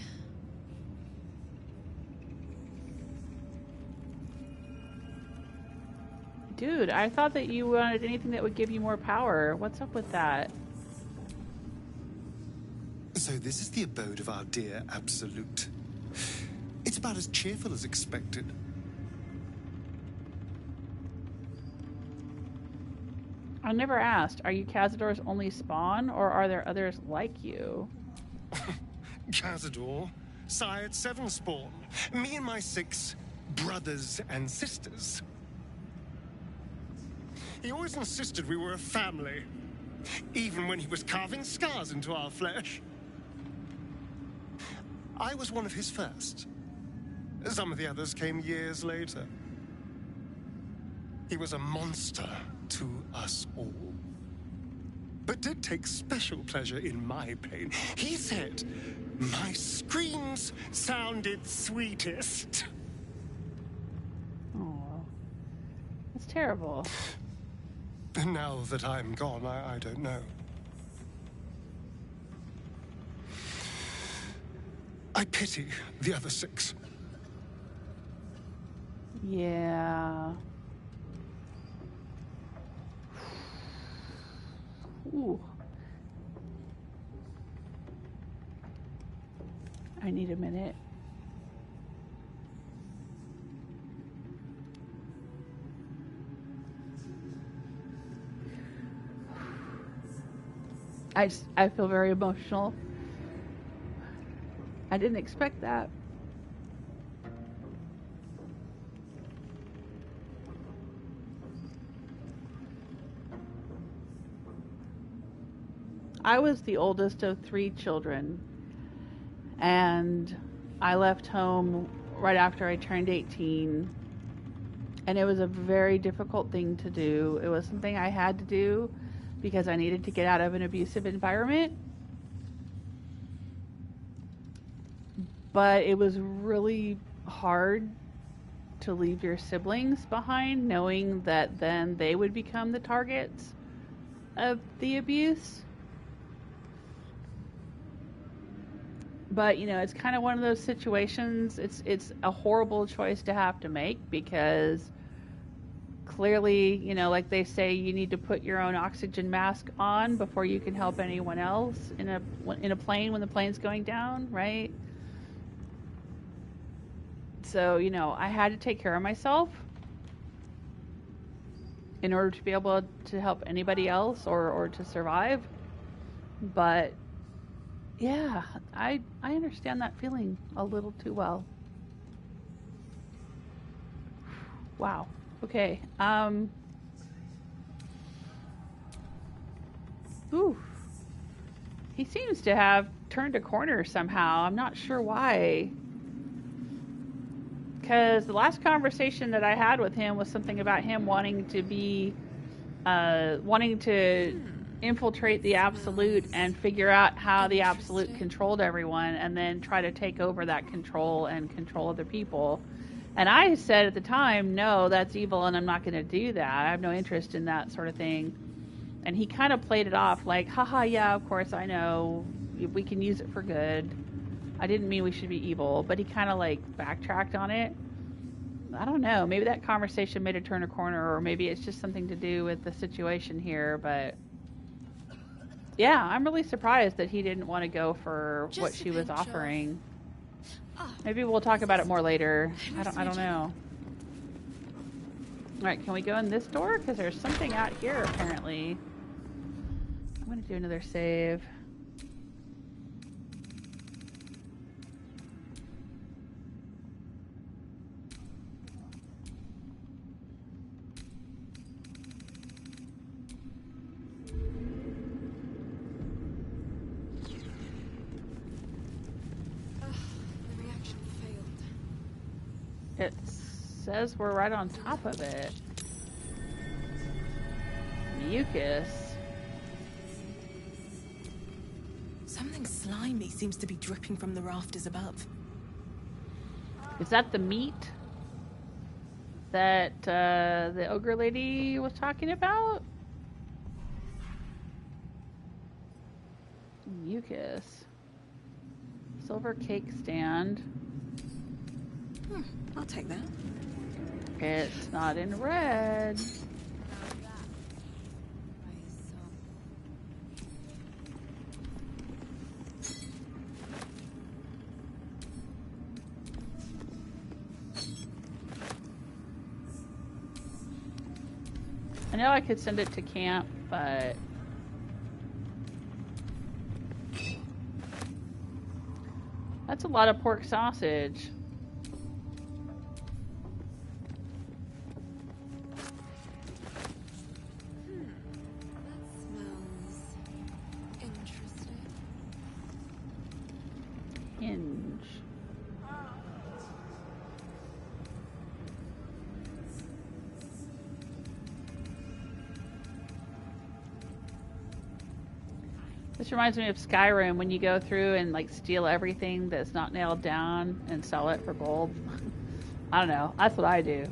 A: Dude, I thought that you wanted anything that would give you more power. What's up with that?
K: So this is the abode of our dear Absolute. It's about as cheerful as expected.
A: I never asked, are you Cazador's only spawn, or are there others like you?
K: Cazador, sired 7 spawn. Me and my 6 brothers and sisters. He always insisted we were a family, even when he was carving scars into our flesh. I was one of his first. Some of the others came years later. He was a monster to us all, but did take special pleasure in my pain. He said my screams sounded sweetest.
A: Oh, that's terrible.
K: And now that I'm gone, I don't know. I pity the other 6.
A: Yeah. Ooh. I need a minute. I feel very emotional. I didn't expect that. I was the oldest of 3 children, and I left home right after I turned 18, and it was a very difficult thing to do. It was something I had to do because I needed to get out of an abusive environment, but it was really hard to leave your siblings behind, knowing that then they would become the targets of the abuse. But, you know, it's kind of one of those situations. It's a horrible choice to have to make, because clearly, you know, like they say, you need to put your own oxygen mask on before you can help anyone else in a plane when the plane's going down, right? So, you know, I had to take care of myself in order to be able to help anybody else or to survive. But yeah, I understand that feeling a little too well. Wow. Okay. Ooh. He seems to have turned a corner somehow. I'm not sure why. Because the last conversation that I had with him was something about him wanting to infiltrate the Absolute and figure out how the Absolute controlled everyone, and then try to take over that control and control other people. And I said at the time, no, that's evil and I'm not going to do that. I have no interest in that sort of thing. And he kind of played it off like, haha, yeah, of course, I know. We can use it for good. I didn't mean we should be evil. But he kind of like backtracked on it. I don't know. Maybe that conversation made her turn a corner, or maybe it's just something to do with the situation here. But yeah, I'm really surprised that he didn't want to go for what she was offering. Maybe we'll talk about it more later. I don't know. Alright, can we go in this door? Because there's something out here, apparently. I'm going to do another save. It says we're right on top of it. Mucus.
E: Something slimy seems to be dripping from the rafters above.
A: Is that the meat that the ogre lady was talking about? Mucus. Silver cake stand.
E: I'll take that.
A: It's not in red. I know I could send it to camp, but that's a lot of pork sausage. Hinge. This reminds me of Skyrim, when you go through and like steal everything that's not nailed down and sell it for gold. I don't know. That's what I do.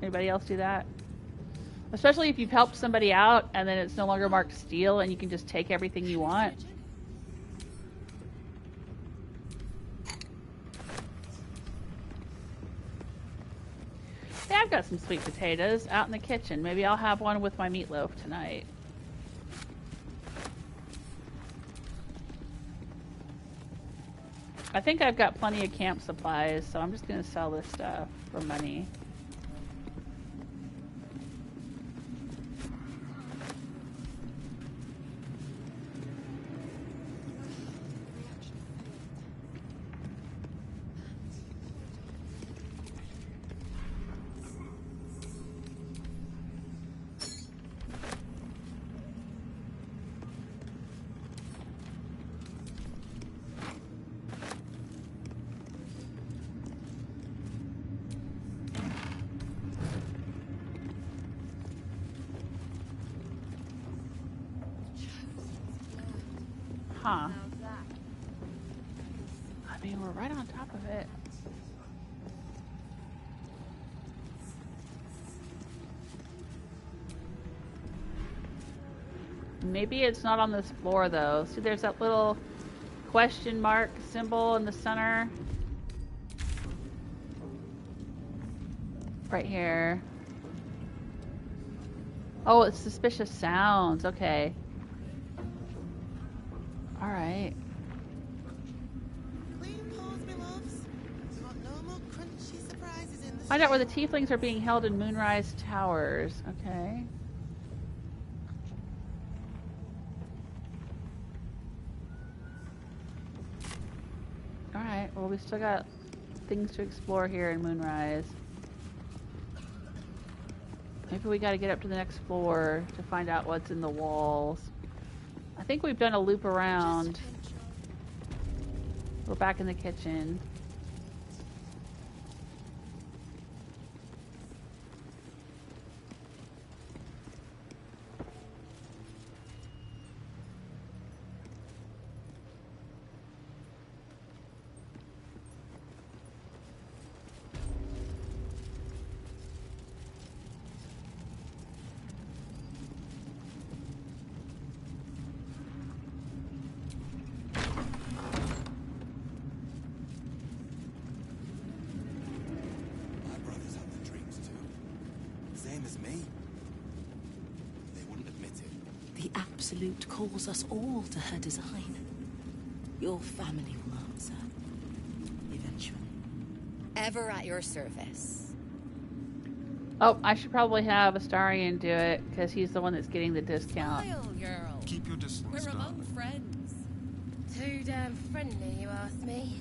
A: Anybody else do that? Especially if you've helped somebody out and then it's no longer marked steal and you can just take everything you want. I've got some sweet potatoes out in the kitchen. Maybe I'll have one with my meatloaf tonight. I think I've got plenty of camp supplies, so I'm just going to sell this stuff for money. Huh. I mean, we're right on top of it. Maybe it's not on this floor, though. See, there's that little question mark symbol in the center. Right here. Oh, it's suspicious sounds. Okay. Alright. Find out where the Tieflings are being held in Moonrise Towers. Okay. Alright, well we still got things to explore here in Moonrise. Maybe we gotta get up to the next floor to find out what's in the walls. I think we've done a loop around. We're back in the kitchen.
R: Absolute calls us all to her design. Your family will answer. Eventually.
U: Ever at your service.
A: Oh, I should probably have Astarion do it, because he's the one that's getting the discount.
U: Smile, girl.
H: Keep your distance.
U: We're among friends.
D: Too damn friendly, you ask me.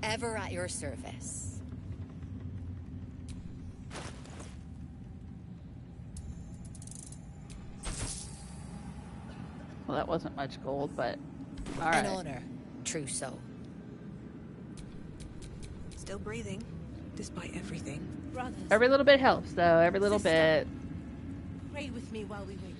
U: Ever at your service.
A: Well, that wasn't much gold, but alright.
U: An honor, true soul.
E: Still breathing, despite everything.
D: Brothers,
A: Every little bit helps, though. Every little bit.
D: pray with me while we wait.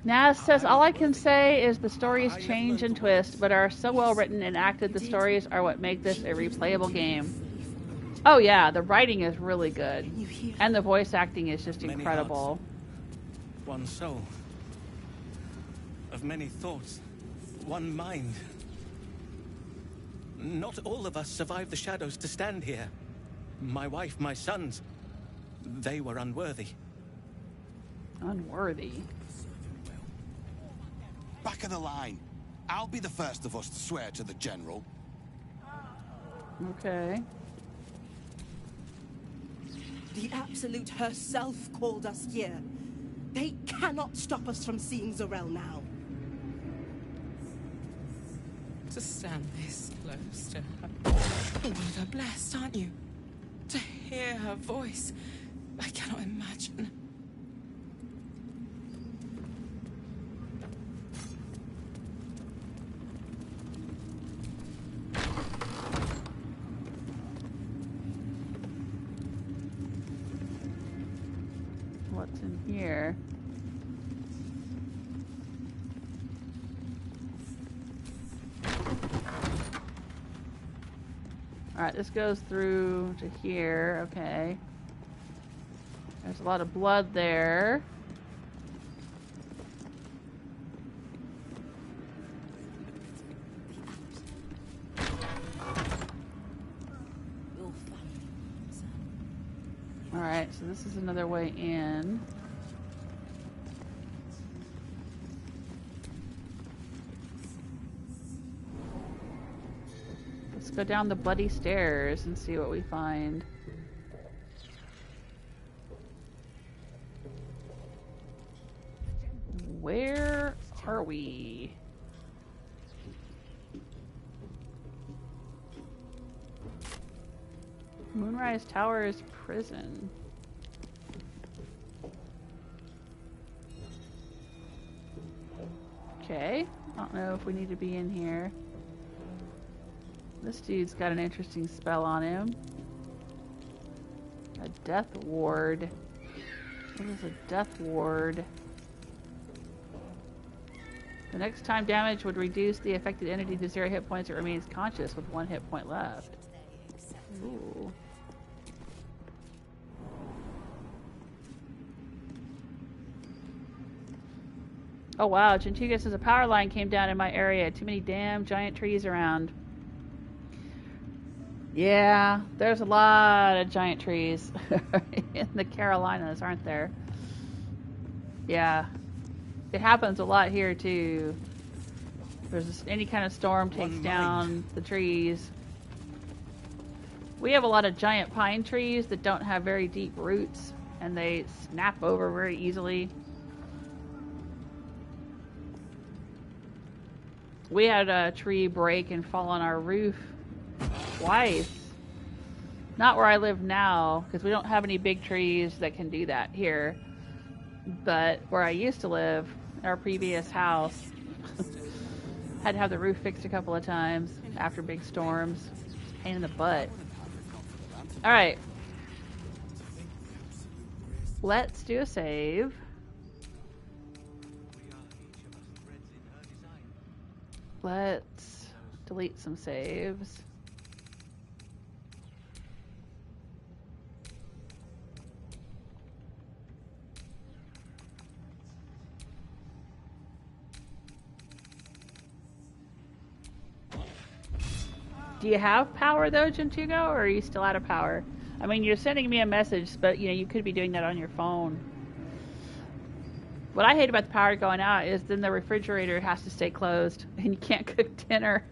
A: Naz says, all I can say is the stories change and twist, but are so well written and acted. The stories are what make this a replayable game. Oh yeah, the writing is really good. And the voice acting is just incredible.
T: One soul. Of many thoughts, one mind. Not all of us survived the shadows to stand here. My wife, my sons, they were unworthy.
A: Unworthy?
N: Back of the line. I'll be the first of us to swear to the General.
A: Okay.
P: The Absolute herself called us here. They cannot stop us from seeing Zorel now.
E: To stand this close to her. What a blessed, aren't you? To hear her voice. I cannot imagine.
A: What's in here? Alright, this goes through to here. Okay. There's a lot of blood there. Alright. Alright, so this is another way in. Let's go down the bloody stairs and see what we find. Where are we? Moonrise Towers Prison. Okay, I don't know if we need to be in here. This dude's got an interesting spell on him. A death ward. What is a death ward? The next time damage would reduce the affected entity to 0 hit points. It remains conscious with 1 hit point left. Ooh. Oh wow, Gentuga says a power line came down in my area. Too many damn giant trees around. Yeah, there's a lot of giant trees in the Carolinas, aren't there? Yeah. It happens a lot here too. There's any kind of storm takes down the trees. We have a lot of giant pine trees that don't have very deep roots and they snap over very easily. We had a tree break and fall on our roof twice. Not where I live now, because we don't have any big trees that can do that here. But where I used to live, our previous house, had to have the roof fixed a couple of times after big storms. Pain in the butt. Alright. Let's do a save. Let's delete some saves. Do you have power though, Gentuga, or are you still out of power? I mean, you're sending me a message, but you know, you could be doing that on your phone. What I hate about the power going out is then the refrigerator has to stay closed and you can't cook dinner.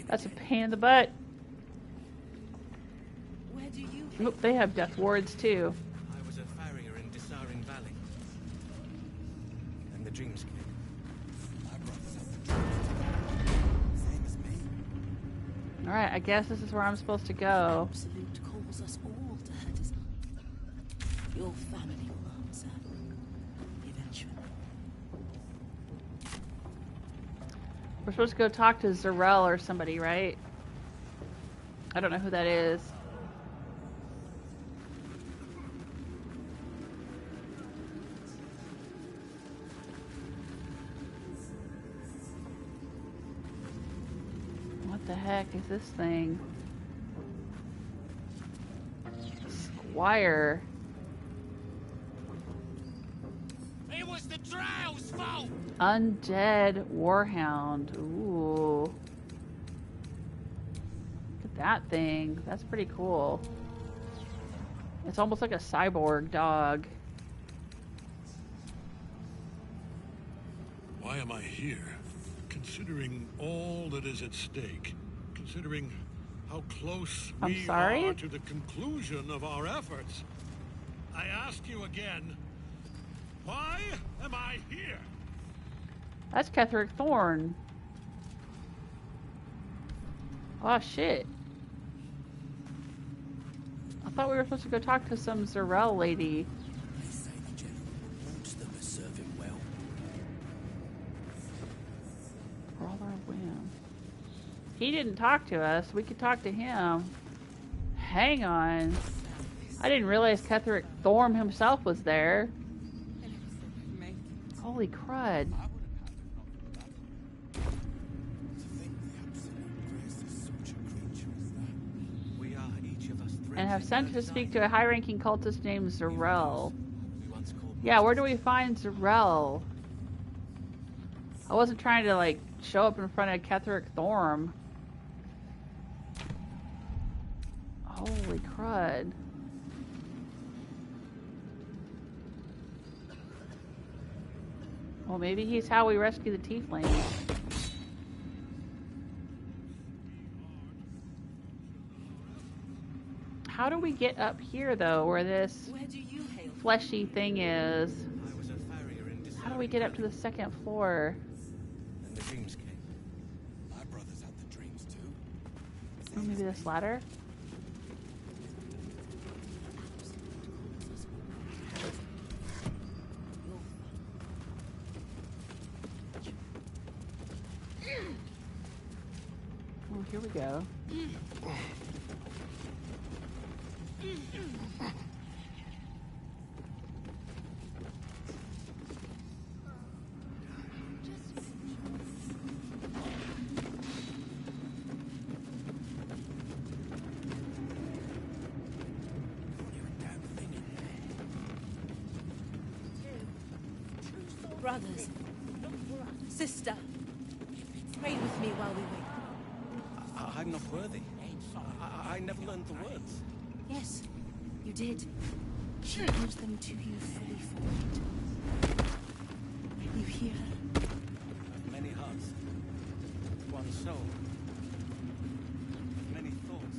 A: That's a pain in the butt. Oh, they have death wards too.
M: I was a farrier in Desaring Valley. And the dreams came. My brothers have the dreams. Same as me.
A: Alright, I guess this is where I'm supposed to go.
F: Absolute calls us all to her design. Your family will answer. Eventually.
A: We're supposed to go talk to Zarel or somebody, right? I don't know who that is. What the heck is this thing? Squire.
S: It was the Drow's fault!
A: Undead Warhound. Ooh. Look at that thing. That's pretty cool. It's almost like a cyborg dog.
C: Why am I here? Considering all that is at stake, considering how close we are to the conclusion of our efforts, I ask you again, why am I here?
A: That's Ketheric Thorm. Oh shit. I thought we were supposed to go talk to some Zarel lady.
T: They say the general wants them to serve him well.
A: For all our whim. He didn't talk to us. We could talk to him. Hang on. I didn't realize Ketheric Thorm himself was there. Holy crud. And have sent to speak to a high-ranking cultist named Zarel. Yeah, where do we find Zarel? I wasn't trying to, like, show up in front of Ketheric Thorm. Holy crud. Well, maybe he's how we rescue the Tieflings. How do we get up here, though, where this fleshy thing is? How do we get up to the second floor?
N: And the dreams came. My brothers had the dreams too.
A: Oh, maybe this ladder? Oh, here we go.
P: Brothers, sister, pray with me while we wait.
T: I'm not worthy. I never learned the words.
I: Yes, you did. She gives them to you fully formed. You hear her?
T: Many hearts, one soul, many thoughts,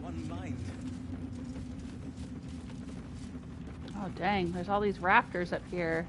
T: one mind.
A: Oh, dang. There's all these rafters up here.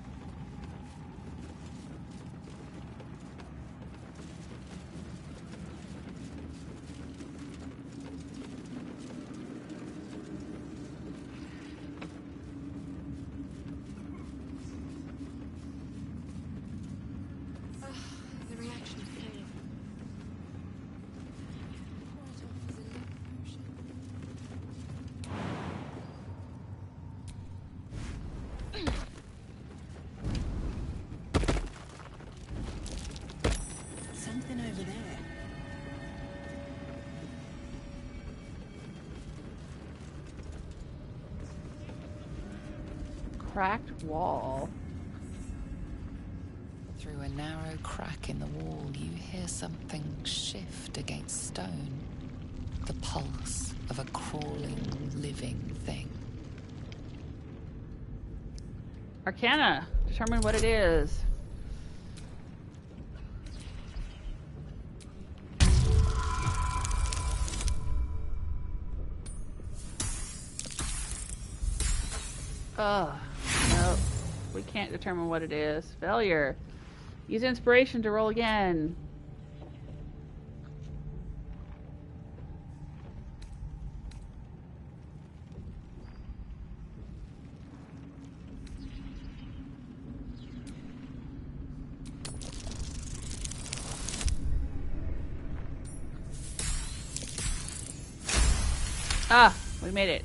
A: Cracked wall.
B: Through a narrow crack in the wall, you hear something shift against stone. The pulse of a crawling, living thing.
A: Arcana. Determine what it is. Ugh. Nope. We can't determine what it is. Failure. Use inspiration to roll again. Ah, we made it.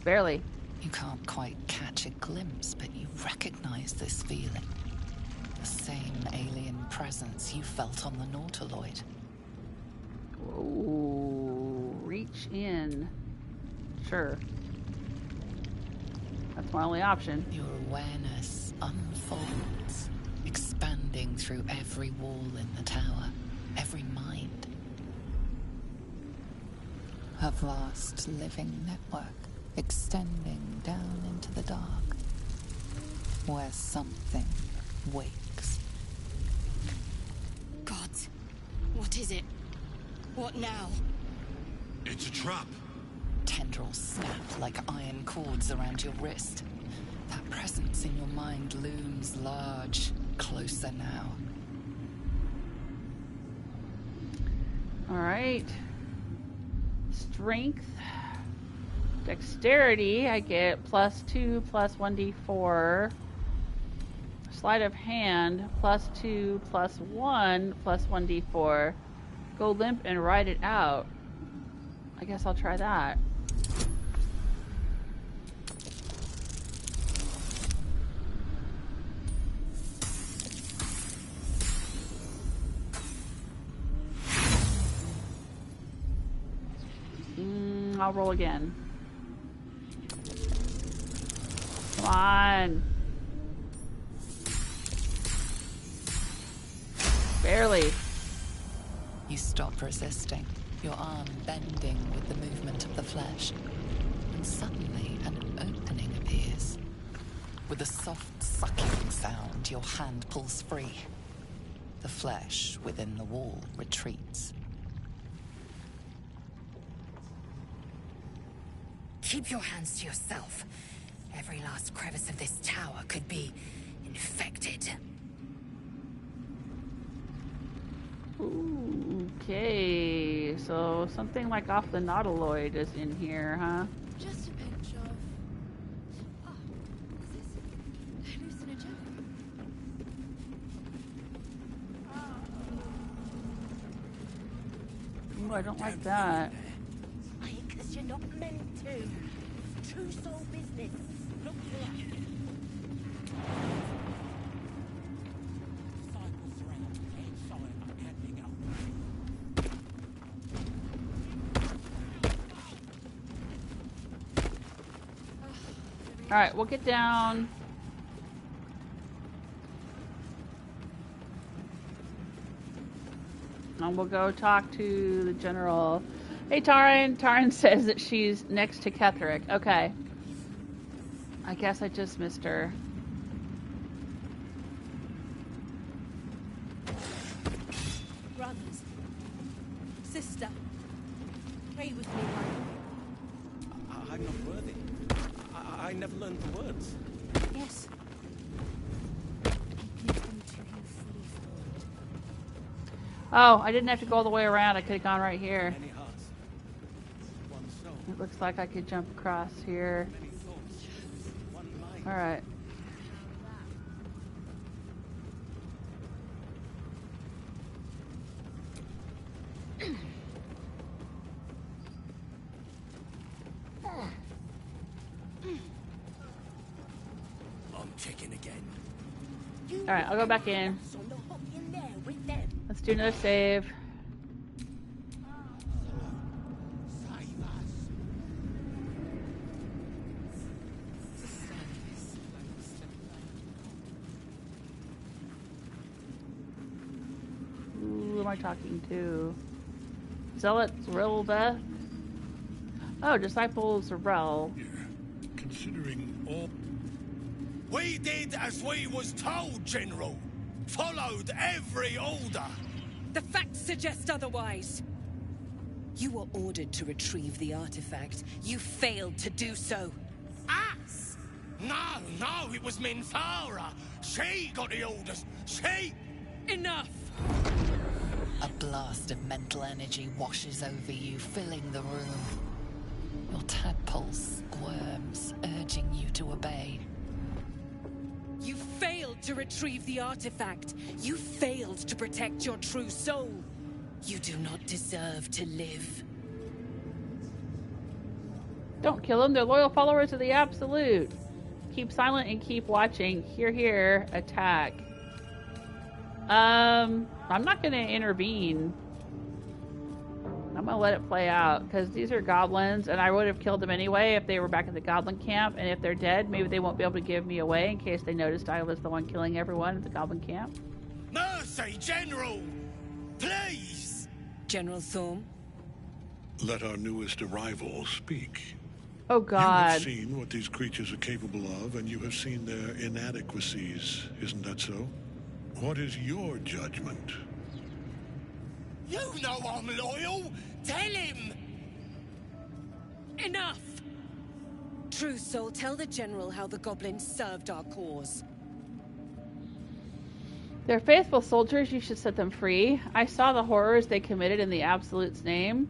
A: Barely.
B: You can't quite catch a glimpse, but you recognize this feeling. The same alien presence you felt on the Nautiloid.
A: Whoa. Reach in. Sure. That's my only option.
B: Your awareness unfolds, expanding through every wall in the tower, every mind. A vast living network extending down into the dark, where something wakes.
J: God, what is it? What now?
C: It's a trap.
B: Tendrils snap like iron cords around your wrist. That presence in your mind looms large, closer now.
A: All right. Strength. Dexterity, I get +2 + 1d4. Sleight of hand, +2 + 1 + 1d4. Go limp and ride it out. I guess I'll try that. I'll roll again. Come on. Barely.
B: You stop resisting, your arm bending with the movement of the flesh. And suddenly an opening appears. With a soft sucking sound, your hand pulls free. The flesh within the wall retreats.
I: Keep your hands to yourself. Every last crevice of this tower could be infected.
A: Ooh, okay, so something like off the nautiloid is in here, huh?
V: Just a pinch of... Oh, is this hallucinogen?
A: Ooh, I don't like that.
R: Because you're not meant to. True soul business. Look here.
A: Alright, we'll get down. And we'll go talk to the general. Hey, Taran. Taran says that she's next to Ketheric. Okay. I guess I just missed her.
P: Brothers. Sister. Pray with me,
L: I'm not worthy. I never learned the words.
P: Yes.
A: Oh, I didn't have to go all the way around. I could have gone right here. It looks like I could jump across here. Alright.
G: I'm checking again.
A: Alright, I'll go back in. Let's do another save. Who am I talking to? Zealot Rilda? Oh, Disciples Rel.
C: Considering all...
G: We did as we was told, General. Followed every order.
Q: The facts suggest otherwise. You were ordered to retrieve the artifact. You failed to do so.
G: Us? No, it was Minthara. She got the orders. She...
Q: Enough!
B: A blast of mental energy washes over you, filling the room. Your tadpole squirms, urging you to obey.
Q: You failed to retrieve the artifact. You failed to protect your true soul. You do not deserve to live.
A: Don't kill them. They're loyal followers of the Absolute. Keep silent and keep watching. Here, attack. I'm not going to intervene. I'm going to let it play out, because these are goblins, and I would have killed them anyway if they were back at the goblin camp, and if they're dead, maybe they won't be able to give me away in case they noticed I was the one killing everyone at the goblin camp.
G: Mercy, General! Please!
Q: General Thorm?
C: Let our newest arrival speak.
A: Oh, God.
C: You have seen what these creatures are capable of, and you have seen their inadequacies. Isn't that so? What is your judgment?
G: You know I'm loyal! Tell him!
Q: Enough! True soul, tell the General how the Goblins served our cause.
A: They're faithful soldiers. You should set them free. I saw the horrors they committed in the Absolute's name.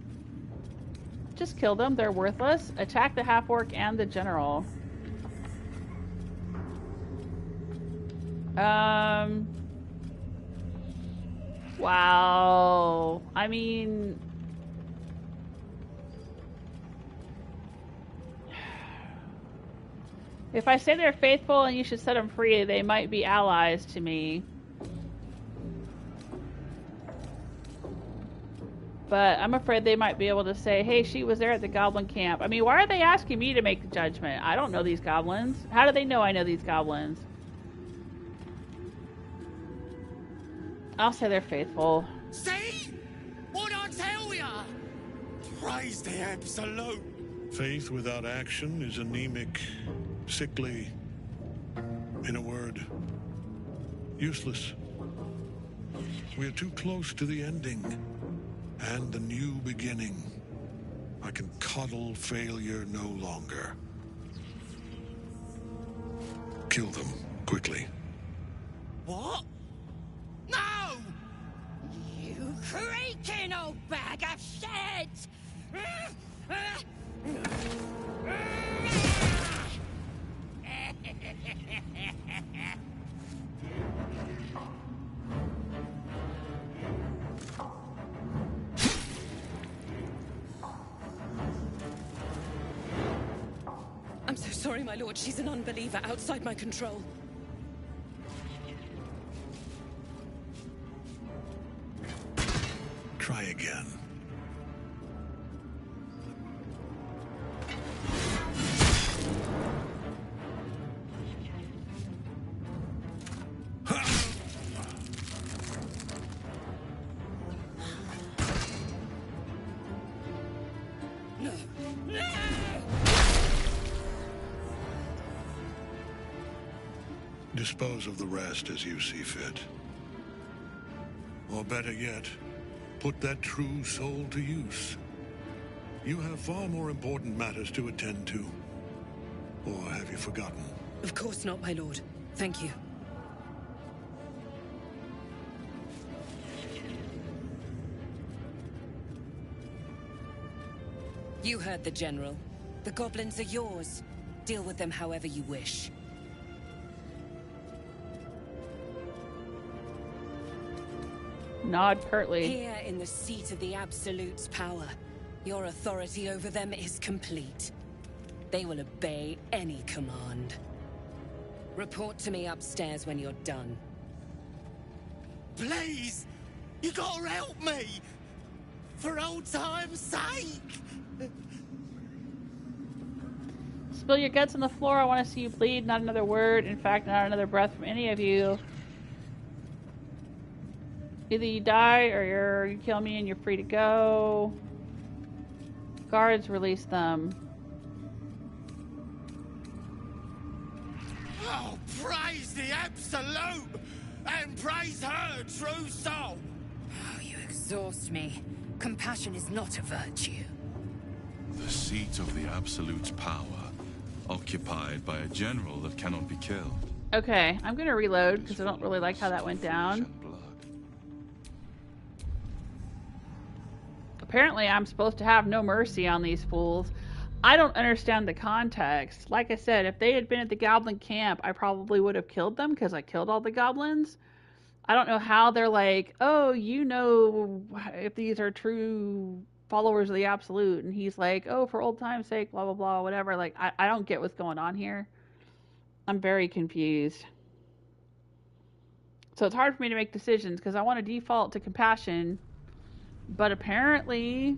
A: Just kill them. They're worthless. Attack the half-orc and the general. Wow. I mean... if I say they're faithful and you should set them free, they might be allies to me. But I'm afraid they might be able to say, hey, she was there at the goblin camp. I mean, why are they asking me to make the judgment? I don't know these goblins. How do they know I know these goblins? I'll say they're faithful.
G: See? What I tell ya? Praise the Absolute.
C: Faith without action is anemic, sickly, In a word, useless. We are too close to the ending and the new beginning. I can coddle failure no longer. Kill them, quickly.
G: What? No! You creaking old bag of shit!
Q: I'm so sorry, my lord. She's an unbeliever outside my control.
C: Try again. Dispose of the rest as you see fit. Or better yet, put that true soul to use. You have far more important matters to attend to. Or have you forgotten?
Q: Of course not, my lord. Thank you. You heard the General. The goblins are yours. Deal with them however you wish.
A: Nod curtly.
Q: Here in the seat of the Absolute's power, your authority over them is complete. They will obey any command. Report to me upstairs when you're done.
G: Please! You gotta help me! For old time's sake!
A: Spill your guts on the floor. I want to see you bleed. Not another word. In fact, not another breath from any of you. Either you die or you kill me and you're free to go. Guards, release them.
G: Oh, praise the Absolute! And praise her true soul!
U: Oh, you exhaust me. Compassion is not a virtue.
K: The seat of the Absolute's power, occupied by a general that cannot be killed.
A: Okay, I'm gonna reload because I don't really like how that went down. Apparently I'm supposed to have no mercy on these fools. I don't understand the context. Like I said, if they had been at the goblin camp, I probably would have killed them because I killed all the goblins. I don't know how they're like, oh, you know if these are true followers of the Absolute. And he's like, oh, for old time's sake, blah, blah, blah, whatever. Like, I don't get what's going on here. I'm very confused. So it's hard for me to make decisions because I want to default to compassion. But apparently,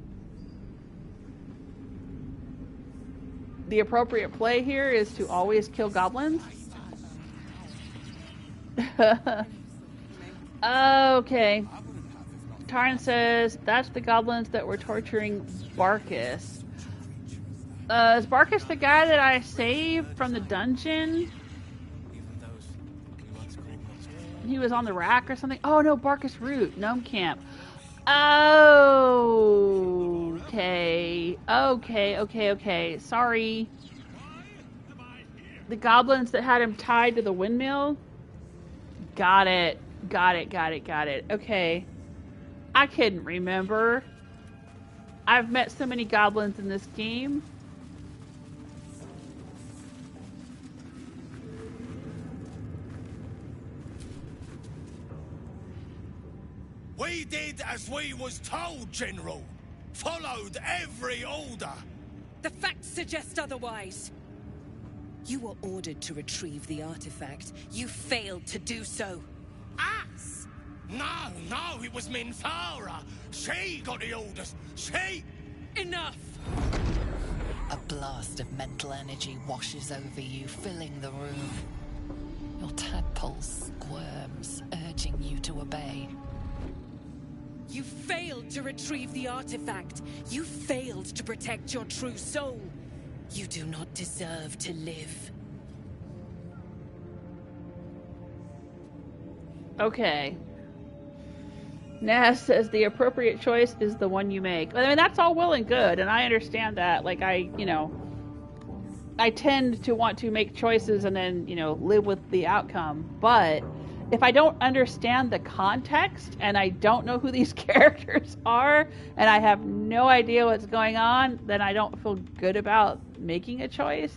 A: the appropriate play here is to always kill goblins. Okay. Tarn says, that's the goblins that were torturing Barcus. Is Barcus the guy that I saved from the dungeon? He was on the rack or something? Oh no, Barcus Root, Gnome Camp. Okay. Okay. Sorry. The goblins that had him tied to the windmill? Got it. Okay. I couldn't remember. I've met so many goblins in this game.
G: We did as we was told, General. Followed every order.
Q: The facts suggest otherwise. You were ordered to retrieve the artifact. You failed to do so.
G: Us? No, it was Minthara. She got the orders. She...
Q: Enough!
B: A blast of mental energy washes over you, filling the room. Your tadpole squirms, urging you to obey.
Q: You failed to retrieve the artifact. You failed to protect your true soul. You do not deserve to live.
A: Okay. Naz says the appropriate choice is the one you make. I mean, that's all well and good, and I understand that. Like, I tend to want to make choices and then, live with the outcome. But if I don't understand the context and I don't know who these characters are and I have no idea what's going on, then I don't feel good about making a choice.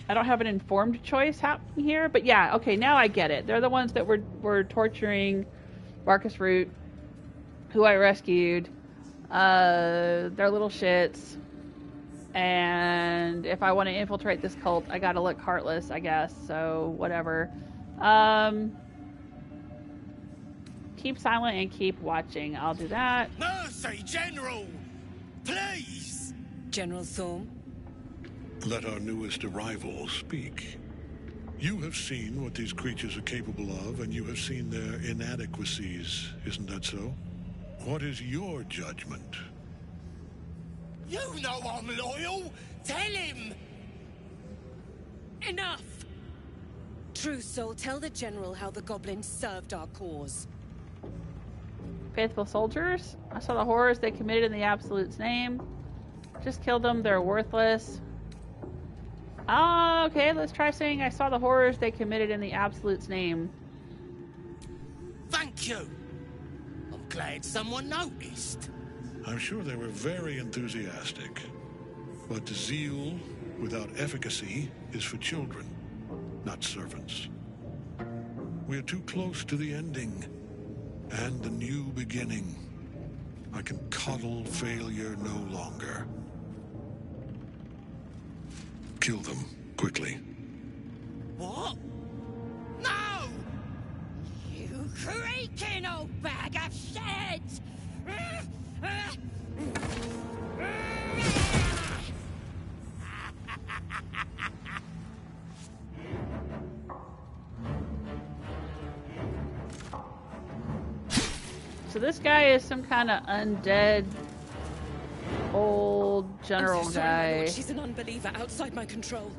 A: I don't have an informed choice happening here, but yeah, okay, now I get it. They're the ones that were torturing Barcus Root, who I rescued. They're little shits. And if I want to infiltrate this cult, I gotta look heartless, I guess. So, whatever. Keep silent and keep watching. I'll do that.
G: Mercy, General! Please!
Q: General Thorm?
C: Let our newest arrival speak. You have seen what these creatures are capable of, and you have seen their inadequacies. Isn't that so? What is your judgment?
G: You know I'm loyal! Tell him!
Q: Enough! True Soul, tell the General how the Goblins served our cause.
A: Faithful soldiers? I saw the horrors they committed in the Absolute's name. Just killed them, they're worthless. Okay, let's try saying I saw the horrors they committed in the Absolute's name.
G: Thank you! I'm glad someone noticed.
C: I'm sure they were very enthusiastic. But zeal without efficacy is for children, not servants. We are too close to the ending and the new beginning. I can coddle failure no longer. Kill them, quickly.
G: What? No! You creaking old bag of shit!
A: So this guy is some kind of undead old general
Q: I'm so sorry,
A: guy.
Q: my lord. She's an unbeliever outside my control.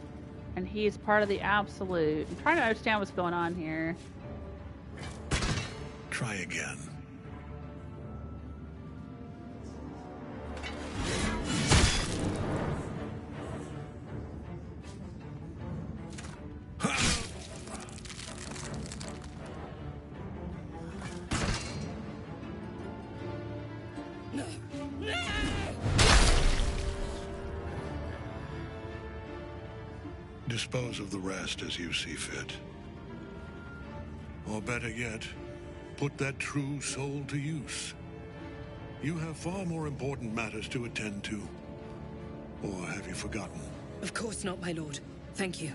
A: And he's part of the Absolute. I'm trying to understand what's going on here.
C: Try again. Dispose of the rest as you see fit. Or better yet, put that true soul to use. You have far more important matters to attend to. Or have you forgotten?
Q: Of course not, my lord. Thank you.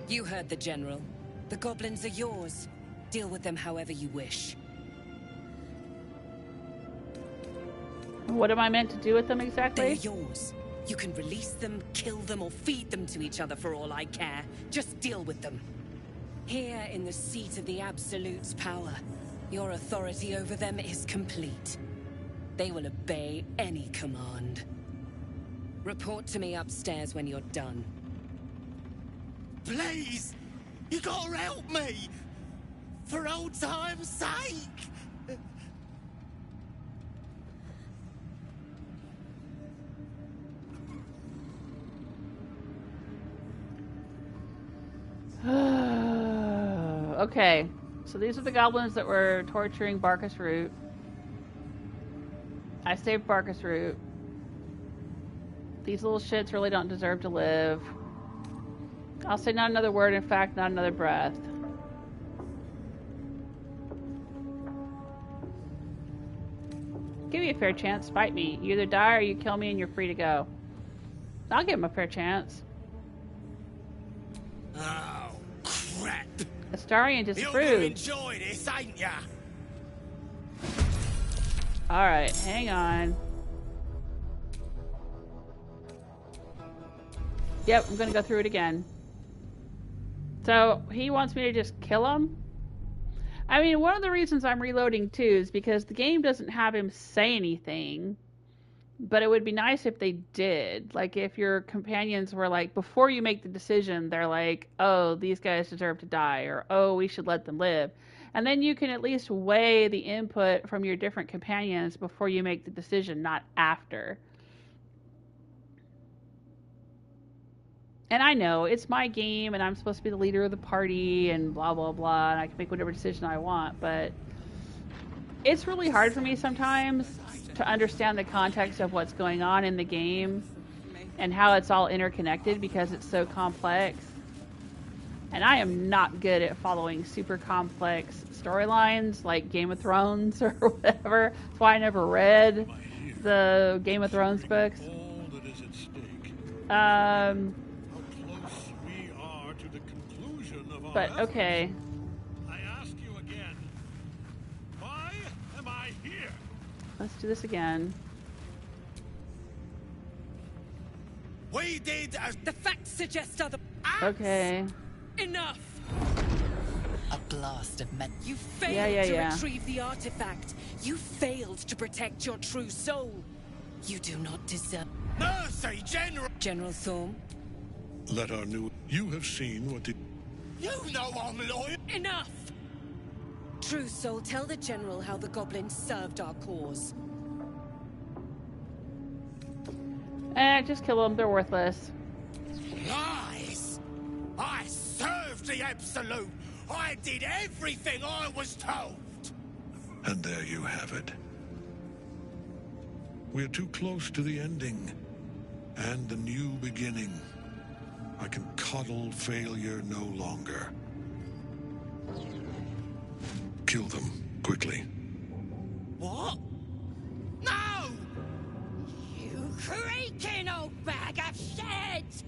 Q: You heard the General. The Goblins are yours. Deal with them however you wish.
A: What am I meant to do with them exactly?
Q: They're yours. You can release them, kill them, or feed them to each other for all I care. Just deal with them. Here in the seat of the Absolute's power, your authority over them is complete. They will obey any command. Report to me upstairs when you're done.
G: Please! You gotta help me! For old time's sake!
A: Okay, so these are the goblins that were torturing Barcus Root. I saved Barcus Root. These little shits really don't deserve to live. I'll say not another word, in fact, not another breath. Give me a fair chance, fight me. You either die or you kill me and you're free to go. I'll give him a fair chance.
G: Oh, crap!
A: Astarion
G: You're
A: disapproved.
G: gonna enjoy this, ain't ya?
A: Alright, hang on. Yep, I'm gonna go through it again. So, he wants me to just kill him? I mean, one of the reasons I'm reloading too is because the game doesn't have him say anything. But it would be nice if they did. Like, if your companions were like, before you make the decision, they're like, oh, these guys deserve to die, or oh, we should let them live. And then you can at least weigh the input from your different companions before you make the decision, not after. And I know, it's my game, and I'm supposed to be the leader of the party, and blah, blah, blah, and I can make whatever decision I want, but it's really hard for me sometimes to understand the context of what's going on in the game and how it's all interconnected because it's so complex. And I am not good at following super complex storylines like Game of Thrones or whatever. That's why I never read the Game of Thrones books. But okay. Let's do this again.
G: We did as
Q: the facts suggest other.
A: Okay.
Q: Enough.
B: A blast of men.
Q: You failed to retrieve the artifact. You failed to protect your true soul. You do not deserve
G: mercy, General.
Q: General Thorm.
C: Let our new. You have seen what the.
G: You know I'm loyal.
Q: Enough. True soul, tell the General how the Goblins served our cause.
A: Just kill them. They're worthless.
G: Lies! I served the Absolute. I did everything I was told.
C: And there you have it. We're too close to the ending. And the new beginning. I can coddle failure no longer. Kill them, quickly.
G: What? No! You creaking old bag of shit!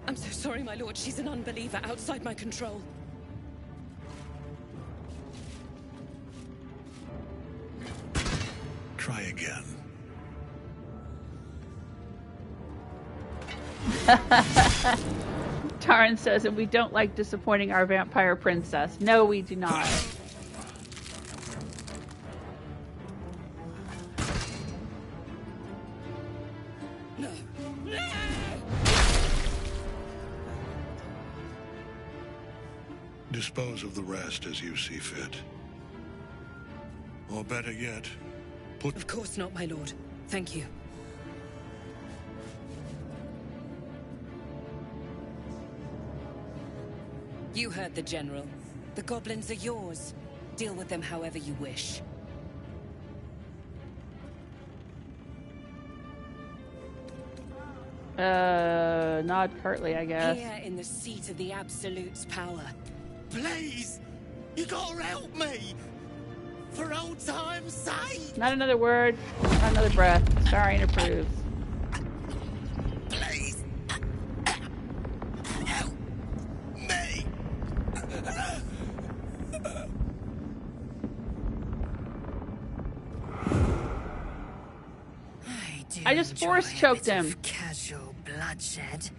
Q: I'm so sorry, my lord. She's an unbeliever outside my control.
C: Try again.
A: Taran says that we don't like disappointing our vampire princess. No, we do not.
C: Dispose of the rest as you see fit. Or better yet, put...
Q: Of course not, my lord. Thank you. You heard the General. The Goblins are yours. Deal with them however you wish.
A: Nod curtly, I guess.
Q: Here in the seat of the Absolute's power.
G: Please! You gotta help me! For old time's sake!
A: Not another word, not another breath. Astarion approves.
G: Please! Help me!
A: I just force choked him.
B: Casual bloodshed.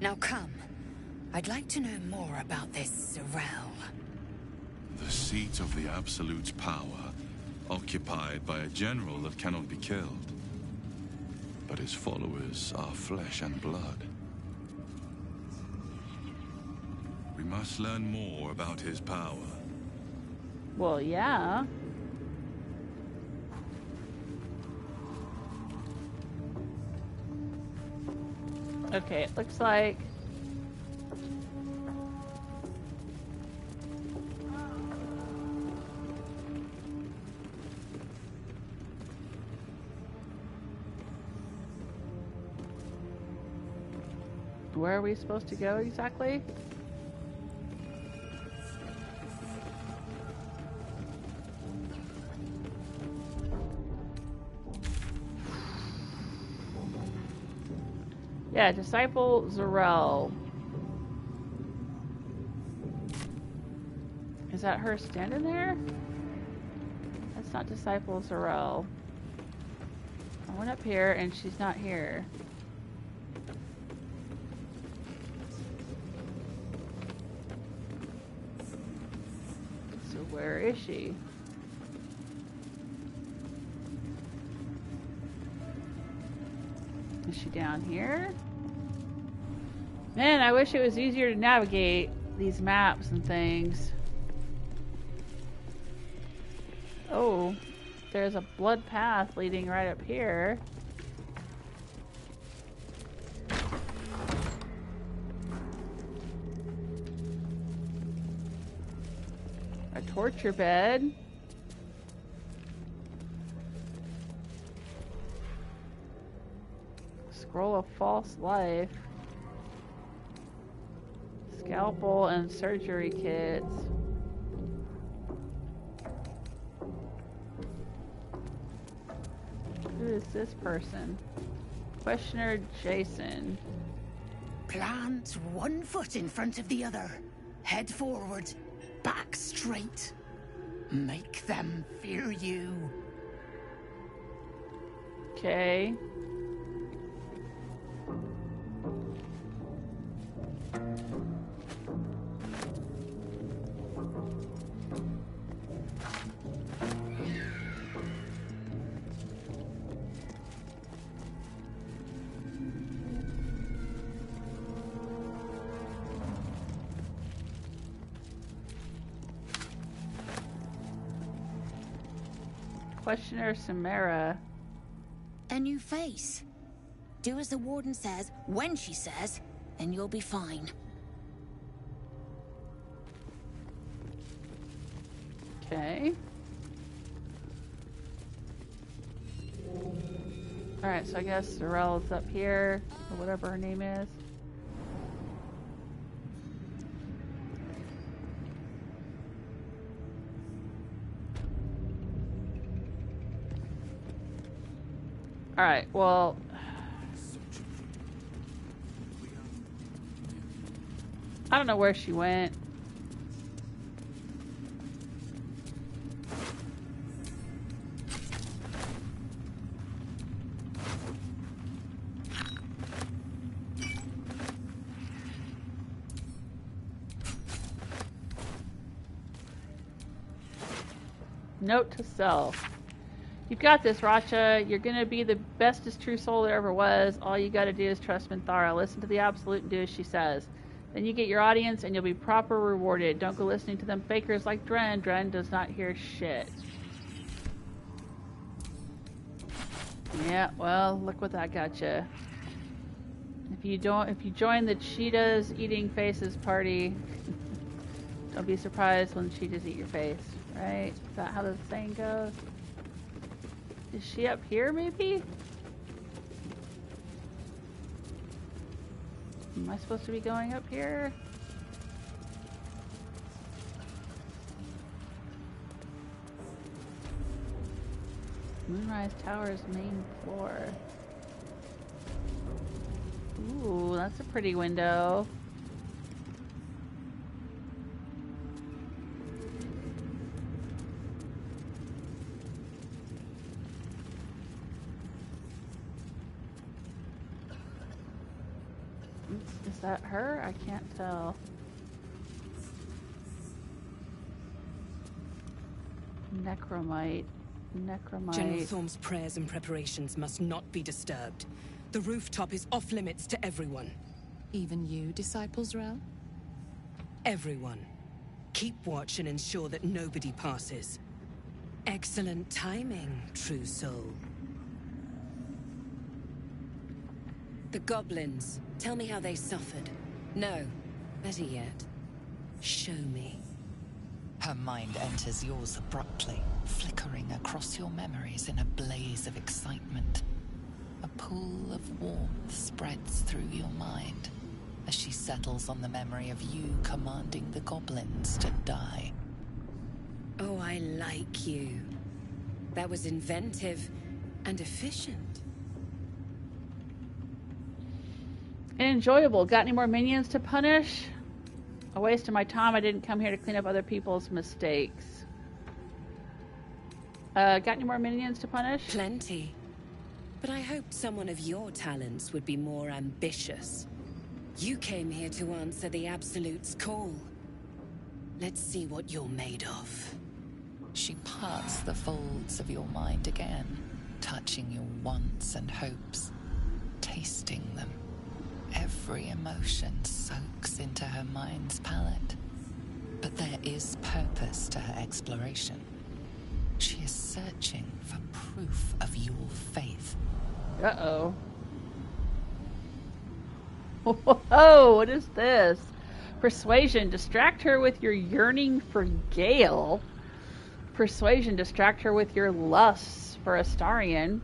B: Now come. I'd like to know more about this Sorrel.
K: The seat of the Absolute's power, occupied by a general that cannot be killed. But his followers are flesh and blood. We must learn more about his power.
A: Well, yeah. Okay, it looks like... Where are we supposed to go exactly? Yeah, Disciple Zorel. Is that her standing there? That That's not Disciple Zarel. I went up here and she's not here. So where is she? Is she down here? Man, I wish it was easier to navigate these maps and things. Oh, there's a blood path leading right up here. A torture bed. Scroll of false life. Scalpel and surgery kits. Who is this person? Questioner Jason.
H: Plant one foot in front of the other. Head forward. Back straight. Make them fear you.
A: Okay. Questioner Samara.
H: A new face. Do as the warden says, when she says, and you'll be fine.
A: Okay. Alright, so I guess Zarel is up here, or whatever her name is. Alright, well... I don't know where she went. Note to self. You've got this, Racha. You're gonna be the bestest true soul there ever was. All you gotta do is trust Minthara. Listen to the Absolute and do as she says. Then you get your audience and you'll be proper rewarded. Don't go listening to them fakers like Dren. Dren does not hear shit. Yeah, well, look what that got you. If you join the cheetahs eating faces party, don't be surprised when cheetahs eat your face, right? Is that how the saying goes? Is she up here, maybe? Am I supposed to be going up here? Moonrise Towers main floor. Ooh, that's a pretty window. Is that her? I can't tell. Necromite.
Q: General Thorm's prayers and preparations must not be disturbed. The rooftop is off limits to everyone.
U: Even you, Disciple Zarel?
Q: Everyone. Keep watch and ensure that nobody passes. Excellent timing, true soul. The Goblins. Tell me how they suffered. No, better yet, show me.
B: Her mind enters yours abruptly, flickering across your memories in a blaze of excitement. A pool of warmth spreads through your mind as she settles on the memory of you commanding the Goblins to die.
Q: Oh, I like you. That was inventive and efficient.
A: And enjoyable. Got any more minions to punish? A waste of my time. I didn't come here to clean up other people's mistakes. Got any more minions to punish?
Q: Plenty. But I hoped someone of your talents would be more ambitious. You came here to answer the Absolute's call. Let's see what you're made of.
B: She parts the folds of your mind again, touching your wants and hopes, tasting them. Every emotion soaks into her mind's palette. But there is purpose to her exploration. She is searching for proof of your faith.
A: Uh-oh. Whoa, what is this? Persuasion, distract her with your yearning for Gale. Persuasion, distract her with your lusts for Astarion.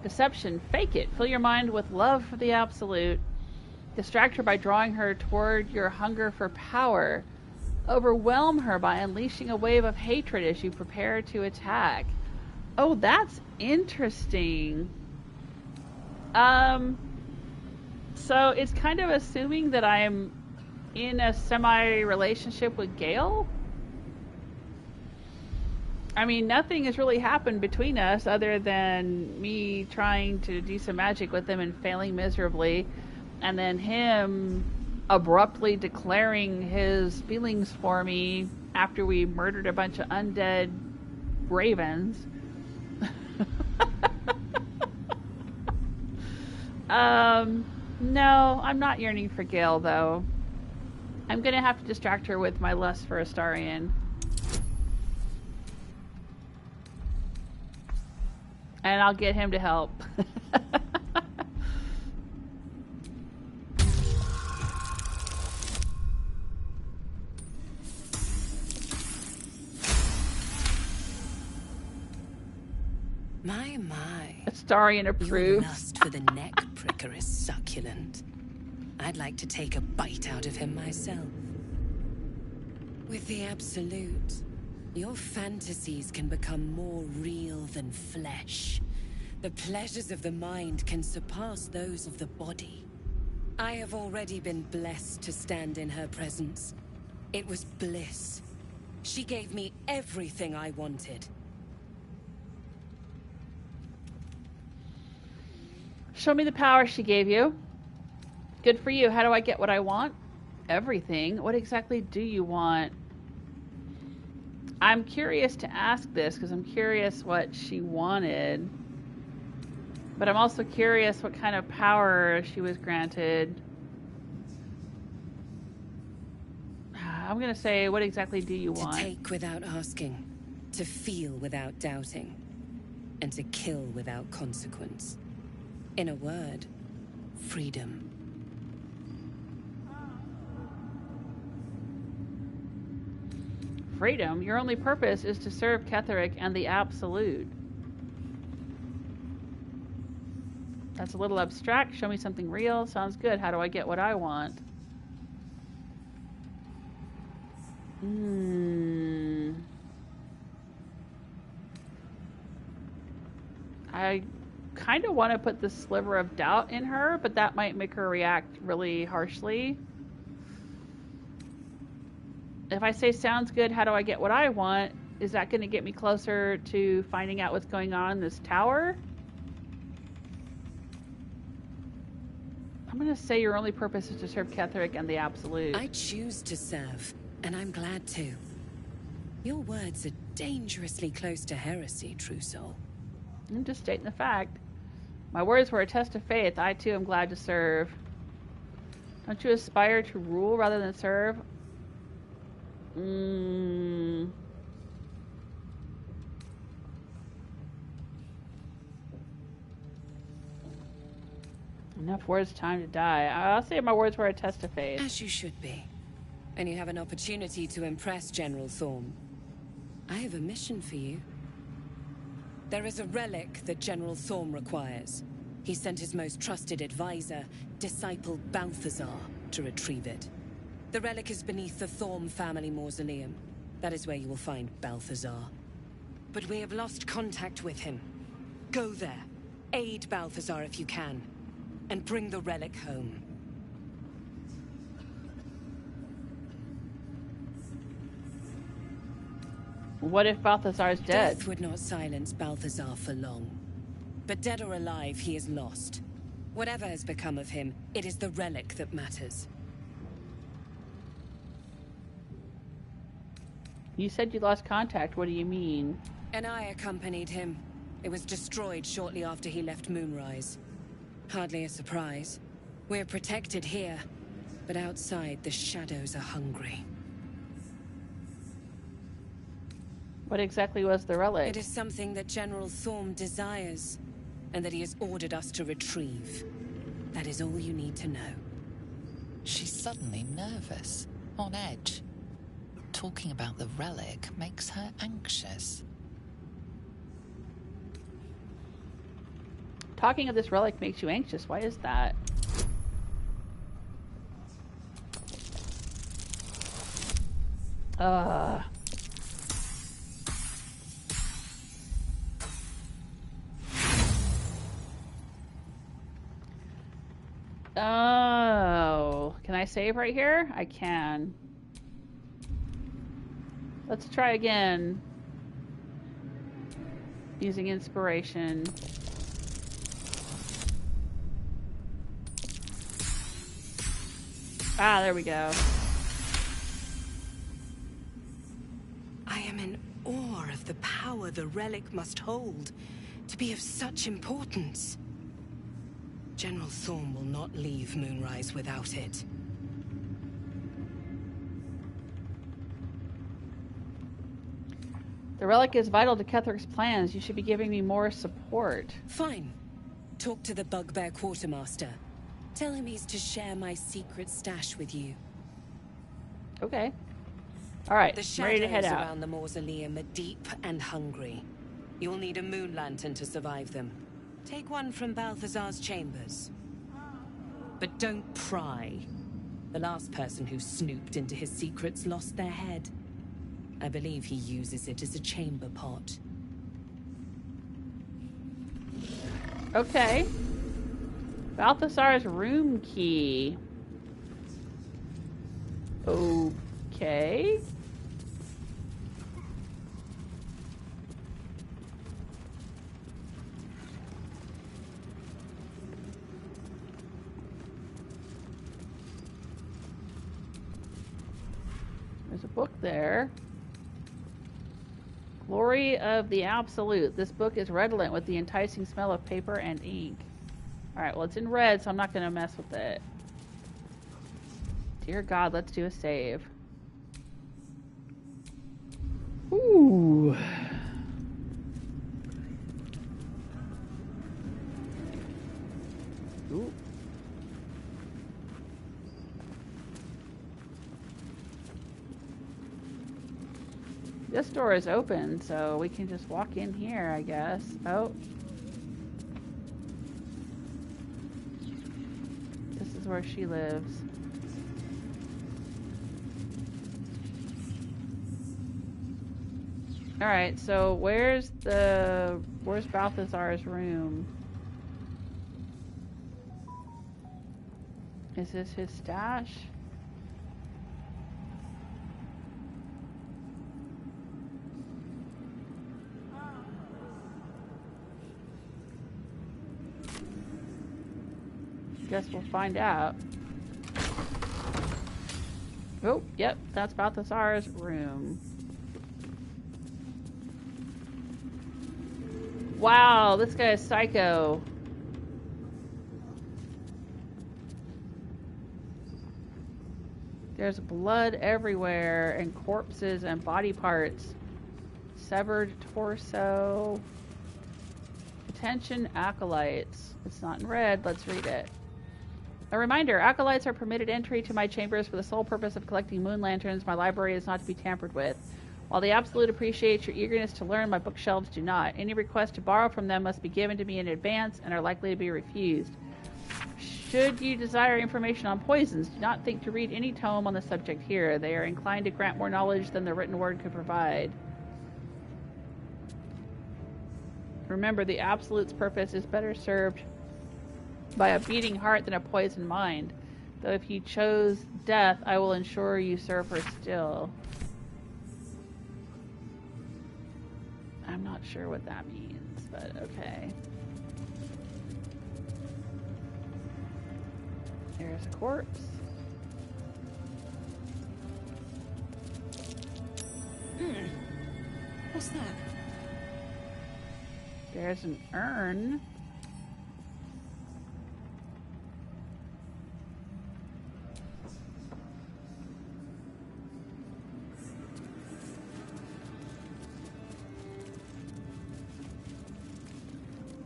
A: Deception, fake it. Fill your mind with love for the Absolute. Distract her by drawing her toward your hunger for power. Overwhelm her by unleashing a wave of hatred as you prepare to attack. Oh, that's interesting. So it's kind of assuming that I'm in a semi-relationship with Gale? I mean, nothing has really happened between us other than me trying to do some magic with him and failing miserably, and then him abruptly declaring his feelings for me after we murdered a bunch of undead ravens. No, I'm not yearning for Gale, though. I'm gonna have to distract her with my lust for Astarion. And I'll get him to help.
Q: My.
A: Astarion approved.
Q: Your lust for the neck pricker is succulent. I'd like to take a bite out of him myself. With the Absolute, your fantasies can become more real than flesh. The pleasures of the mind can surpass those of the body. I have already been blessed to stand in her presence. It was bliss. She gave me everything I wanted.
A: Show me the power she gave you. Good for you. How do I get what I want? Everything. What exactly do you want? I'm curious to ask this because I'm curious what she wanted. But I'm also curious what kind of power she was granted. I'm going to say, what exactly do you want?
Q: To take without asking. To feel without doubting. And to kill without consequence. In a word, freedom.
A: Freedom? Your only purpose is to serve Ketheric and the Absolute. That's a little abstract. Show me something real. Sounds good. How do I get what I want? I kind of want to put this sliver of doubt in her, but that might make her react really harshly. If I say sounds good, how do I get what I want? Is that going to get me closer to finding out what's going on in this tower? I'm going to say your only purpose is to serve Ketheric and the Absolute.
Q: I choose to serve, and I'm glad to. Your words are dangerously close to heresy, true soul.
A: I'm just stating the fact. My words were a test of faith. I too am glad to serve. Don't you aspire to rule rather than serve? Enough words, time to die. I'll say my words were a test of faith.
Q: As you should be. And you have an opportunity to impress General Thorm. I have a mission for you. There is a relic that General Thorm requires. He sent his most trusted advisor, disciple Balthazar, to retrieve it. The relic is beneath the Thorm family mausoleum. That is where you will find Balthazar. But we have lost contact with him. Go there, aid Balthazar if you can, and bring the relic home.
A: What if Balthazar's dead?
Q: Death would not silence Balthazar for long. But dead or alive, he is lost. Whatever has become of him, it is the relic that matters.
A: You said you lost contact. What do you mean?
Q: And I accompanied him. It was destroyed shortly after he left Moonrise. Hardly a surprise. We're protected here, but outside the shadows are hungry.
A: What exactly was the relic?
Q: It is something that General Thorm desires, and that he has ordered us to retrieve. That is all you need to know.
B: She's suddenly nervous, on edge. Talking about the relic makes her anxious.
A: Talking of this relic makes you anxious. Why is that? Oh, can I save right here? I can. Let's try again. Using inspiration. Ah, there we go.
Q: I am in awe of the power the relic must hold to be of such importance. General Thorm will not leave Moonrise without it.
A: The relic is vital to Ketheric's plans. You should be giving me more support.
Q: Fine. Talk to the Bugbear Quartermaster. Tell him he's to share my secret stash with you.
A: Okay. Alright,
Q: The
A: ready to head
Q: shadows
A: out.
Q: around the mausoleum are deep and hungry. You'll need a moon lantern to survive them. Take one from Balthazar's chambers. But don't pry. The last person who snooped into his secrets lost their head. I believe he uses it as a chamber pot.
A: Okay. Balthazar's room key. Okay. There's a book there. Glory of the Absolute. This book is redolent with the enticing smell of paper and ink. Alright, well it's in red, so I'm not going to mess with it. Dear God, let's do a save. Ooh. Ooh. This door is open, so we can just walk in here, I guess. Oh. This is where she lives. Alright, so where's Balthazar's room? Is this his stash? Guess we'll find out. Oh, yep, that's Balthazar's room. Wow, this guy is psycho. There's blood everywhere and corpses and body parts. Severed torso. Attention, acolytes. It's not in red. Let's read it. A reminder, acolytes are permitted entry to my chambers for the sole purpose of collecting moon lanterns. My library is not to be tampered with. While the Absolute appreciates your eagerness to learn, my bookshelves do not. Any request to borrow from them must be given to me in advance and are likely to be refused. Should you desire information on poisons, do not think to read any tome on the subject here. They are inclined to grant more knowledge than the written word could provide. Remember, the Absolute's purpose is better served by a beating heart than a poisoned mind. Though if you chose death, I will ensure you serve her still. Not sure what that means, but okay. There's a corpse.
F: What's that?
A: There's an urn.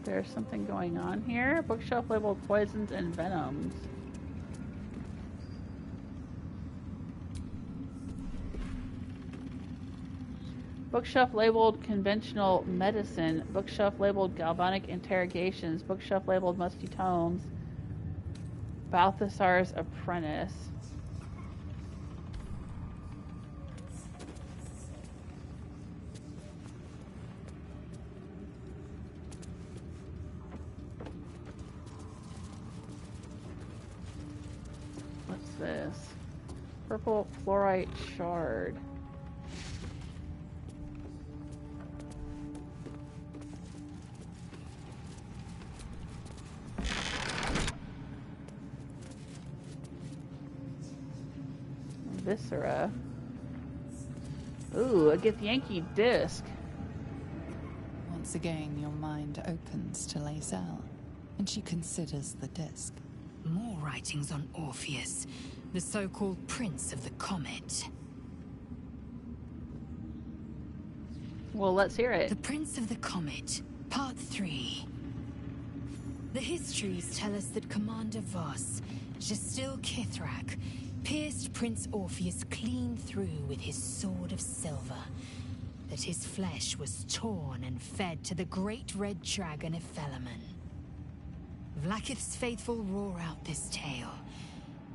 A: There's something going on here. Bookshelf labeled poisons and venoms. Bookshelf labeled conventional medicine. Bookshelf labeled galvanic interrogations. Bookshelf labeled musty tomes. Balthazar's apprentice. What's this? Purple fluorite shard. Viscera. Ooh, a Githyanki disc.
B: Once again, your mind opens to Linsella, and she considers the disc.
I: More writings on Orpheus, the so-called Prince of the Comet.
A: Well, let's hear it.
I: The Prince of the Comet, Part 3. The histories tell us that Commander Voss, Ketheric, pierced Prince Orpheus clean through with his sword of silver, that his flesh was torn and fed to the great red dragon Ephelemon. Vlaakith's faithful roar out this tale,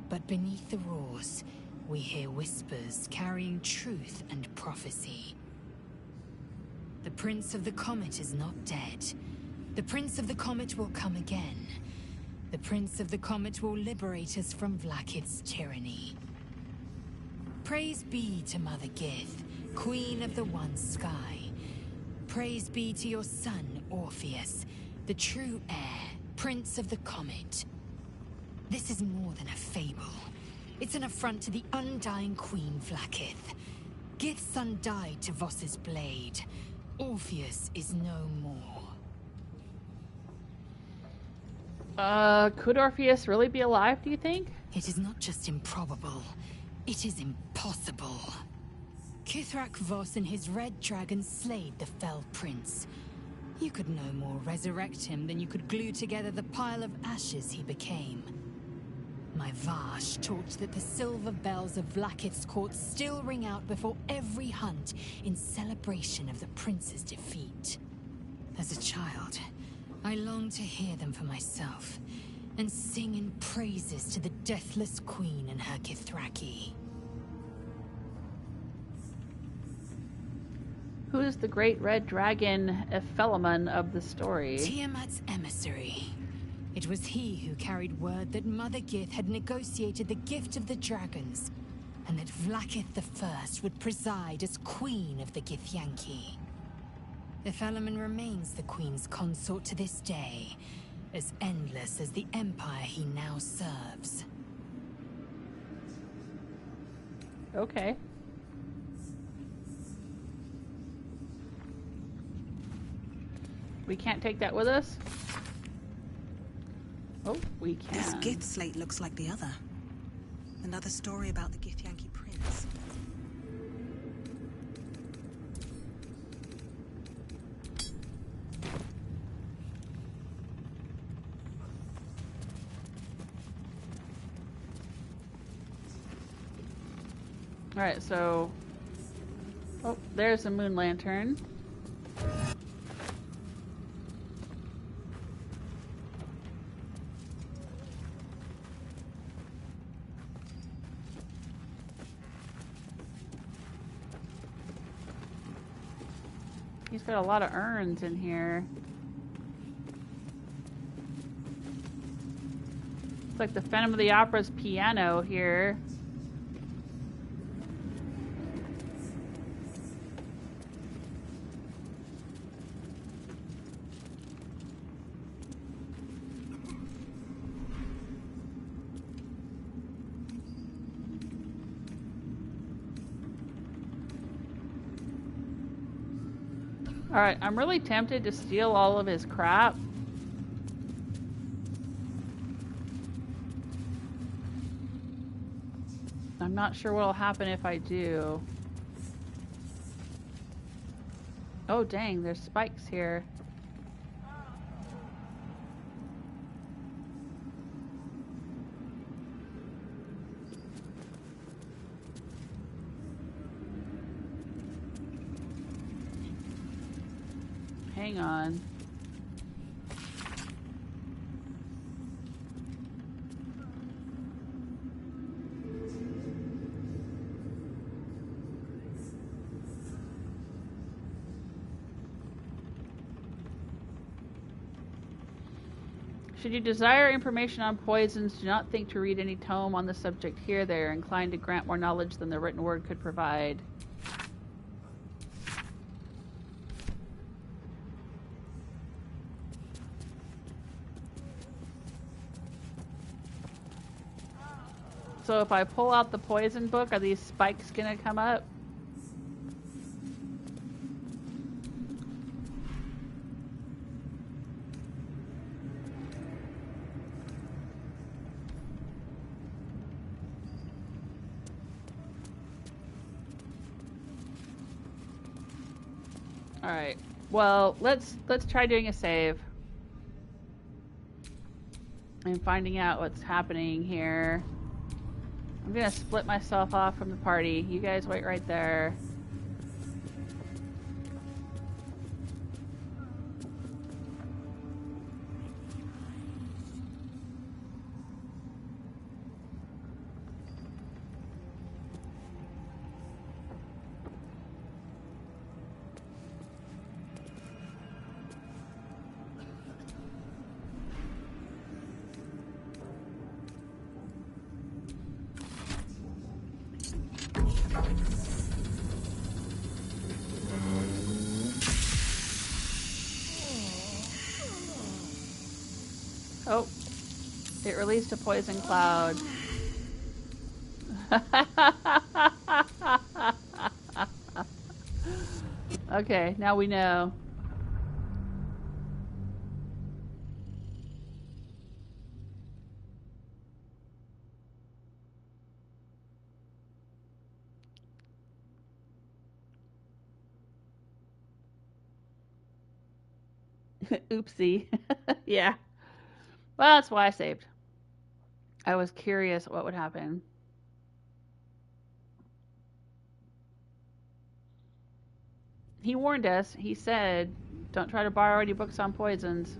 I: but beneath the roars, we hear whispers carrying truth and prophecy. The Prince of the Comet is not dead. The Prince of the Comet will come again. The Prince of the Comet will liberate us from Vlaakith's tyranny. Praise be to Mother Gith, Queen of the One Sky. Praise be to your son, Orpheus, the true heir, Prince of the Comet. This is more than a fable. It's an affront to the undying Queen Vlaakith. Gith's son died to Voss's blade. Orpheus is no more.
A: Could Orpheus really be alive, do you think?
I: It is not just improbable, it is impossible. Ketheric Voss and his red dragon slayed the fell prince. You could no more resurrect him than you could glue together the pile of ashes he became. My Vash taught that the silver bells of Vlaakith's court still ring out before every hunt in celebration of the prince's defeat. As a child, I longed to hear them for myself, and sing in praises to the deathless queen and her Kithraki.
A: Who is the great red dragon Ephelemon of the story?
I: Tiamat's emissary. It was he who carried word that Mother Gith had negotiated the gift of the dragons, and that Vlaakith the First would preside as queen of the Githyanki. Ephelemon remains the queen's consort to this day, as endless as the empire he now serves.
A: Okay. We can't take that with us? Oh, we can.
F: This Gith slate looks like the other. Another story about the Githyanki prince.
A: Alright, so... Oh, there's a moon lantern. He's got a lot of urns in here. It's like the Phantom of the Opera's piano here. Alright, I'm really tempted to steal all of his crap. I'm not sure what'll happen if I do. Oh dang, there's spikes here. Hang on. Should you desire information on poisons, do not think to read any tome on the subject here. They are inclined to grant more knowledge than the written word could provide. So if I pull out the poison book, are these spikes gonna come up? Alright. Well, let's try doing a save. And finding out what's happening here. I'm gonna split myself off from the party. You guys wait right there. Oh, it released a poison cloud. Okay, now we know. Oopsie. Yeah. Well, that's why I saved. I was curious what would happen. He warned us. He said, don't try to borrow any books on poisons.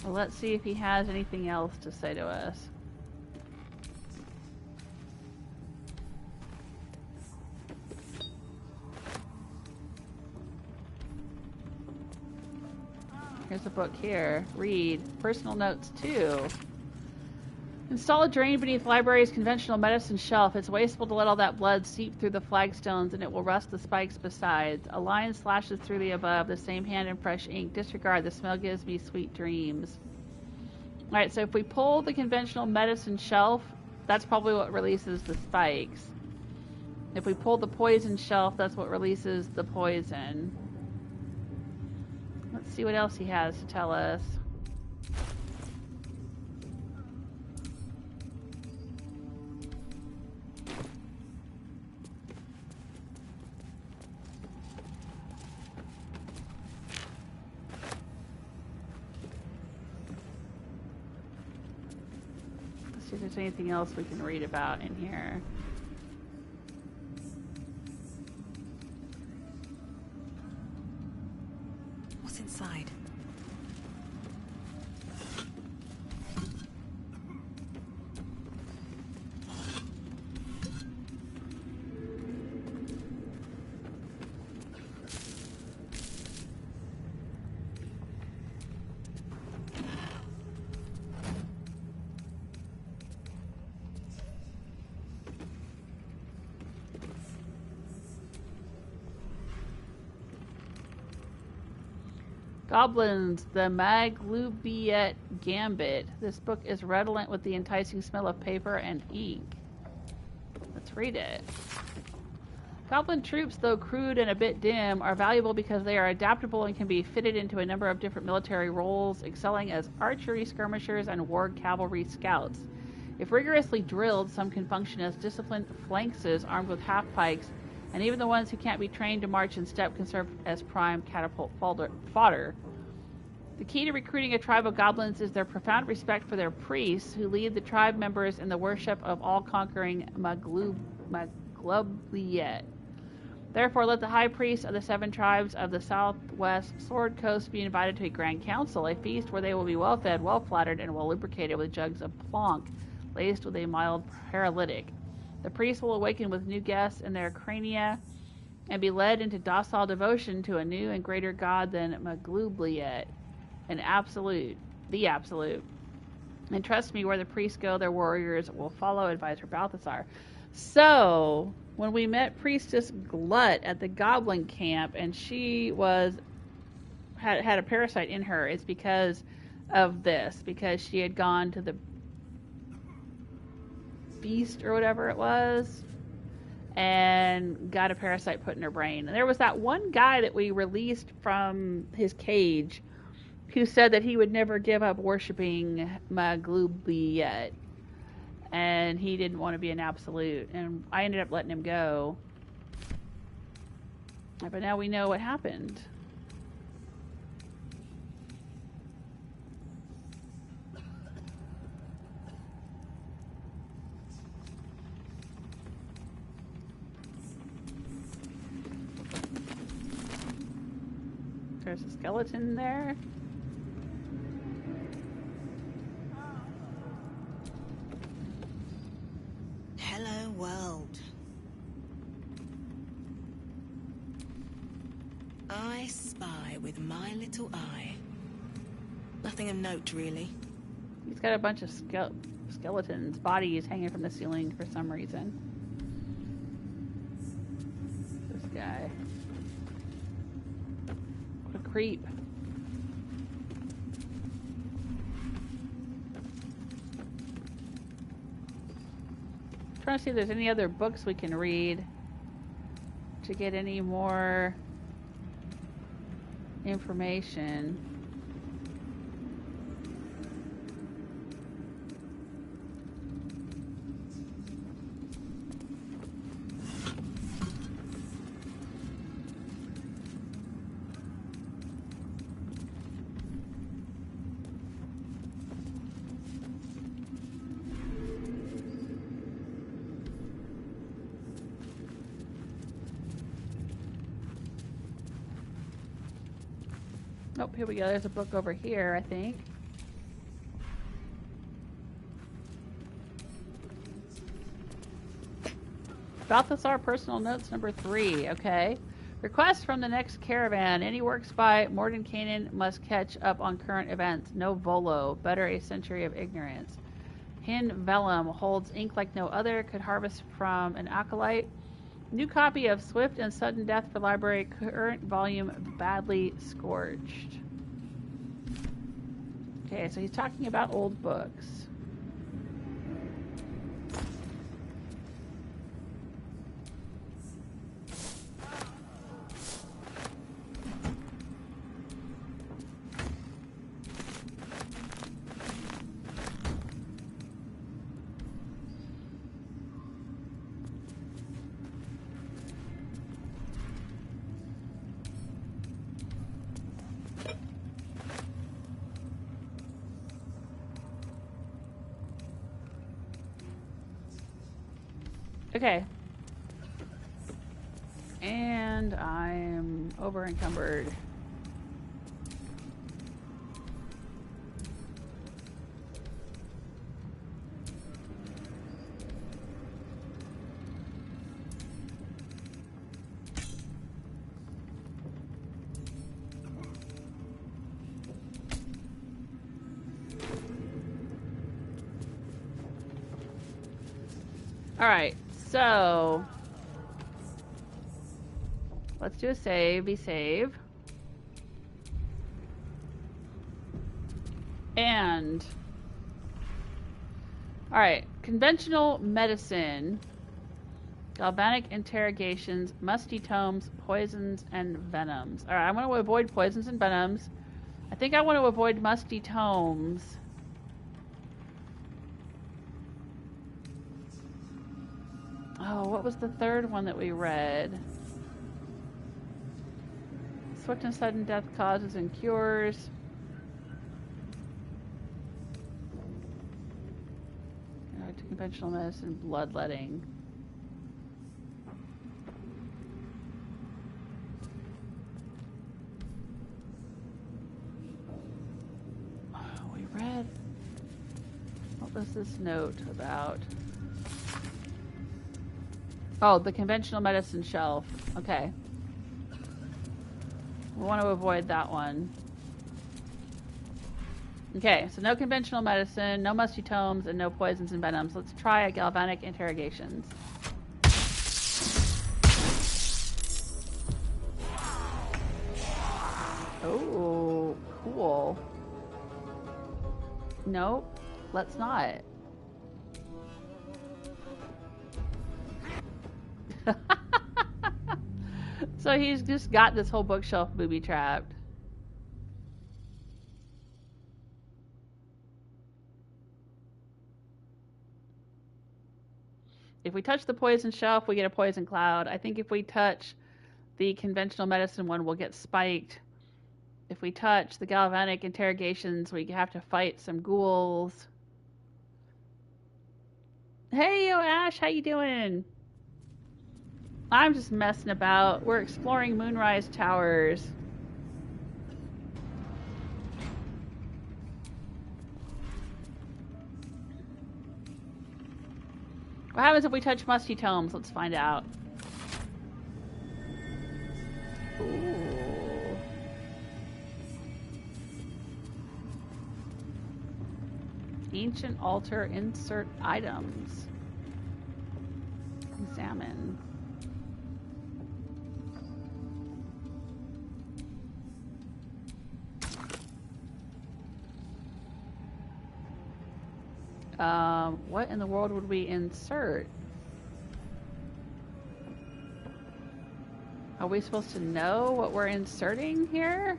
A: Well, let's see if he has anything else to say to us. Here's a book here. Read. Personal notes 2. Install a drain beneath library's conventional medicine shelf. It's wasteful to let all that blood seep through the flagstones and it will rust the spikes besides. A line slashes through the above. The same hand and fresh ink. Disregard. The smell gives me sweet dreams. Alright, so if we pull the conventional medicine shelf, that's probably what releases the spikes. If we pull the poison shelf, that's what releases the poison. Let's see what else he has to tell us. Let's see if there's anything else we can read about in here.
B: Inside.
A: Goblins, the Oubliette Gambit. This book is redolent with the enticing smell of paper and ink. Let's read it. Goblin troops, though crude and a bit dim, are valuable because they are adaptable and can be fitted into a number of different military roles, excelling as archery skirmishers and war cavalry scouts. If rigorously drilled, some can function as disciplined phalanxes armed with half-pikes, and even the ones who can't be trained to march in step can serve as prime catapult fodder. The key to recruiting a tribe of goblins is their profound respect for their priests, who lead the tribe members in the worship of all-conquering Oubliette. Therefore, let the high priest of the 7 tribes of the southwest Sword Coast be invited to a grand council, a feast where they will be well fed, well flattered, and well lubricated with jugs of plonk, laced with a mild paralytic. The priests will awaken with new guests in their crania and be led into docile devotion to a new and greater god than Oubliette, the absolute. And trust me, where the priests go, their warriors will follow, advisor Balthazar. So, when we met Priestess Glut at the Goblin camp, and she had a parasite in her, it's because of this, because she had gone to the beast or whatever it was, and got a parasite put in her brain. And there was that one guy that we released from his cage who said that he would never give up worshiping Oubliette. And he didn't want to be an absolute. And I ended up letting him go. But now we know what happened. There's a skeleton there.
R: Hello, world. I spy with my little eye. Nothing of note, really.
A: He's got a bunch of skeletons, bodies hanging from the ceiling for some reason. This guy. What a creep. Trying to see if there's any other books we can read to get any more information. Oh, here we go. There's a book over here, I think. Balthazar Personal Notes number 3. Okay. Request from the next caravan. Any works by Mordenkainen must catch up on current events. No volo. Better a century of ignorance. Hin Vellum holds ink like no other. Could harvest from an acolyte. New copy of Swift and Sudden Death for Library. Current volume badly scorched. Okay, so he's talking about old books. Okay. And I'm over encumbered. All right. So, let's do a save, be save. And alright, conventional medicine, galvanic interrogations, musty tomes, poisons, and venoms. Alright, I want to avoid poisons and venoms. I think I want to avoid musty tomes. Oh, what was the third one that we read? Swift and sudden death causes and cures. To conventional medicine, bloodletting. Oh, we read. What was this note about? Oh, the conventional medicine shelf. Okay. We want to avoid that one. Okay, so no conventional medicine, no musty tomes, and no poisons and venoms. Let's try a galvanic interrogations. Oh, cool. Nope, let's not. So he's just got this whole bookshelf booby-trapped. If we touch the poison shelf, we get a poison cloud. I think if we touch the conventional medicine one, we'll get spiked. If we touch the galvanic interrogations, we have to fight some ghouls. Hey, yo, Ash, how you doing? I'm just messing about. We're exploring Moonrise Towers. What happens if we touch musty tomes? Let's find out. Ooh. Ancient altar insert items. Examine. What in the world would we insert? Are we supposed to know what we're inserting here?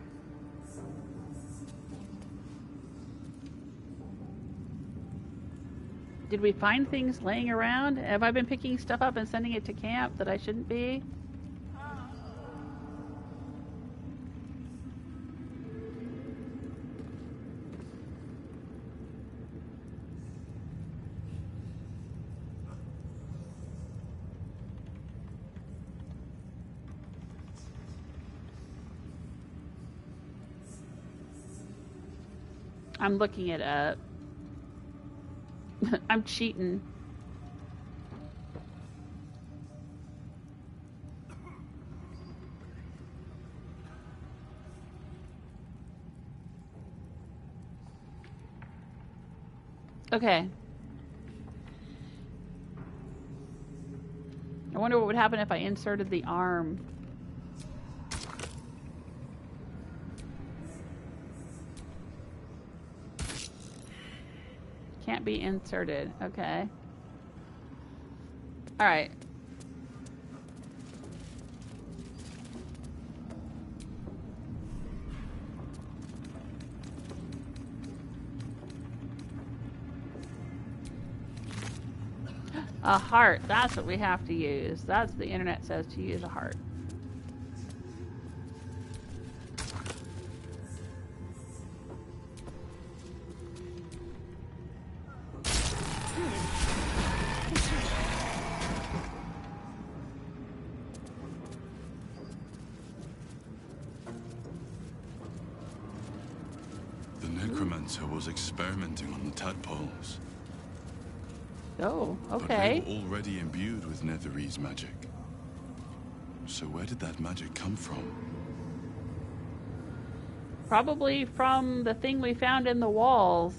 A: Did we find things laying around? Have I been picking stuff up and sending it to camp that I shouldn't be? I'm looking it up. I'm cheating. Okay. I wonder what would happen if I inserted the arm. Can't be inserted. Okay. All right. A heart. That's what we have to use. That's what the internet says to use a heart.
K: Was experimenting on the tadpoles.
A: Oh, okay.
K: But they were already imbued with Netherese magic. So where did that magic come from?
A: Probably from the thing we found in the walls.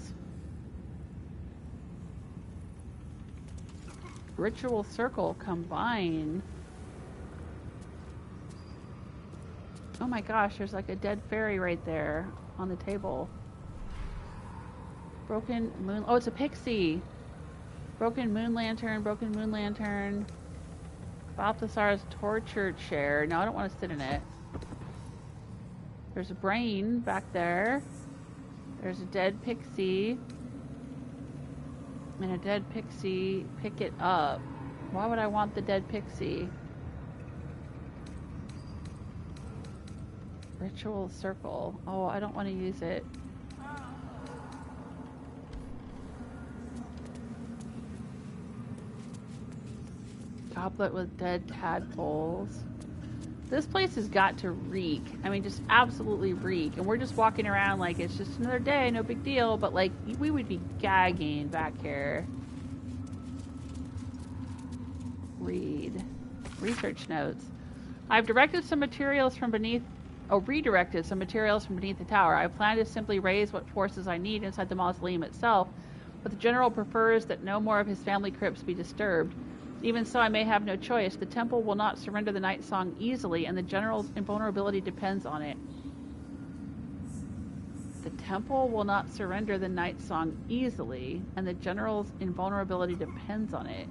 A: Ritual circle combine. Oh my gosh, there's like a dead fairy right there on the table. Broken moon. Oh, it's a pixie. Broken moon lantern. Broken moon lantern. Balthazar's torture chair. No, I don't want to sit in it. There's a brain back there. There's a dead pixie. And a dead pixie. Pick it up. Why would I want the dead pixie? Ritual circle. Oh, I don't want to use it. Goblet with dead tadpoles. This place has got to reek. I mean, just absolutely reek. And we're just walking around like it's just another day, no big deal. But like, we would be gagging back here. Read. Research notes. I've redirected some materials from beneath the tower. I plan to simply raise what forces I need inside the mausoleum itself, but the general prefers that no more of his family crypts be disturbed. Even so, I may have no choice. The temple will not surrender the Night Song easily, and the general's invulnerability depends on it. The temple will not surrender the Night Song easily, and the general's invulnerability depends on it.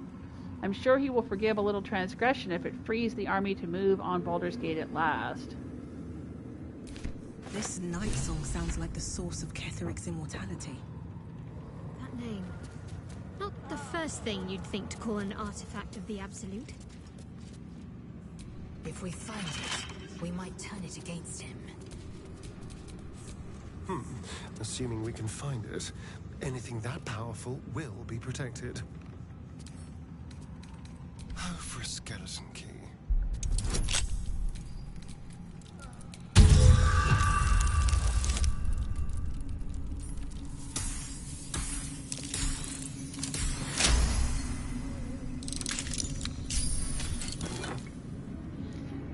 A: I'm sure he will forgive a little transgression if it frees the army to move on Baldur's Gate at last.
D: This Night Song sounds like the source of Ketheric's immortality.
I: That name. Not the first thing you'd think to call an artifact of the Absolute.
F: If we find it, we might turn it against him.
O: Assuming we can find it, anything that powerful will be protected. Oh, for a skeleton key.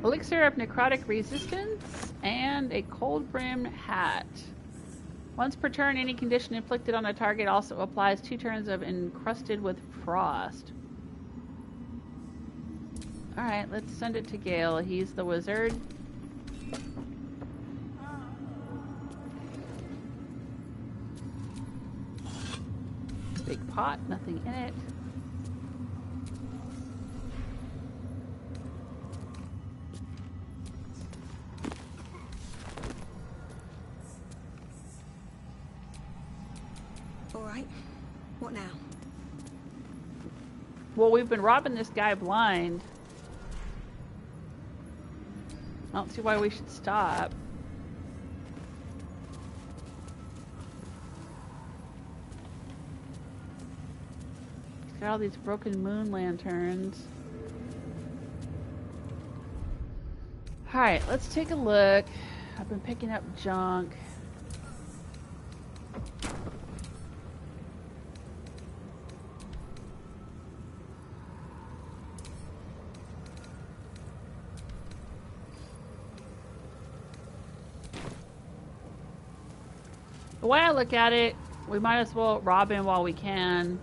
A: Elixir of necrotic resistance and a cold brim hat. Once per turn, any condition inflicted on a target also applies 2 turns of encrusted with frost. Alright, let's send it to Gale. He's the wizard. Big pot, nothing in it.
D: Alright, what now?
A: Well, we've been robbing this guy blind. I don't see why we should stop. He's got all these broken moon lanterns. Alright, let's take a look. I've been picking up junk. The way I look at it, we might as well rob him while we can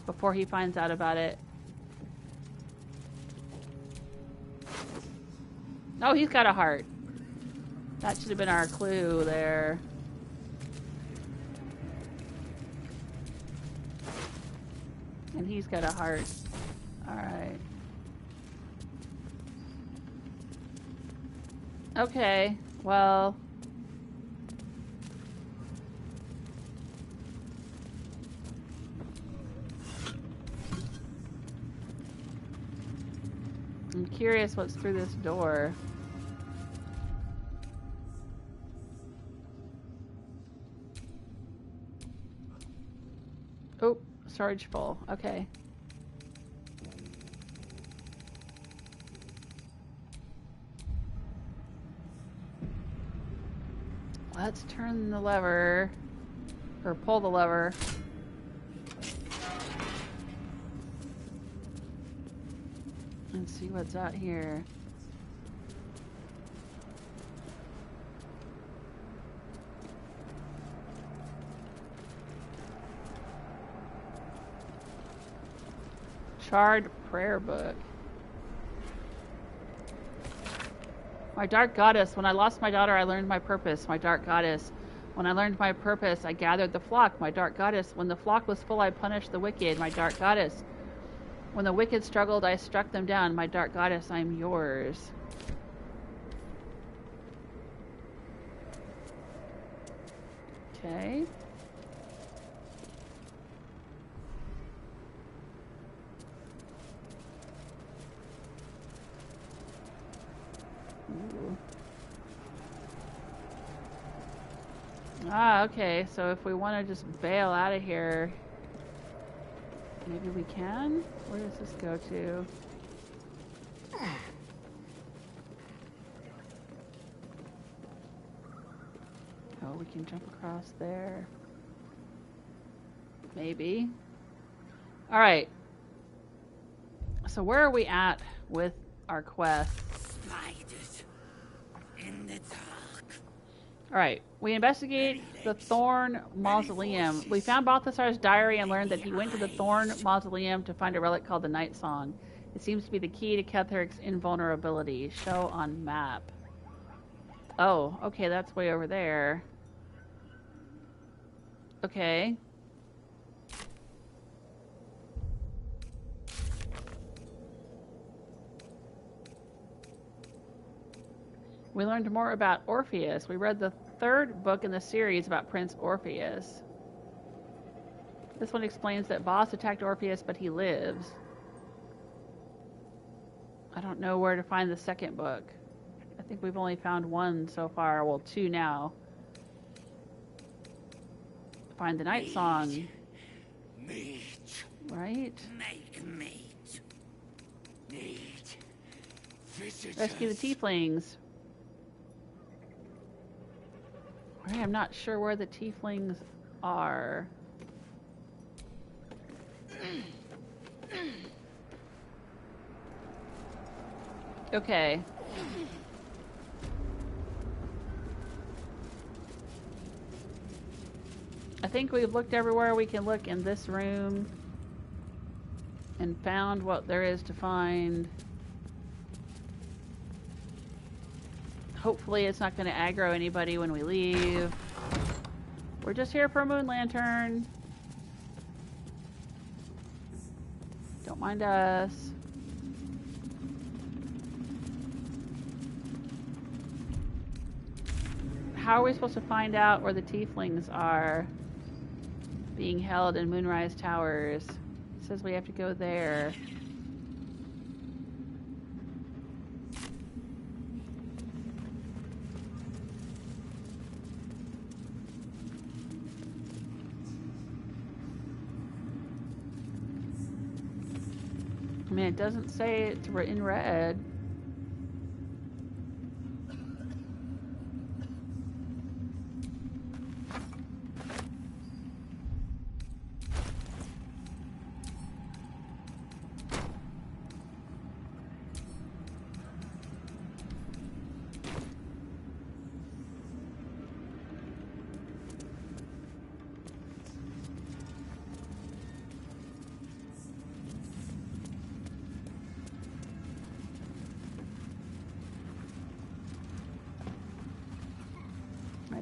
A: before he finds out about it. Oh, he's got a heart. That should have been our clue there. And he's got a heart. Alright. Okay, well... I'm curious what's through this door. Oh, storage full. Okay. Let's turn the lever, or pull the lever. Let's see what's out here. Charred prayer book. My dark goddess, when I lost my daughter, I learned my purpose. My dark goddess, When I learned my purpose, I gathered the flock, my dark goddess. When the flock was full, I punished the wicked, my dark goddess. When the wicked struggled, I struck them down, my dark goddess, I am yours. Okay. Ooh. Ah, okay, so if we want to just bail out of here, maybe we can? Where does this go to? Oh, we can jump across there. Maybe. Alright. So where are we at with our quest?
G: Spiders in the dark.
A: Alright, we investigate the Thorn Mausoleum. We found Balthazar's diary and learned that he went to the Thorn Mausoleum to find a relic called the Night Song. It seems to be the key to Ketheric's invulnerability. Show on map. Oh, okay, that's way over there. Okay. We learned more about Orpheus. We read the third book in the series about Prince Orpheus. This one explains that Boss attacked Orpheus, but he lives. I don't know where to find the second book. I think we've only found one so far. Well, two now. Find the Night Song.
G: Meat.
A: Right?
G: Make meat. Need visitors.
A: Rescue the Tieflings. Right, I'm not sure where the Tieflings are. Okay. I think we've looked everywhere we can look in this room and found what there is to find. Hopefully it's not going to aggro anybody when we leave. We're just here for a moon lantern. Don't mind us. How are we supposed to find out where the Tieflings are being held in Moonrise Towers? It says we have to go there. I mean, it doesn't say it's in red.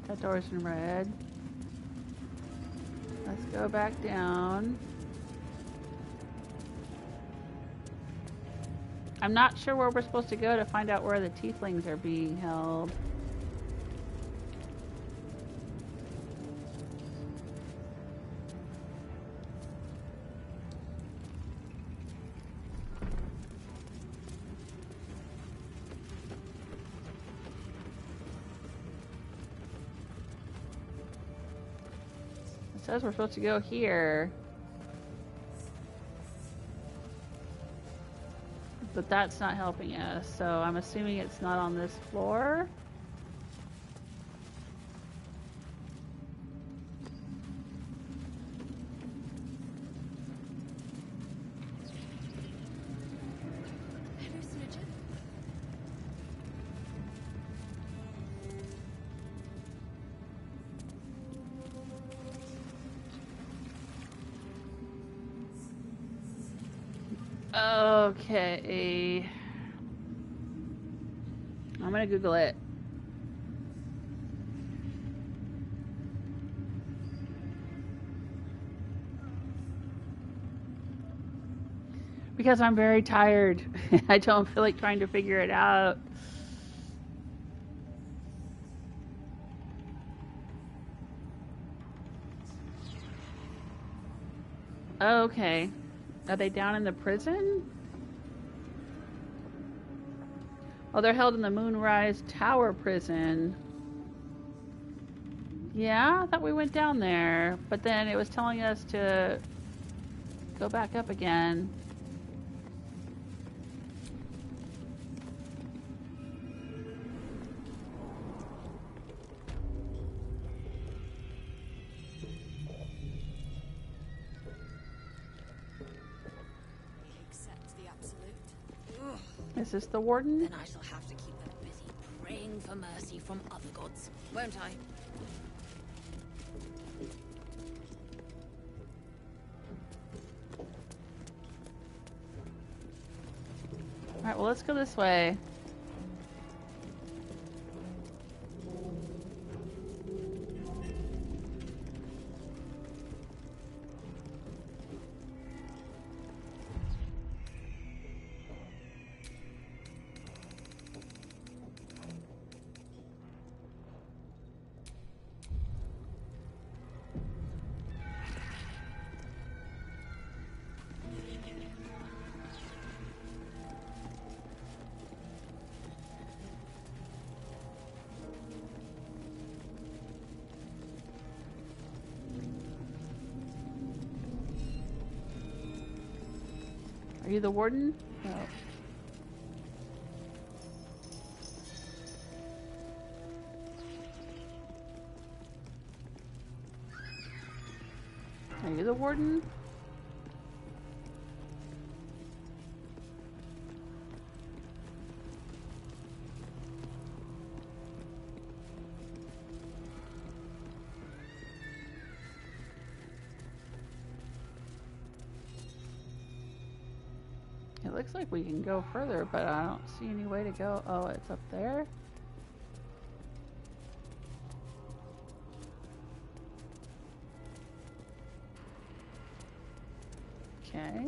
A: That door's in red. Let's go back down. I'm not sure where we're supposed to go to find out where the Tieflings are being held. It says we're supposed to go here. But that's not helping us, so I'm assuming it's not on this floor. Okay. I'm gonna Google it. Because I'm very tired. I don't feel like trying to figure it out. Okay. Are they down in the prison? Oh, they're held in the Moonrise Tower prison. Yeah, I thought we went down there, but then it was telling us to go back up again. Is this the warden?
F: Then I shall have to keep them busy praying for mercy from other gods, won't I?
A: Alright, well, let's go this way. Are you the warden? No. Are you the warden? It looks like we can go further, but I don't see any way to go. Oh, it's up there. Okay.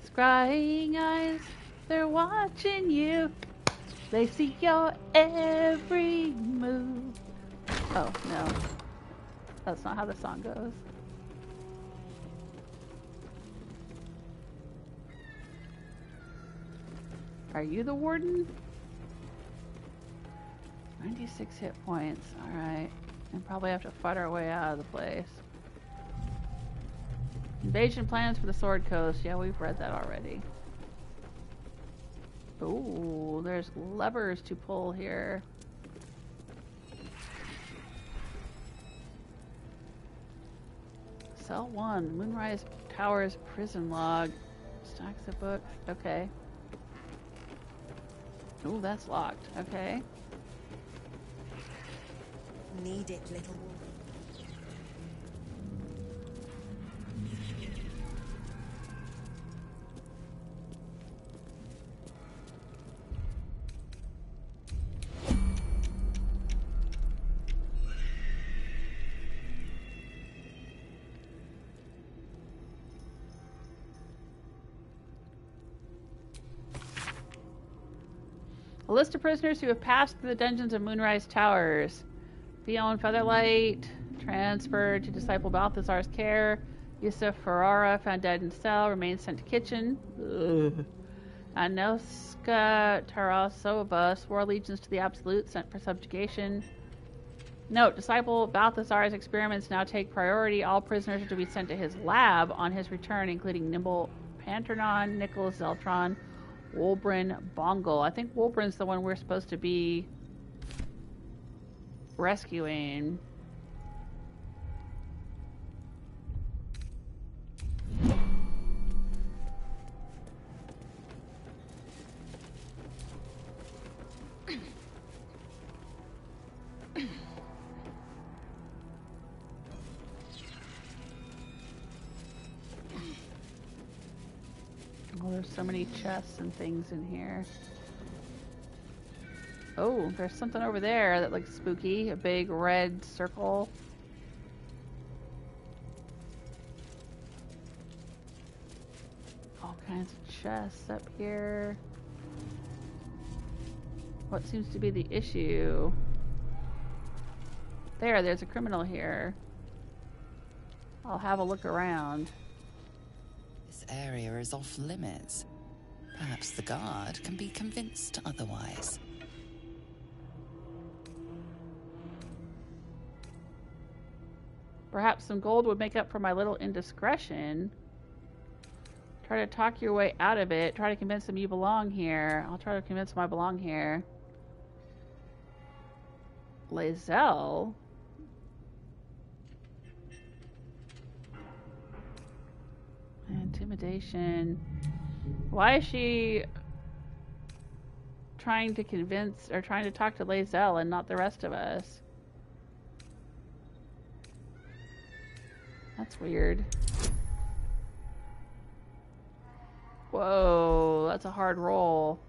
A: Scrying eyes, they're watching you. They see your every move. Oh, no. That's not how the song goes. Are you the warden? 96 hit points. Alright. And probably have to fight our way out of the place. Invasion plans for the Sword Coast. Yeah, we've read that already. Ooh, there's levers to pull here. Cell 1, Moonrise Towers prison log. Stacks of books. Okay. Ooh, that's locked. Okay.
F: Need it, little woman.
A: A list of prisoners who have passed through the dungeons of Moonrise Towers. Theo and Featherlight transferred to disciple Balthazar's care. Yusuf Ferrara found dead in cell, remains sent to kitchen. Anoska Tarasova swore allegiance to the Absolute, sent for subjugation. Note, disciple Balthazar's experiments now take priority. All prisoners are to be sent to his lab on his return, including Nimble Panternon, Nicholas Zeltron, Wulbren Bongle. I think Wulbren's the one we're supposed to be rescuing. Oh, there's so many chests and things in here. Oh, there's something over there that looks spooky. A big red circle. All kinds of chests up here. What seems to be the issue? There's a criminal here. I'll have a look around.
B: This area is off limits. Perhaps the guard can be convinced otherwise.
A: Perhaps some gold would make up for my little indiscretion. Try to talk your way out of it. Try to convince them you belong here. I'll try to convince them I belong here. Linsella? Intimidation. Why is she trying to convince or trying to talk to Linsella and not the rest of us? That's weird. Whoa, that's a hard roll.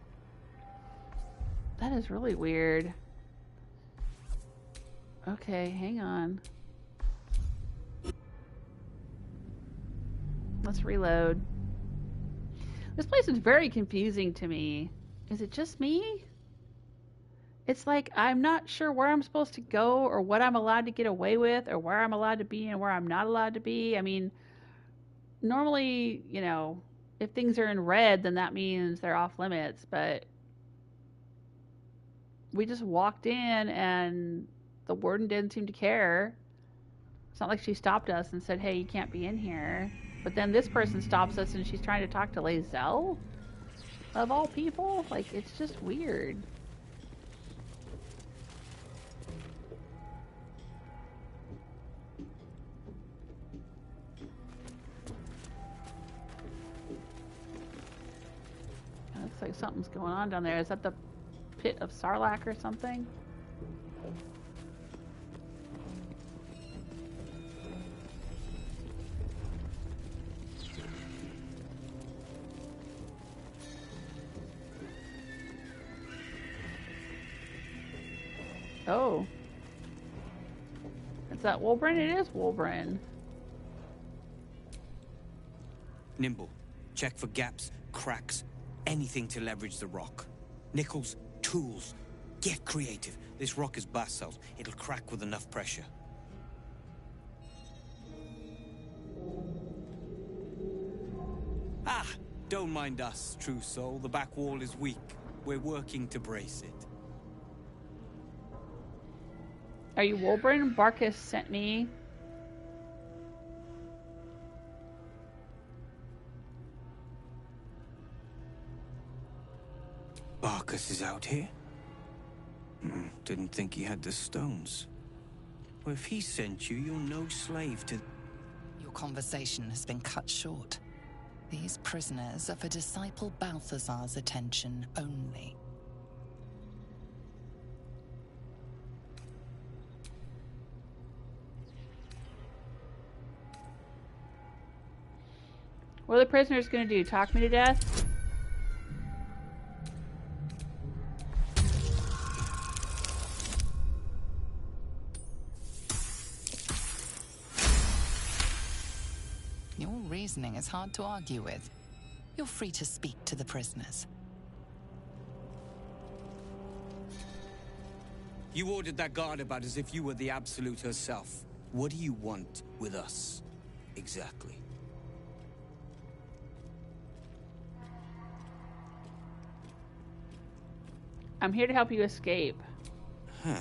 A: That is really weird. Okay, hang on. Let's reload. This place is very confusing to me. Is it just me? It's like I'm not sure where I'm supposed to go or what I'm allowed to get away with or where I'm allowed to be and where I'm not allowed to be. I mean, normally, you know, if things are in red, then that means they're off limits, but we just walked in and the warden didn't seem to care. It's not like she stopped us and said, hey, you can't be in here. But then this person stops us and she's trying to talk to Linsella? Of all people? Like, it's just weird. It looks like something's going on down there. Is that the pit of Sarlacc or something? Oh. Is that Wulbren? It is Wulbren.
T: Nimble. Check for gaps, cracks, anything to leverage the rock. Nickels, tools. Get creative. This rock is basalt. It'll crack with enough pressure. Ah! Don't mind us, true soul. The back wall is weak. We're working to brace it.
A: Are you Wulbren? Barcus sent me.
T: Barcus is out here? Didn't think he had the stones. Well, if he sent you, you're no slave to...
B: Your conversation has been cut short. These prisoners are for Disciple Balthazar's attention only.
A: What are the prisoners going to do? Talk me to death?
B: Your reasoning is hard to argue with. You're free to speak to the prisoners.
T: You ordered that guard about as if you were the Absolute herself. What do you want with us? Exactly.
A: I'm here to help you escape.
T: Huh.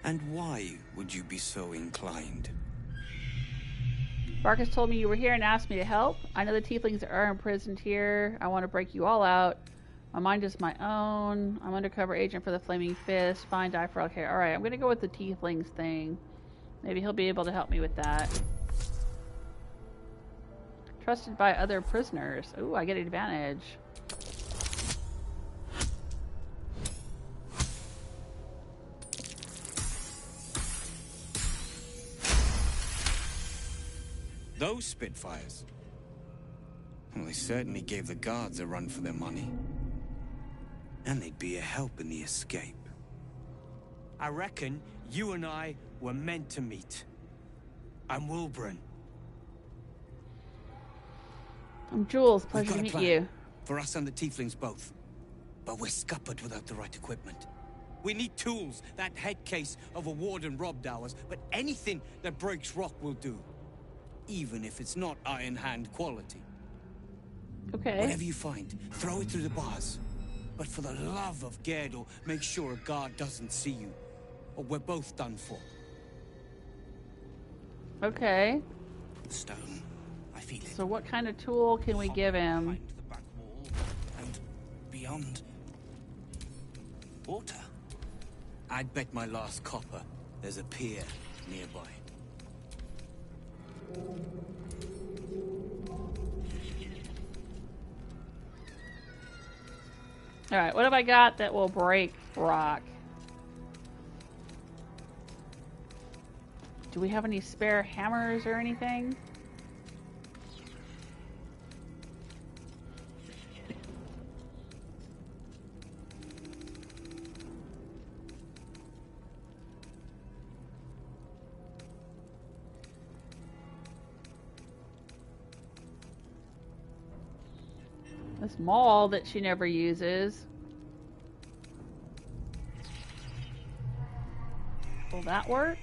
T: And why would you be so inclined?
A: Barcus told me you were here and asked me to help. I know the Tieflings are imprisoned here. I want to break you all out. My mind is my own. I'm undercover agent for the Flaming Fist. Fine, die for okay. Alright, I'm going to go with the Tieflings thing. Maybe he'll be able to help me with that. Trusted by other prisoners. Ooh, I get advantage.
T: Those Spitfires? Well, they certainly gave the guards a run for their money. And they'd be a help in the escape. I reckon you and I were meant to meet. I'm Wulbren.
A: I'm Jules. Pleasure to meet you.
T: For us and the Tieflings both. But we're scuppered without the right equipment. We need tools. That head case of a warden robbed ours, but anything that breaks rock will do. Even if it's not Iron Hand quality.
A: Okay.
T: Whatever you find, throw it through the bars. But for the love of Gerdo, make sure a guard doesn't see you. Or we're both done for.
A: Okay.
T: Stone. I feel it.
A: So what kind of tool can we give him?
T: Behind the back wall and beyond. Water. I'd bet my last copper there's a pier nearby.
A: Alright, what have I got that will break rock? Do we have any spare hammers or anything? This maul that she never uses. Will that work?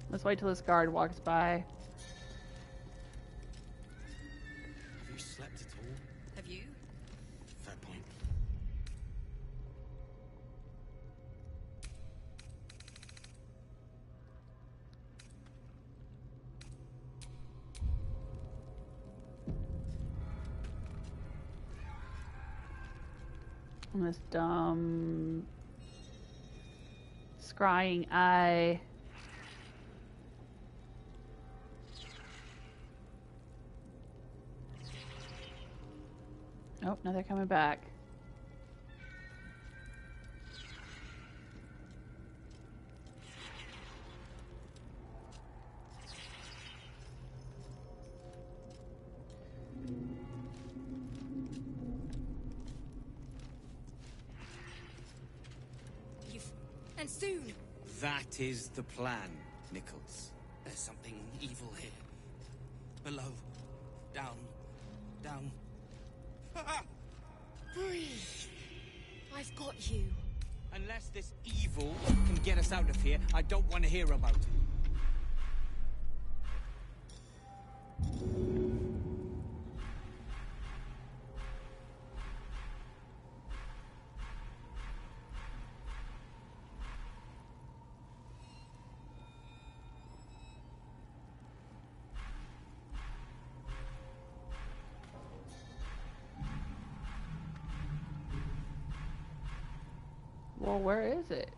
A: Let's wait till this guard walks by.
L: Have you slept at all?
U: Have you?
L: Fair point.
A: And this dumb scrying eye. Oh, now they're coming back.
U: And soon.
T: That is the plan, Nichols.
L: There's something evil here. Below. Down. Down.
U: Breathe. I've got you.
T: Unless this evil can get us out of here, I don't want to hear about it.
A: Well, where is it?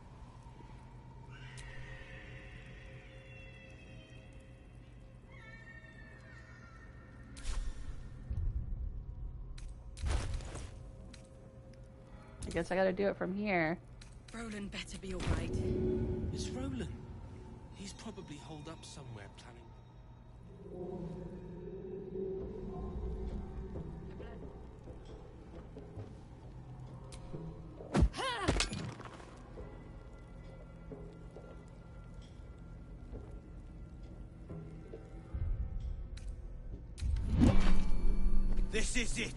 A: I guess I gotta do it from here.
U: Roland better be all right.
L: It's Roland. He's probably holed up somewhere planning.
T: This is it.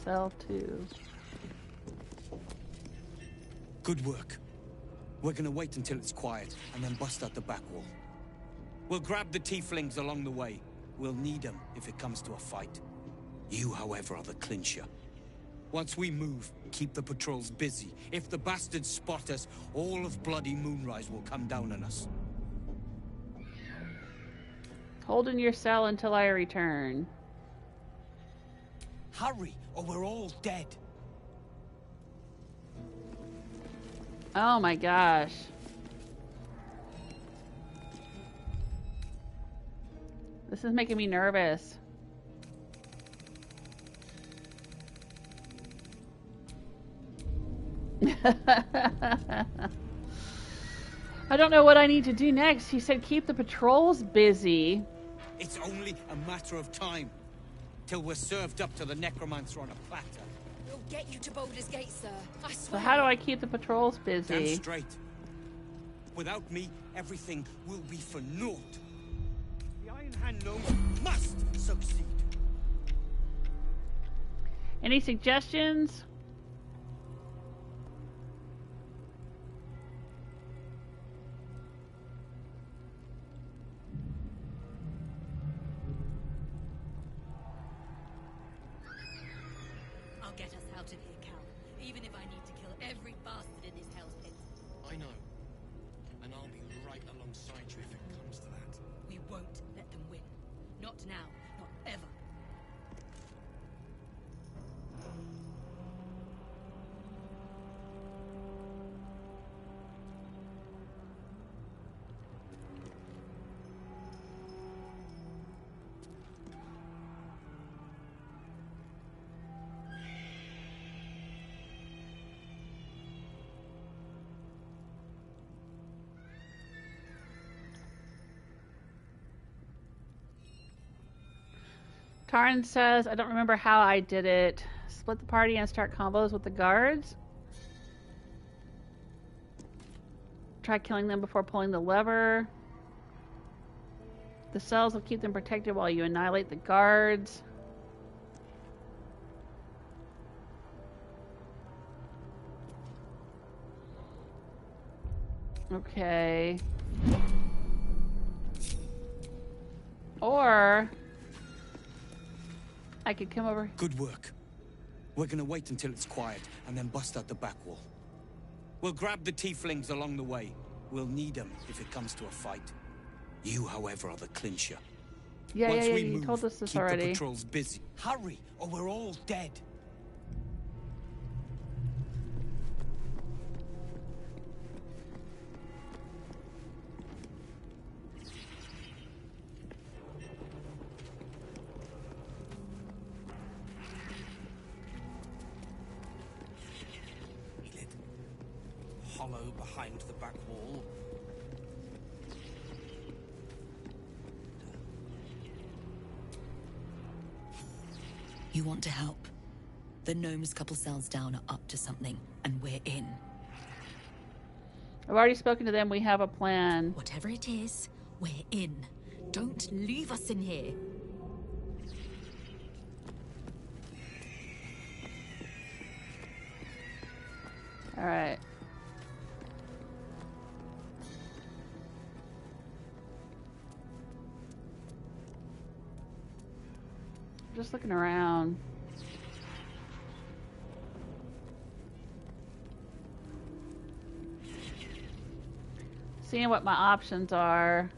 A: Cell 2.
T: Good work. We're gonna wait until it's quiet and then bust out the back wall. We'll grab the Tieflings along the way. We'll need them if it comes to a fight. You, however, are the clincher. Once we move, keep the patrols busy. If the bastards spot us, all of bloody Moonrise will come down on us.
A: Hold in your cell until I return.
T: Hurry, or we're all dead.
A: Oh my gosh. This is making me nervous. I don't know what I need to do next. He said keep the patrols busy.
T: It's only a matter of time till we're served up to the necromancer on a platter.
I: We'll get you to Baldur's Gate, sir. I
A: So
I: swear.
A: how do I keep the patrols
T: Damn
A: busy?
T: straight. Without me, everything will be for naught. The Iron Hand Gnomes must succeed.
A: Any suggestions?
F: I'll get us out of here, Cal. Even if I need to kill every bastard in this hell's pit.
N: I know. And I'll be right alongside you if it comes to that.
F: We won't let them win. Not now. Not ever.
A: Tarn says, I don't remember how I did it. Split the party and start combos with the guards. Try killing them before pulling the lever. The cells will keep them protected while you annihilate the guards. Okay. Or I could come over.
T: Good work. We're gonna wait until it's quiet and then bust out the back wall. We'll grab the tieflings along the way. We'll need them if it comes to a fight. You, however, are the clincher.
A: Yeah,
T: Once
A: yeah,
T: we
A: you
T: move,
A: told us this
T: keep
A: already.
T: the patrols busy. Hurry, or we're all dead.
N: Hollow behind the back wall.
F: You want to help? The gnomes couple cells down are up to something, and we're in.
A: I've already spoken to them. We have a plan.
F: Whatever it is, we're in. Don't leave us in here.
A: All right. Just looking around. Seeing what my options are.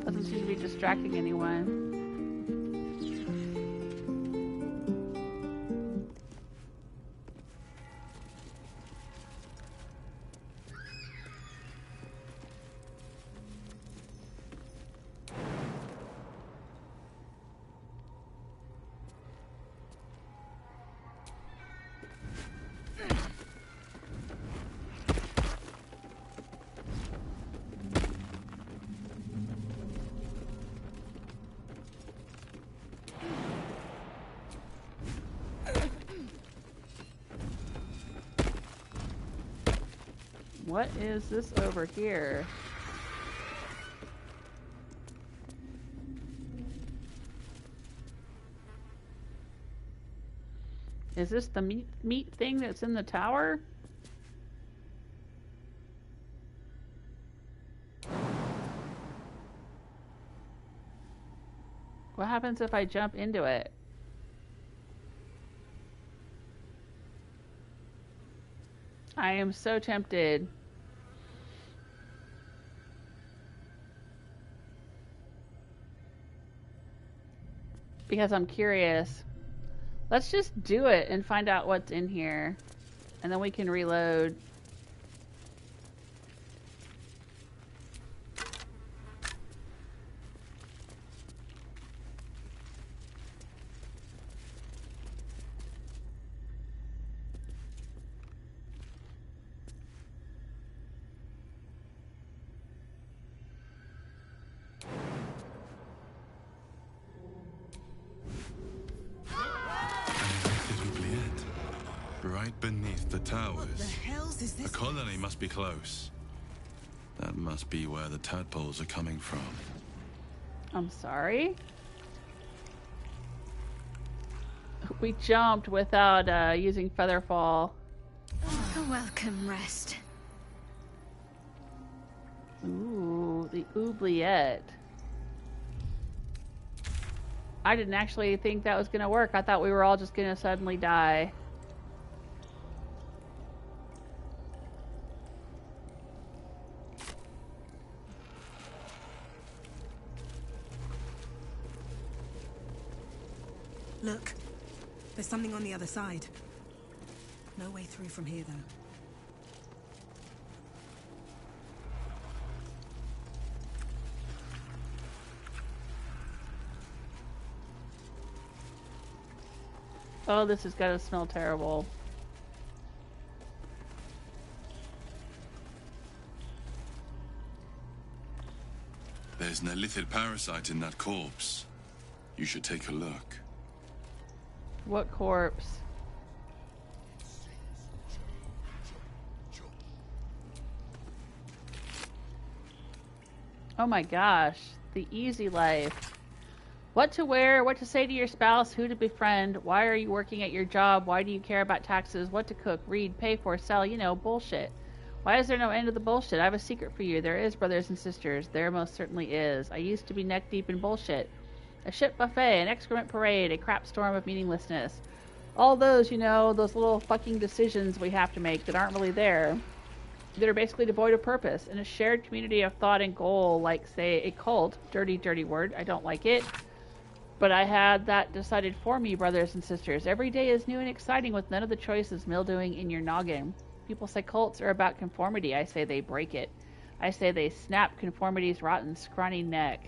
A: Doesn't seem to be distracting anyone. What is this over here? Is this the meat thing that's in the tower? What happens if I jump into it? I am so tempted. Because I'm curious. Let's just do it and find out what's in here. And then we can reload.
K: Right beneath the towers.
D: What the hells is this?
K: The colony must be close. That must be where the tadpoles are coming from.
A: I'm sorry? We jumped without using Featherfall.
I: A welcome rest.
A: Ooh, the Oubliette. I didn't actually think that was gonna work. I thought we were all just gonna suddenly die.
D: Look, there's something on the other side. No way through from here, though.
A: Oh, this has got to smell terrible.
K: There's an elithid parasite in that corpse. You should take a look.
A: What corpse? Oh my gosh, the easy life. What to wear, what to say to your spouse, who to befriend, why are you working at your job, why do you care about taxes, what to cook, read, pay for, sell, you know, bullshit. Why is there no end to the bullshit? I have a secret for you. There is, brothers and sisters. There most certainly is. I used to be neck deep in bullshit. A ship buffet, an excrement parade, a crap storm of meaninglessness. All those, you know, those little fucking decisions we have to make that aren't really there. That are basically devoid of purpose. In a shared community of thought and goal, like, say, a cult. Dirty, dirty word. I don't like it. But I had that decided for me, brothers and sisters. Every day is new and exciting with none of the choices mildewing in your noggin. People say cults are about conformity. I say they break it. I say they snap conformity's rotten, scrawny neck.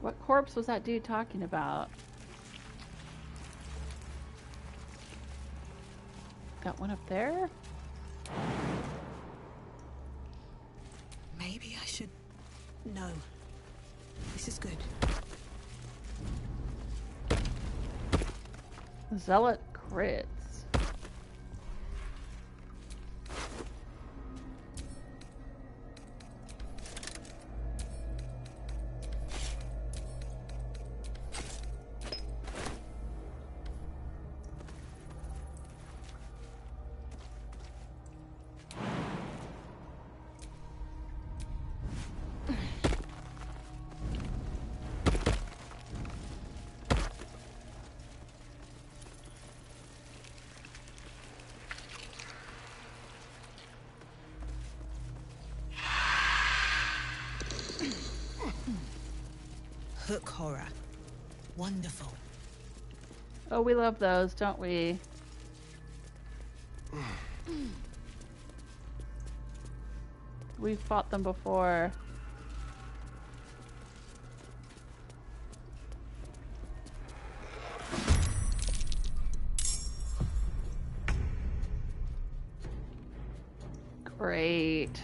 A: What corpse was that dude talking about? Got one up there?
D: Maybe I should... No. This is good.
A: Zealot crits.
D: Hook horror. Wonderful.
A: Oh, we love those, don't we? We've fought them before. Great.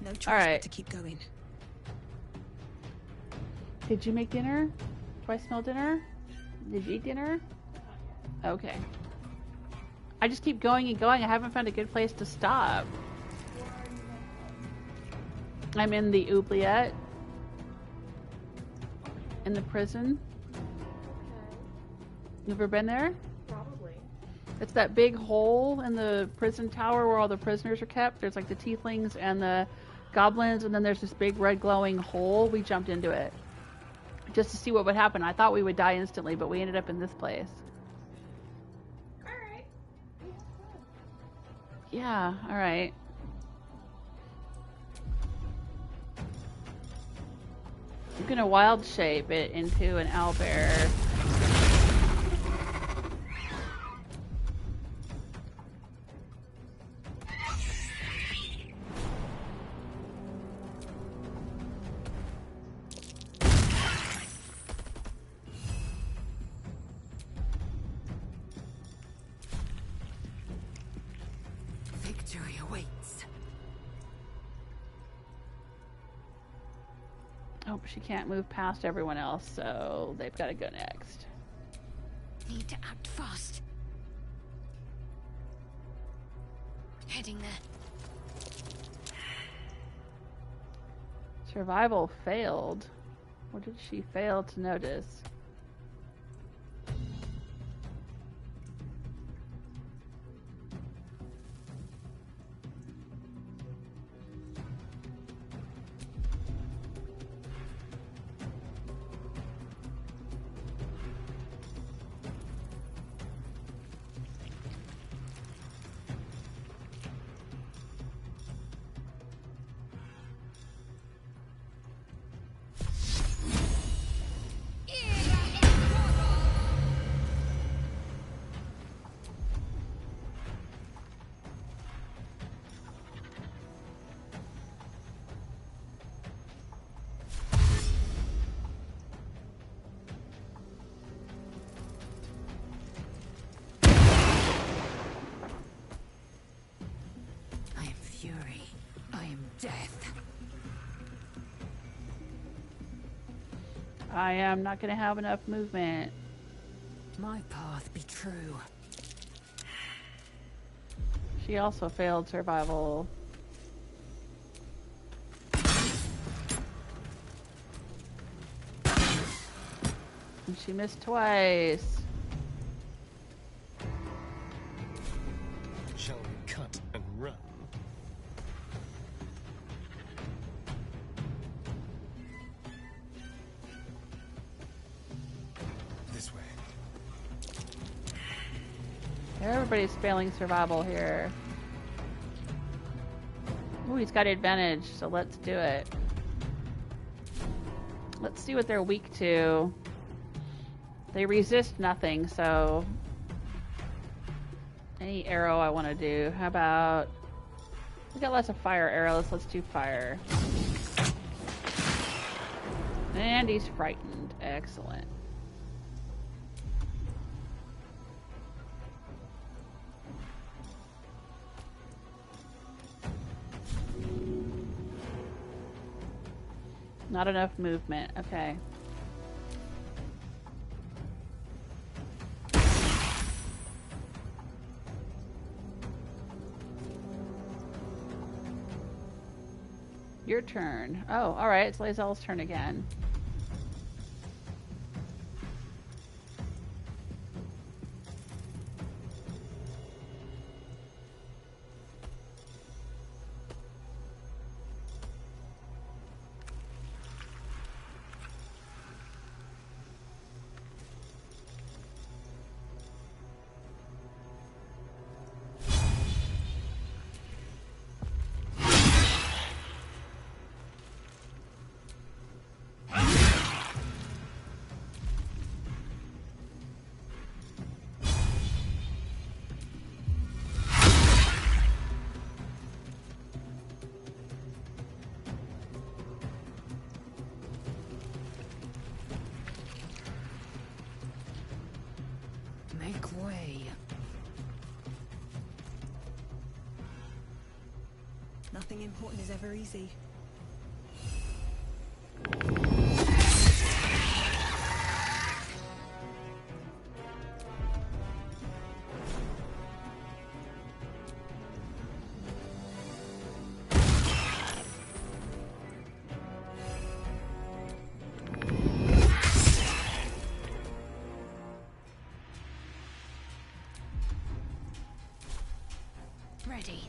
D: No choice
A: but
D: to keep going.
A: Did you make dinner? Do I smell dinner? Did you eat dinner? Okay. I just keep going and going. I haven't found a good place to stop. I'm in the Oubliette. In the prison. You ever been there?
E: Probably.
A: It's that big hole in the prison tower where all the prisoners are kept. There's like the tieflings and the goblins, and then there's this big red glowing hole. We jumped into it just to see what would happen. I thought we would die instantly, but we ended up in this place.
E: Alright.
A: Yeah, alright. I'm gonna wild shape it into an owlbear.
H: Victory awaits.
A: Oh, she can't move past everyone else, so they've got to go next.
I: Need to act fast. Heading there.
A: Survival failed. What did she fail to notice? I am not going to have enough movement.
H: My path be true.
A: She also failed survival. And she missed twice.
O: Shall we cut and run? This way.
A: Everybody's failing survival here. Ooh, he's got advantage, so let's do it. Let's see what they're weak to. They resist nothing, so any arrow I want to do. How about, we got lots of fire arrows, let's do fire. And he's frightened. Excellent. Not enough movement. Okay. Your turn. Oh, alright. It's Lae'zel's turn again.
H: Make way.
D: Nothing important is ever easy.
I: ready.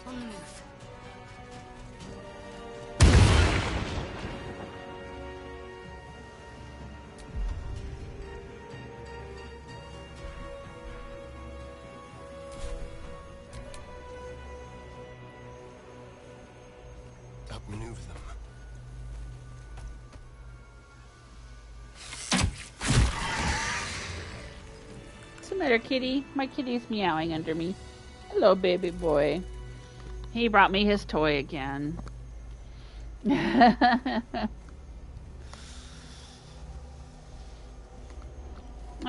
I: On the move.
O: Outmaneuver them.
A: What's the matter, kitty? My kitty's meowing under me. Hello, baby boy. He brought me his toy again. I'm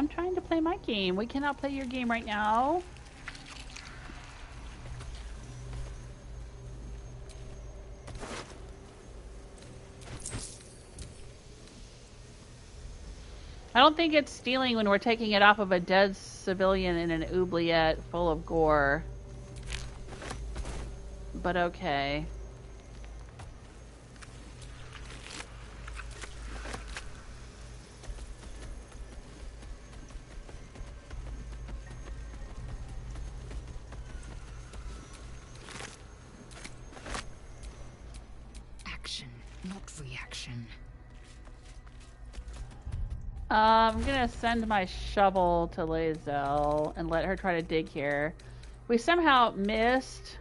A: trying to play my game. We cannot play your game right now. I don't think it's stealing when we're taking it off of a dead civilian in an oubliette full of gore. But okay.
I: Action, not reaction.
A: I'm gonna send my shovel to Linsella and let her try to dig here. We somehow missed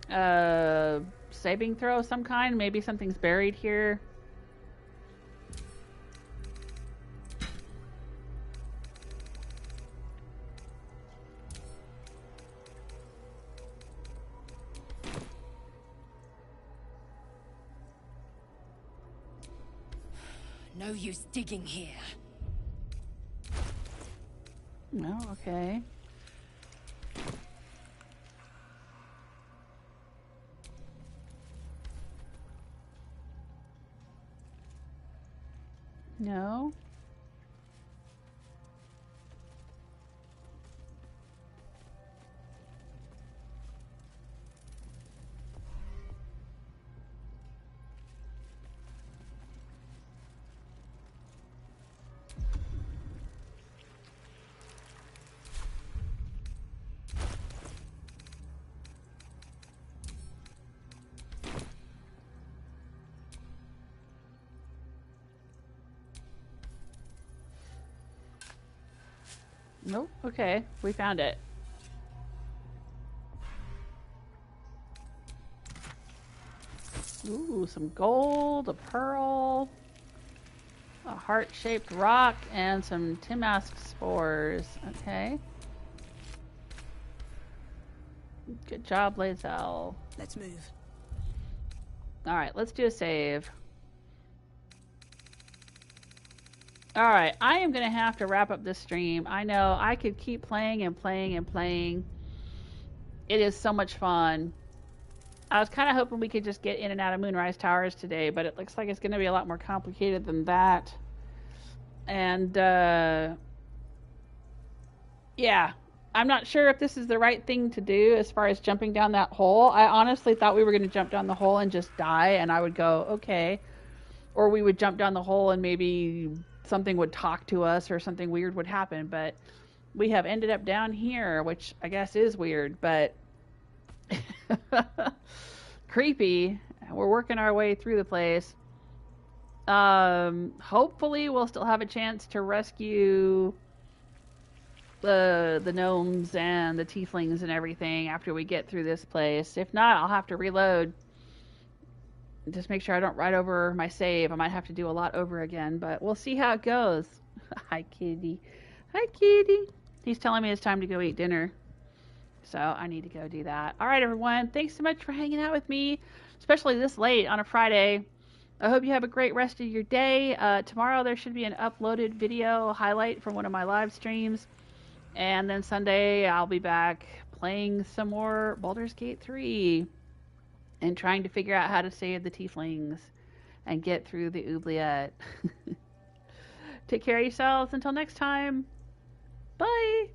A: a saving throw of some kind. Maybe something's buried here.
I: No use digging here.
A: No, okay. No. Nope. Okay, we found it. Ooh, some gold, a pearl, a heart-shaped rock, and some Timask spores. Okay. Good job, Linsella.
D: Let's move.
A: Alright, let's do a save. Alright, I am going to have to wrap up this stream. I know I could keep playing and playing and playing. It is so much fun. I was kind of hoping we could just get in and out of Moonrise Towers today, but it looks like it's going to be a lot more complicated than that. And, yeah. I'm not sure if this is the right thing to do as far as jumping down that hole. I honestly thought we were going to jump down the hole and just die, and I would go, okay. Or we would jump down the hole and maybe something would talk to us or something weird would happen, but we have ended up down here, which I guess is weird, but creepy. We're working our way through the place. Hopefully we'll still have a chance to rescue the gnomes and the tieflings and everything after we get through this place. If not, I'll have to reload. Just make sure I don't write over my save. I might have to do a lot over again, but we'll see how it goes. Hi, kitty. Hi, kitty. He's telling me it's time to go eat dinner. So I need to go do that. All right, everyone. Thanks so much for hanging out with me, especially this late on a Friday. I hope you have a great rest of your day. Tomorrow there should be an uploaded video highlight from one of my live streams. And then Sunday I'll be back playing some more Baldur's Gate 3. And trying to figure out how to save the tieflings and get through the oubliette. Take care of yourselves. Until next time. Bye.